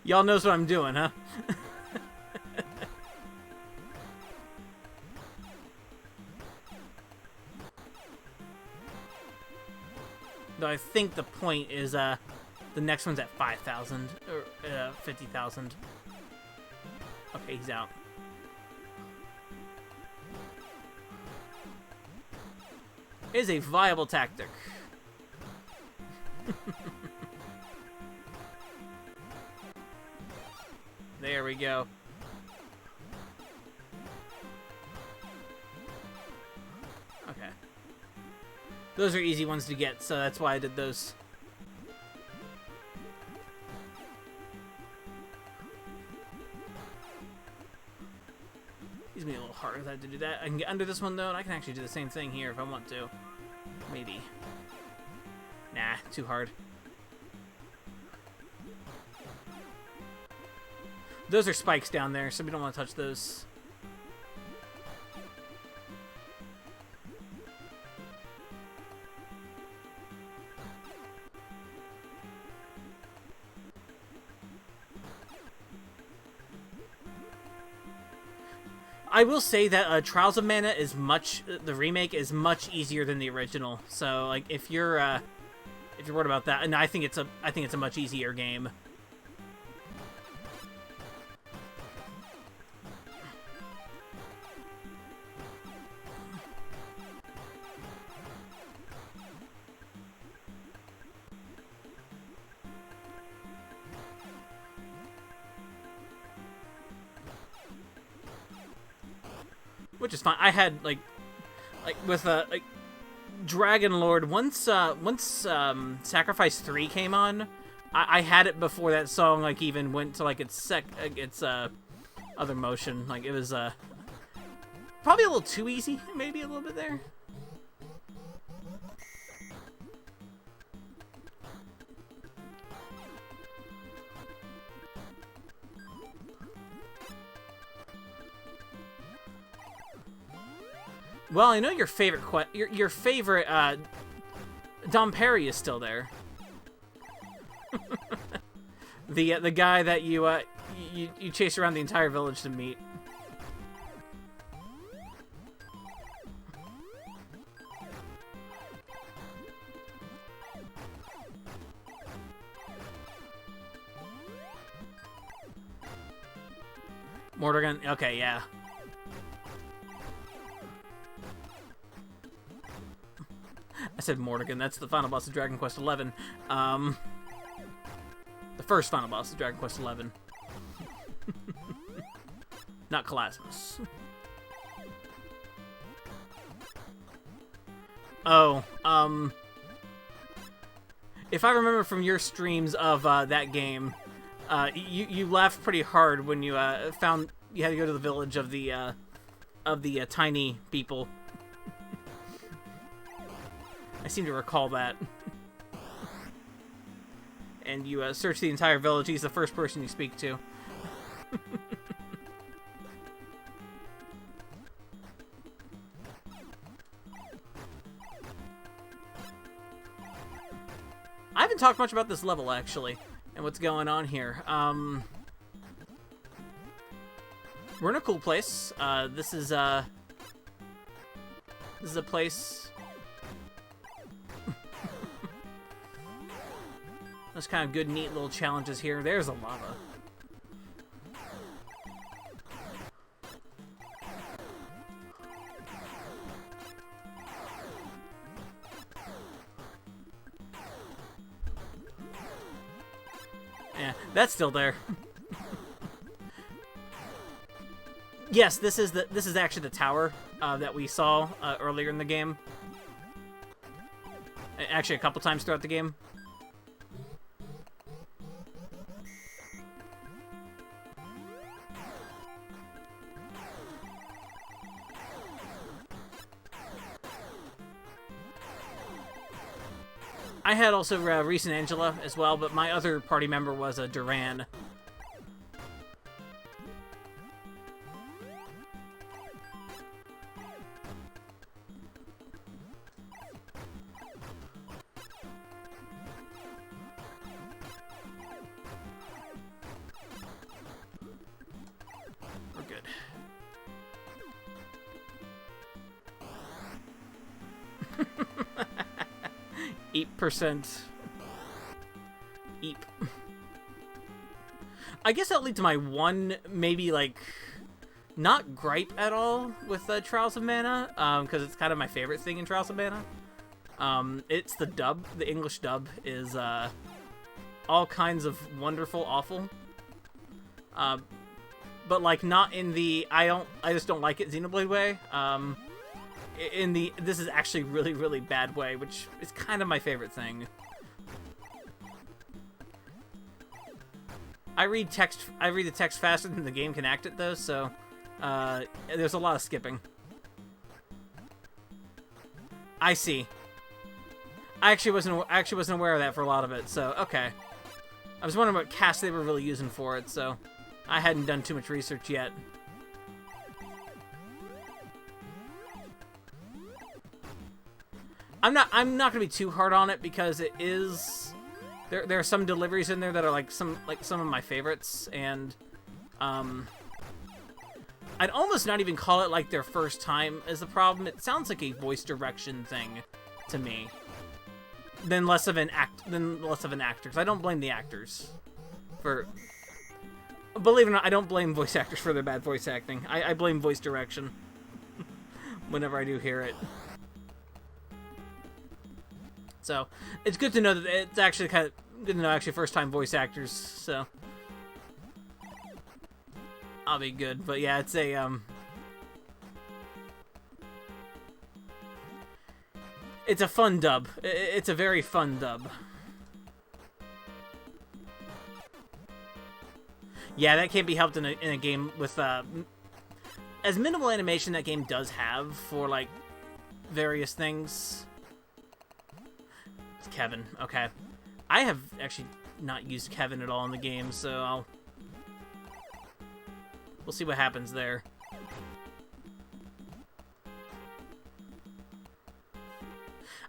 Y'all knows what I'm doing, huh? Though I think the point is, The next one's at 5,000 or 50,000. Okay, he's out. Is a viable tactic. There we go. Okay. Those are easy ones to get, so that's why I did those. It's gonna be a little harder to do that. I can get under this one though, and I can actually do the same thing here if I want to. Maybe. Nah, too hard. Those are spikes down there, so we don't want to touch those. I will say that Trials of Mana is the remake is much easier than the original. So like if you're worried about that, and I think it's a much easier game. Which is fine. I had like with like Dragon Lord once Sacrifice 3 came on, I had it before that song like even went to like its other motion. Like it was probably a little too easy, maybe a little bit there. Well, I know your favorite your favorite Dom Perry is still there. the guy that you chase around the entire village to meet. Morrigan, okay, yeah. I said Morrigan, that's the final boss of Dragon Quest XI. The first final boss of Dragon Quest XI. Not Calasmus. Oh, if I remember from your streams of that game, you laughed pretty hard when you found you had to go to the village of the tiny people. I seem to recall that. And you search the entire village. He's the first person you speak to. I haven't talked much about this level, actually, and what's going on here. We're in a cool place. This is a place... Those kind of good, neat little challenges here. There's a lava. Yeah, that's still there. Yes, this is actually the tower that we saw earlier in the game. Actually, a couple times throughout the game. I had also Reese and Angela as well, but my other party member was Duran. We're good. 8%. Eep. I guess that leads to my one, maybe, like, not gripe at all with Trials of Mana, because it's kind of my favorite thing in Trials of Mana. It's the dub. The English dub is all kinds of wonderful, awful. But, like, not in the I just don't like it Xenoblade way. In the this is actually really, really bad way, which is kind of my favorite thing. I read the text faster than the game can act it, though, so there's a lot of skipping. I see. I actually wasn't aware of that for a lot of it, so okay. I was wondering what cast they were really using for it, so I hadn't done too much research yet. I'm not gonna be too hard on it because it is. There are some deliveries in there that are like some of my favorites, and I'd almost not even call it like their first time as the problem. It sounds like a voice direction thing to me, than less of an actor. Because I don't blame the actors for. Believe it or not, I don't blame voice actors for their bad voice acting. I blame voice direction whenever I do hear it. So, it's good to know that it's actually kind of good to know actually first-time voice actors, so I'll be good. But yeah, it's a it's a fun dub. It's a very fun dub. Yeah, that can't be helped in a game with as minimal animation that game does have for like various things. Kevin, okay. I have actually not used Kevin at all in the game, so we'll see what happens there.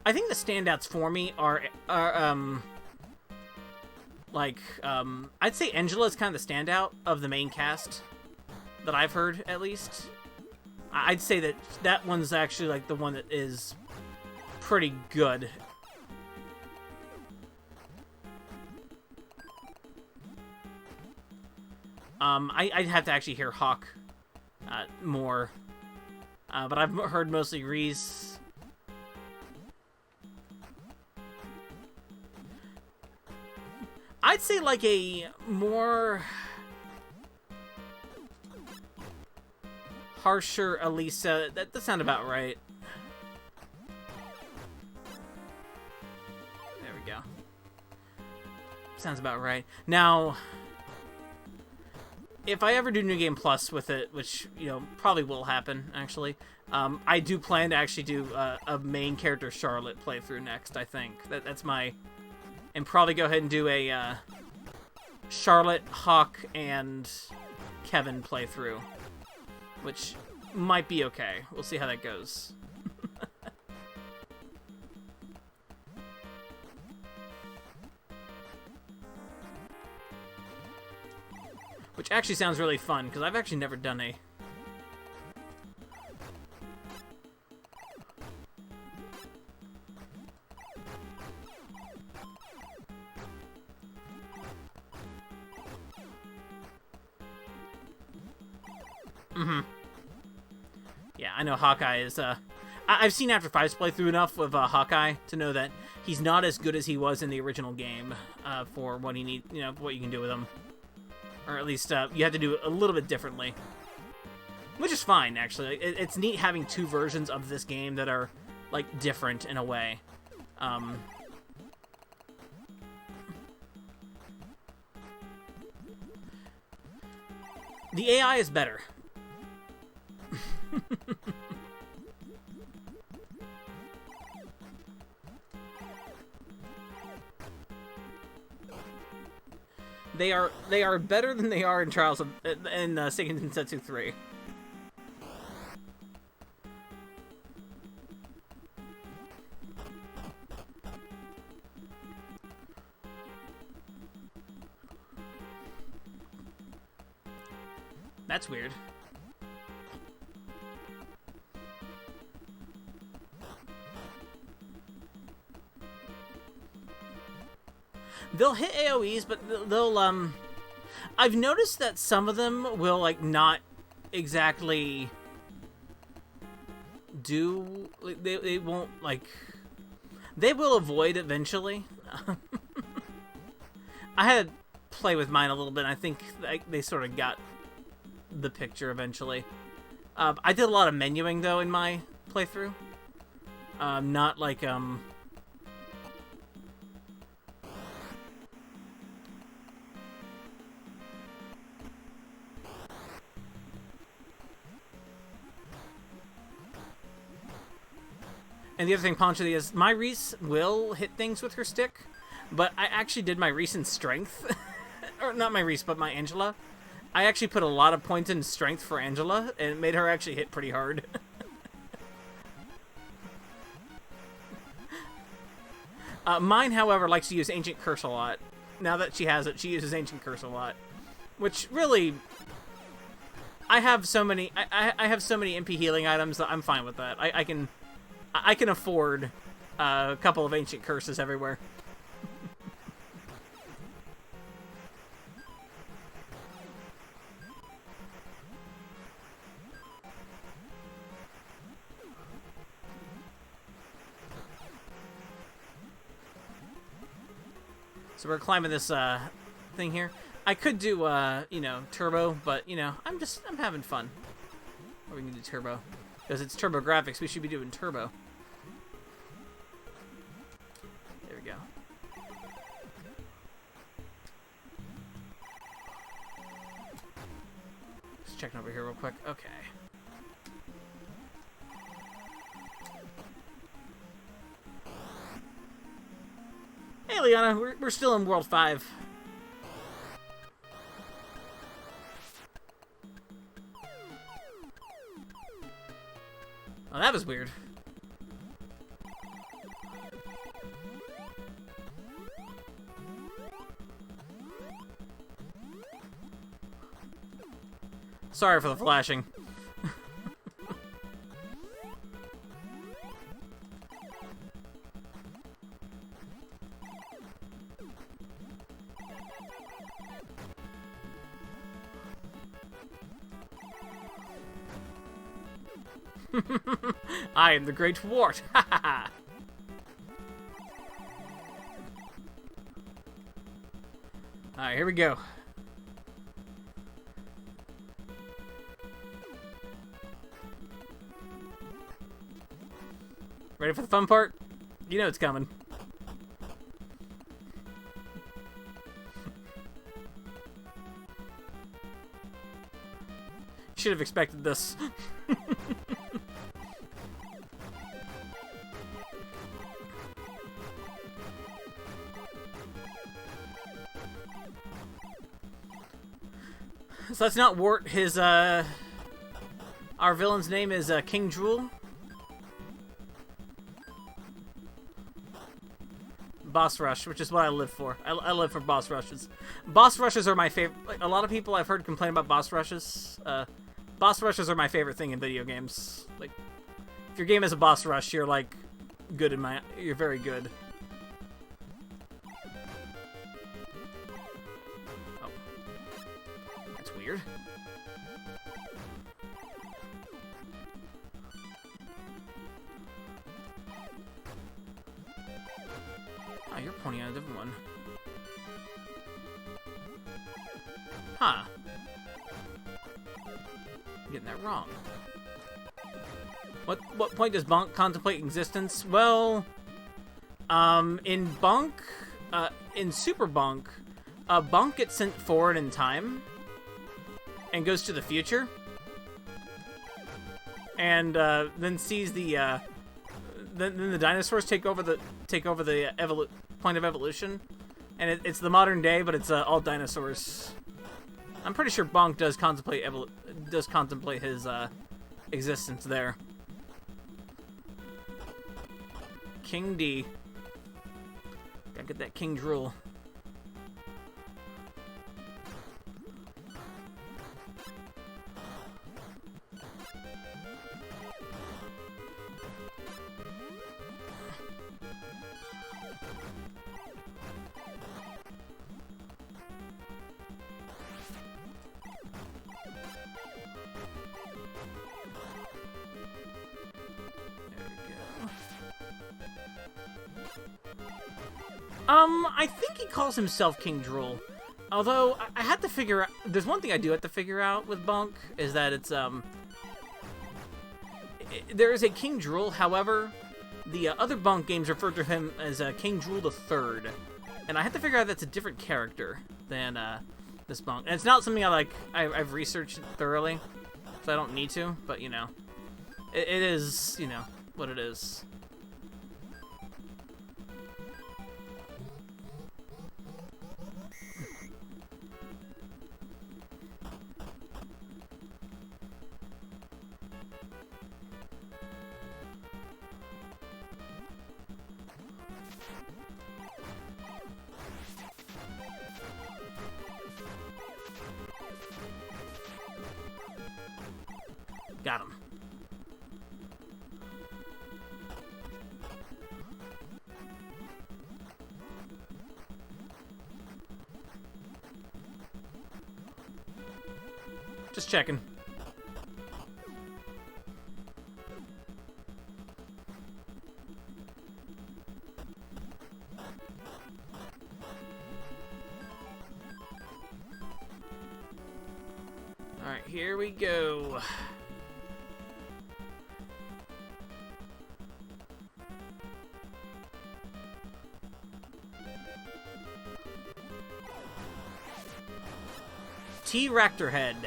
I think the standouts for me are I'd say Angela is kind of the standout of the main cast that I've heard, at least. I'd say that one's actually like the one that is pretty good. I'd have to actually hear Hawk more, but I've heard mostly Reese. I'd say like a more harsher Elisa. That does sound about right. There we go. Sounds about right. Now, if I ever do New Game Plus with it, which, you know, probably will happen, actually, I do plan to actually do a main character Charlotte playthrough next, I think. That's my... And probably go ahead and do a Charlotte, Hawk, and Kevin playthrough, which might be okay. We'll see how that goes. Which actually sounds really fun, because I've actually never done a... Yeah, I know Hawkeye is, I've seen After Five's playthrough enough of Hawkeye to know that he's not as good as he was in the original game, for what he need, you know, what you can do with him. Or at least, you have to do it a little bit differently. Which is fine, actually. It's neat having two versions of this game that are, like, different in a way. The AI is better. They are better than they are in Trials of in Seiken Densetsu 3. That's weird. They'll hit AoEs, but they'll I've noticed that some of them will like not exactly do. They won't like. They will avoid eventually. I had to play with mine a little bit. And I think they sort of got the picture eventually. I did a lot of menuing though in my playthrough. Not like And the other thing, Ponchity, is my Reese will hit things with her stick, but I actually did my Reese in strength. Or not my Reese, but my Angela. I actually put a lot of points in strength for Angela, and it made her actually hit pretty hard. Mine, however, likes to use Ancient Curse a lot. Now that she has it, she uses Ancient Curse a lot. Which, really... I have so many... I have so many MP healing items that I'm fine with that. I can afford a couple of Ancient Curses everywhere. So we're climbing this thing here. I could do you know, turbo, but you know, I'm having fun. Or we can do turbo because it's TurboGrafx. We should be doing turbo. There we go. Just checking over here real quick. Okay. Hey, Liana, we're still in World 5. Oh, that was weird. Sorry for the flashing. I am the Great Wart. Ha ha ha. Alright, here we go. Ready for the fun part? You know it's coming. Should have expected this. So that's not Wart. His, our villain's name is, King Drool. Boss Rush, which is what I live for. I live for boss rushes. Boss rushes are my favorite. Like, a lot of people I've heard complain about boss rushes. Boss rushes are my favorite thing in video games. Like, if your game is a boss rush, you're, like, good in my... You're very good. Weird. Oh, you're pointing at a different one. Huh. I'm getting that wrong. What point does Bonk contemplate existence? Well, in Bonk, in Super Bonk, Bonk gets sent forward in time and goes to the future, and then sees the then the dinosaurs take over the point of evolution, and it's the modern day, but it's all dinosaurs. I'm pretty sure Bonk does contemplate his existence there. King D. Gotta get that King Drool. I think he calls himself King Drool. Although, I had to figure out... There's one thing I do have to figure out with Bunk, is that it's, there is a King Drool, however, the other Bunk games refer to him as King Drool III. And I have to figure out that's a different character than, this Bunk. And it's not something I've researched thoroughly, so I don't need to, but, you know. It is, you know, what it is. Got him. Just checking. All right, here we go. T-Raptor Head.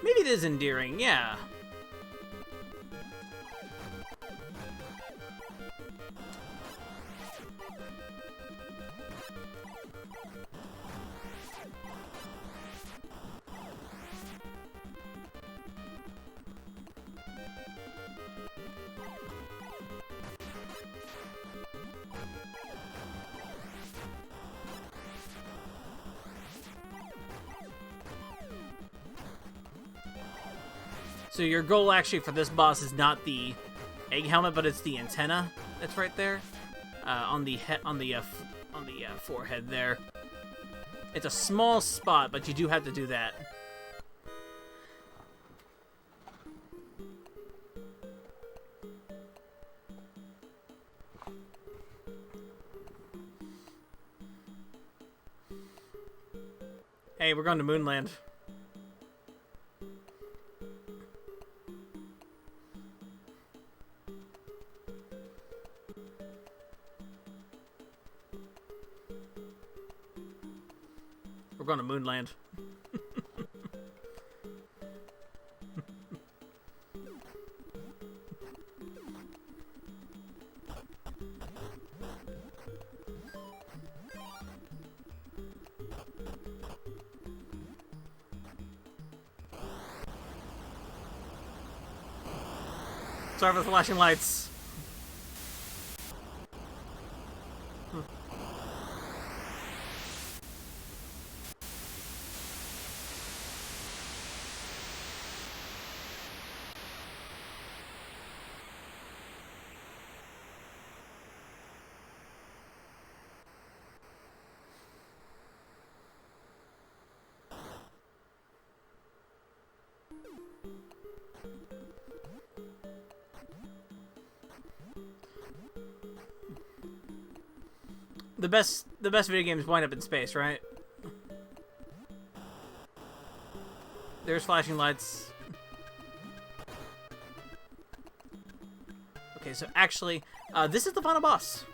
Maybe it is endearing, yeah. So your goal actually for this boss is not the egg helmet, but it's the antenna that's right there on the forehead there. It's a small spot, but you do have to do that. Hey, we're going to Moonland. We're going to Moonland. Sorry for the flashing lights. The best video games wind up in space, right? There's flashing lights. Okay, so actually, this is the final boss.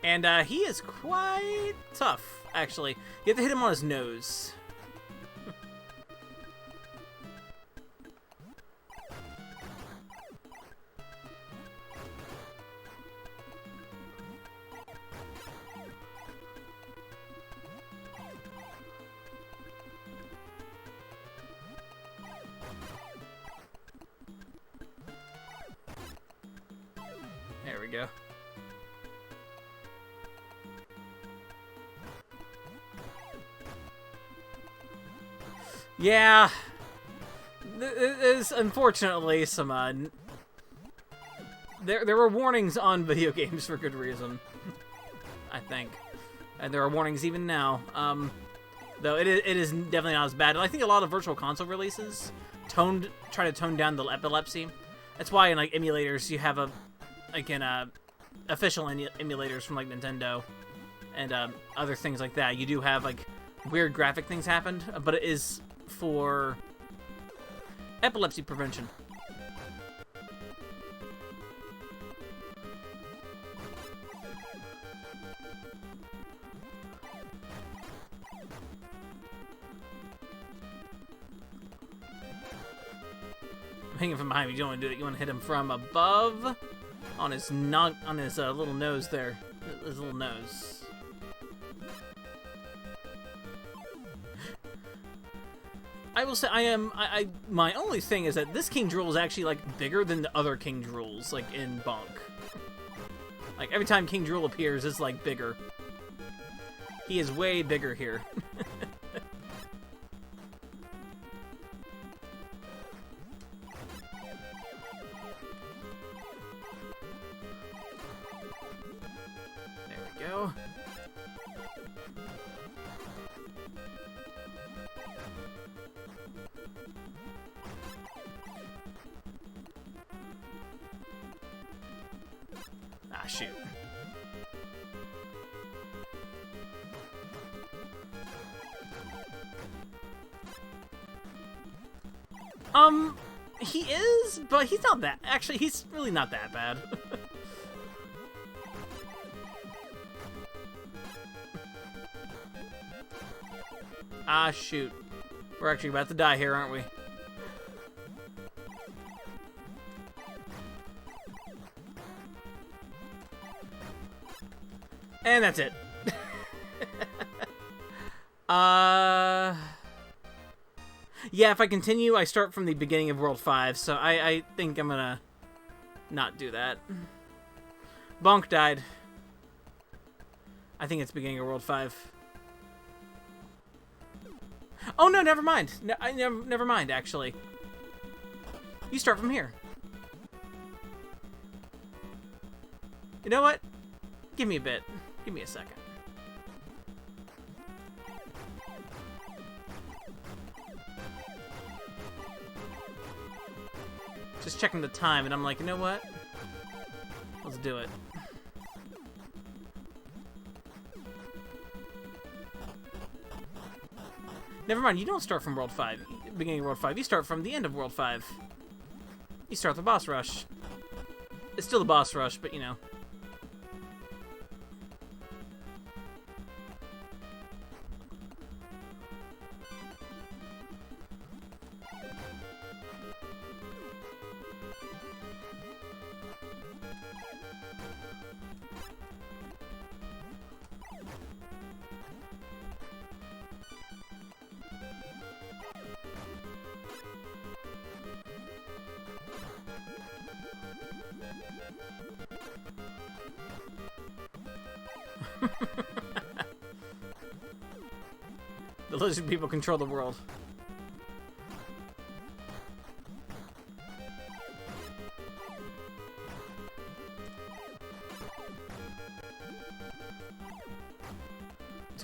And he is quite tough, actually. You have to hit him on his nose. There we go. Yeah, there's unfortunately some, there were warnings on video games for good reason, I think. And there are warnings even now. Though it is definitely not as bad. I think a lot of Virtual Console releases try to tone down the epilepsy. That's why in like emulators you have official emulators from like Nintendo and other things like that. You do have like weird graphic things happen, but it is for epilepsy prevention. I'm hanging from behind. You don't want to do it. You want to hit him from above, on his little nose there, his little nose. I will say my only thing is that this King Drool is actually like bigger than the other King Drools like in Bonk. Like every time King Drool appears, it's like bigger. He is way bigger here. Go. Ah, shoot. He is, but he's not that. Actually, he's really not that bad. Ah, shoot. We're actually about to die here, aren't we? And that's it. Yeah, if I continue, I start from the beginning of World 5, so I think I'm gonna not do that. Bonk died. I think it's beginning of World 5. Oh no, never mind. Never mind, actually. You start from here. You know what? Give me a bit. Give me a second. Just checking the time, and I'm like, you know what? Let's do it. Never mind, you don't start from World 5, beginning of World 5. You start from the end of World 5. You start the boss rush. It's still the boss rush, but you know. The lizard people control the world.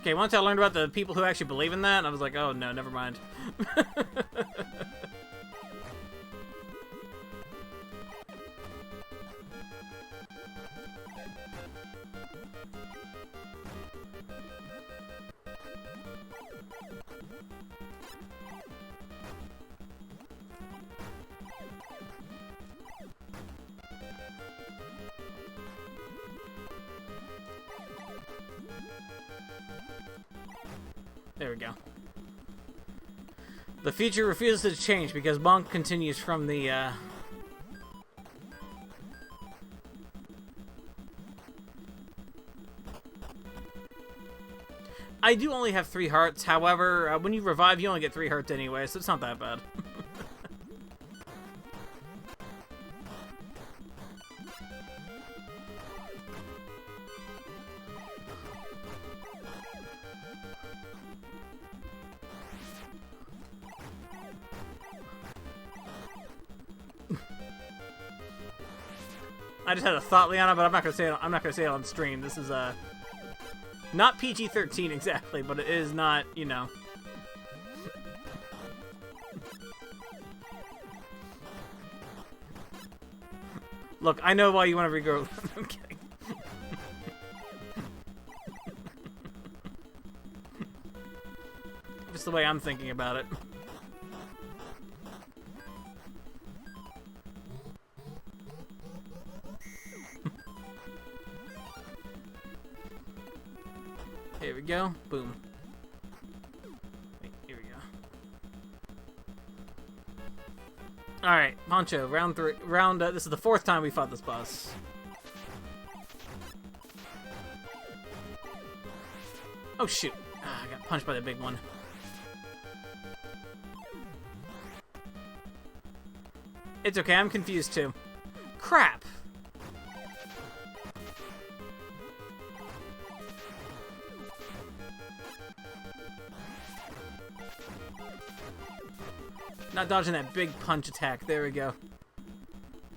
Okay, once I learned about the people who actually believe in that, I was like, oh no, never mind. There we go. The future refuses to change because Bonk continues from the, I do only have 3 hearts, however, when you revive, you only get 3 hearts anyway, so it's not that bad. I just had a thought, Liana, but I'm not gonna say it. I'm not gonna say it on stream. This is not PG-13 exactly, but it is not, you know, Look, I know why you want to regrow. I'm kidding. Just the way I'm thinking about it. Here we go. Boom. Wait, here we go. Alright, Poncho, round 3. This is the 4th time we fought this boss. Oh, shoot. Ah, I got punched by the big one. It's okay, I'm confused too. Crap! Not dodging that big punch attack. There we go.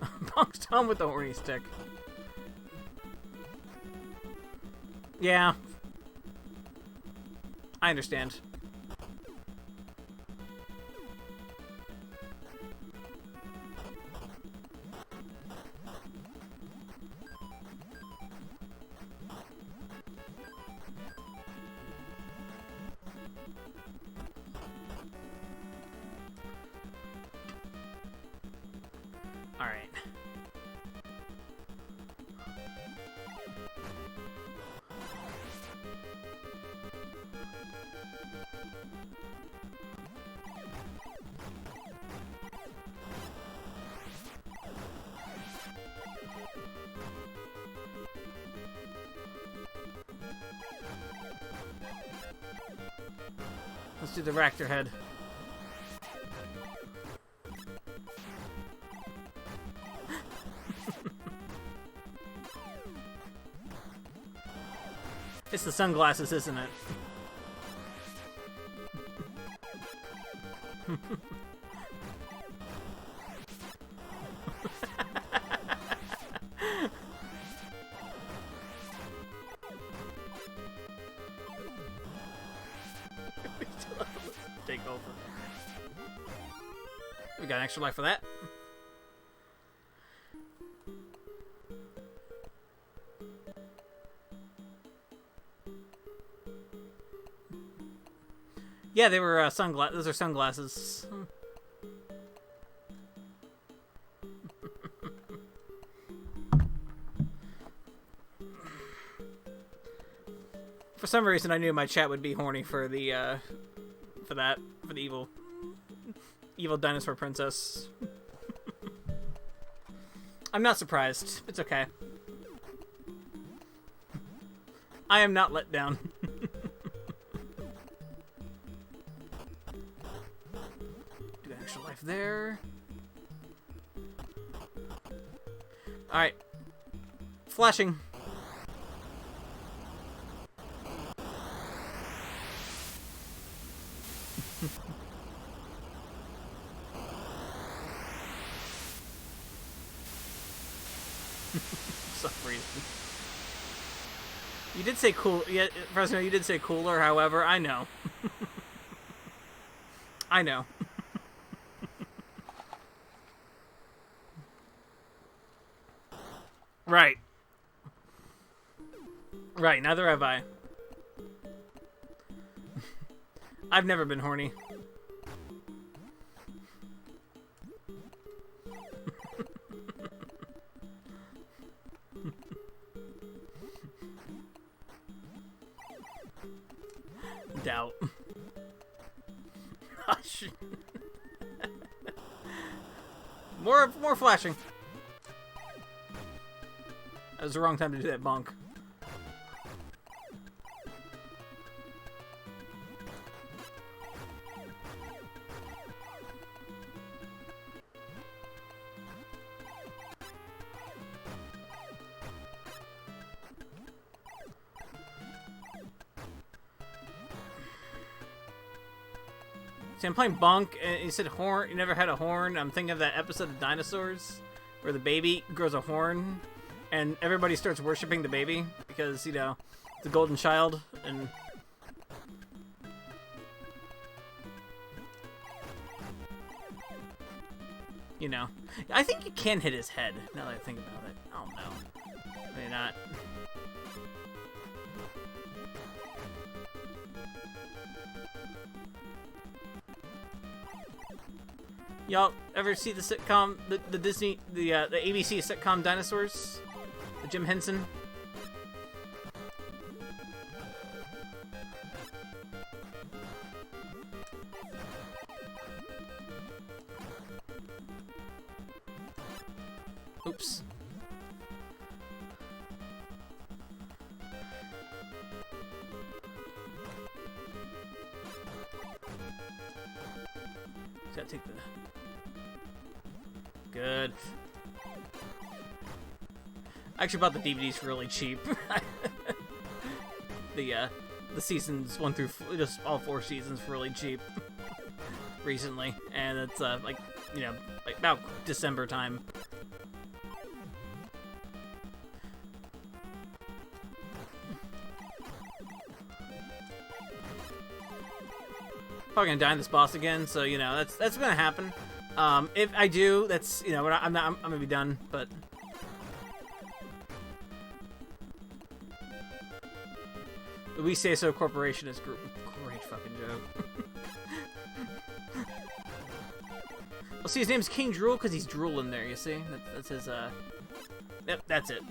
Bonked on with the horny stick. Yeah. I understand. Alright. Let's do the Raptor head. It's the sunglasses, isn't it? Take over. We got an extra life for that. Yeah, they were sunglasses. Those are sunglasses. For some reason, I knew my chat would be horny for the for the evil dinosaur princess. I'm not surprised. It's okay. I am not let down. Do an extra life there. Alright. Flashing. For some reason. You did say cool. Yeah, Fresno, you did say cooler, however, I know. I know. Right. Right, neither have I. I've never been horny. Doubt. Hush. More flashing. That was the wrong time to do that bonk. See, I'm playing Bonk, and you said horn. You never had a horn. I'm thinking of that episode of Dinosaurs where the baby grows a horn, and everybody starts worshiping the baby because, you know, it's a golden child, and You know, I think you can hit his head. Now that I think about it, I don't know. Maybe not. Y'all ever see the sitcom, the Disney, the ABC sitcom Dinosaurs? With Jim Henson? Oops. Gotta take the... Good. I actually bought the DVDs really cheap. The seasons 1 through just all 4 seasons for really cheap recently, and it's like, you know, like about December time. Probably gonna die in this boss again, so you know that's gonna happen. If I do, that's, you know, I'm gonna be done. But the We Say So Corporation is great fucking joke. Well, see, his name's King Drool because he's drooling there. You see, that's his. Yep, that's it.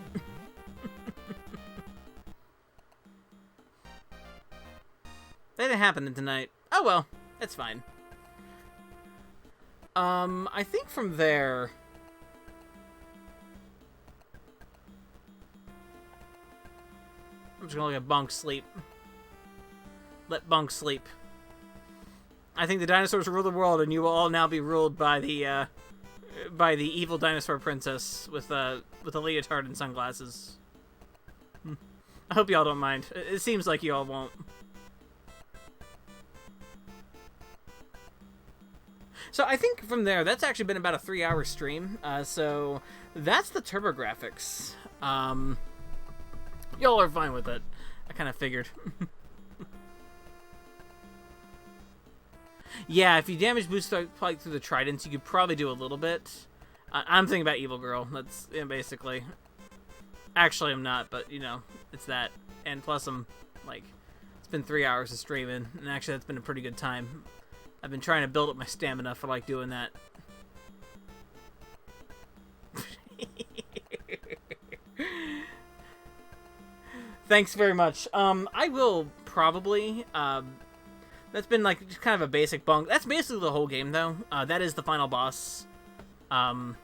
That didn't happen tonight. Oh well, that's fine. I think from there... I'm just gonna let Bunk sleep. Let Bunk sleep. I think the dinosaurs rule the world, and you will all now be ruled by the evil dinosaur princess with a leotard and sunglasses. I hope y'all don't mind. It seems like you all won't. So I think from there, that's actually been about a 3-hour stream. So that's the TurboGrafx. Y'all are fine with it. I kind of figured. Yeah, if you damage boost like through the tridents, you could probably do a little bit. I'm thinking about Evil Girl. That's, yeah, basically. Actually, I'm not, but you know, it's that. And plus, I'm like, it's been 3 hours of streaming, and actually, that's been a pretty good time. I've been trying to build up my stamina for, like, doing that. Thanks very much. I will probably, that's been, like, just kind of a basic bunk. That's basically the whole game, though. That is the final boss. That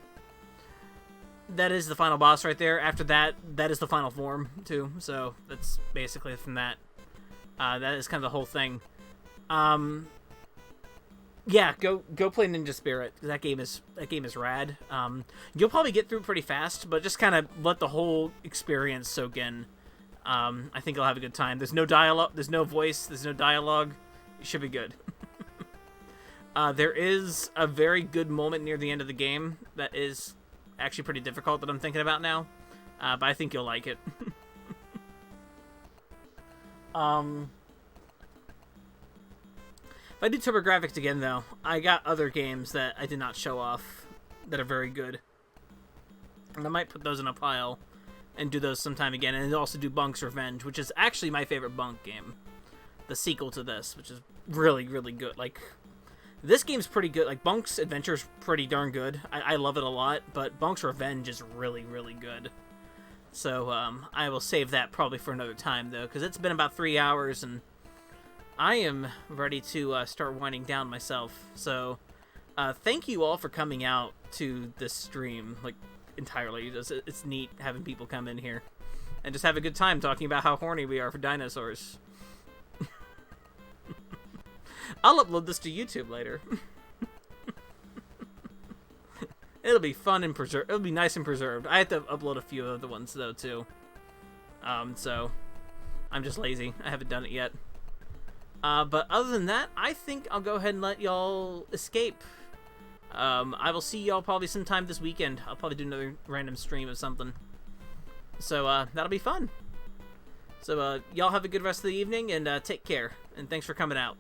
is the final boss right there. After that, that is the final form, too. So, that's basically from that. That is kind of the whole thing. Yeah, go play Ninja Spirit. That game is rad. You'll probably get through pretty fast, but just kind of let the whole experience soak in. I think you'll have a good time. There's no dialogue, there's no voice, there's no dialogue. It should be good. There is a very good moment near the end of the game that is actually pretty difficult that I'm thinking about now, but I think you'll like it. If I do TurboGrafx again, though, I got other games that I did not show off that are very good. And I might put those in a pile and do those sometime again. And also do Bunk's Revenge, which is actually my favorite Bunk game. The sequel to this, which is really, really good. Like, this game's pretty good. Like, Bunk's Adventure is pretty darn good. I love it a lot, but Bunk's Revenge is really, really good. So, I will save that probably for another time, though, because it's been about 3 hours, and I am ready to start winding down myself. So, thank you all for coming out to this stream, like, entirely. It's neat having people come in here and just have a good time talking about how horny we are for dinosaurs. I'll upload this to YouTube later. It'll be fun and preserved. It'll be nice and preserved. I have to upload a few other ones, though, too. So, I'm just lazy. I haven't done it yet. But other than that, I think I'll go ahead and let y'all escape. I will see y'all probably sometime this weekend. I'll probably do another random stream of something. So, that'll be fun. So, y'all have a good rest of the evening, and take care. And thanks for coming out.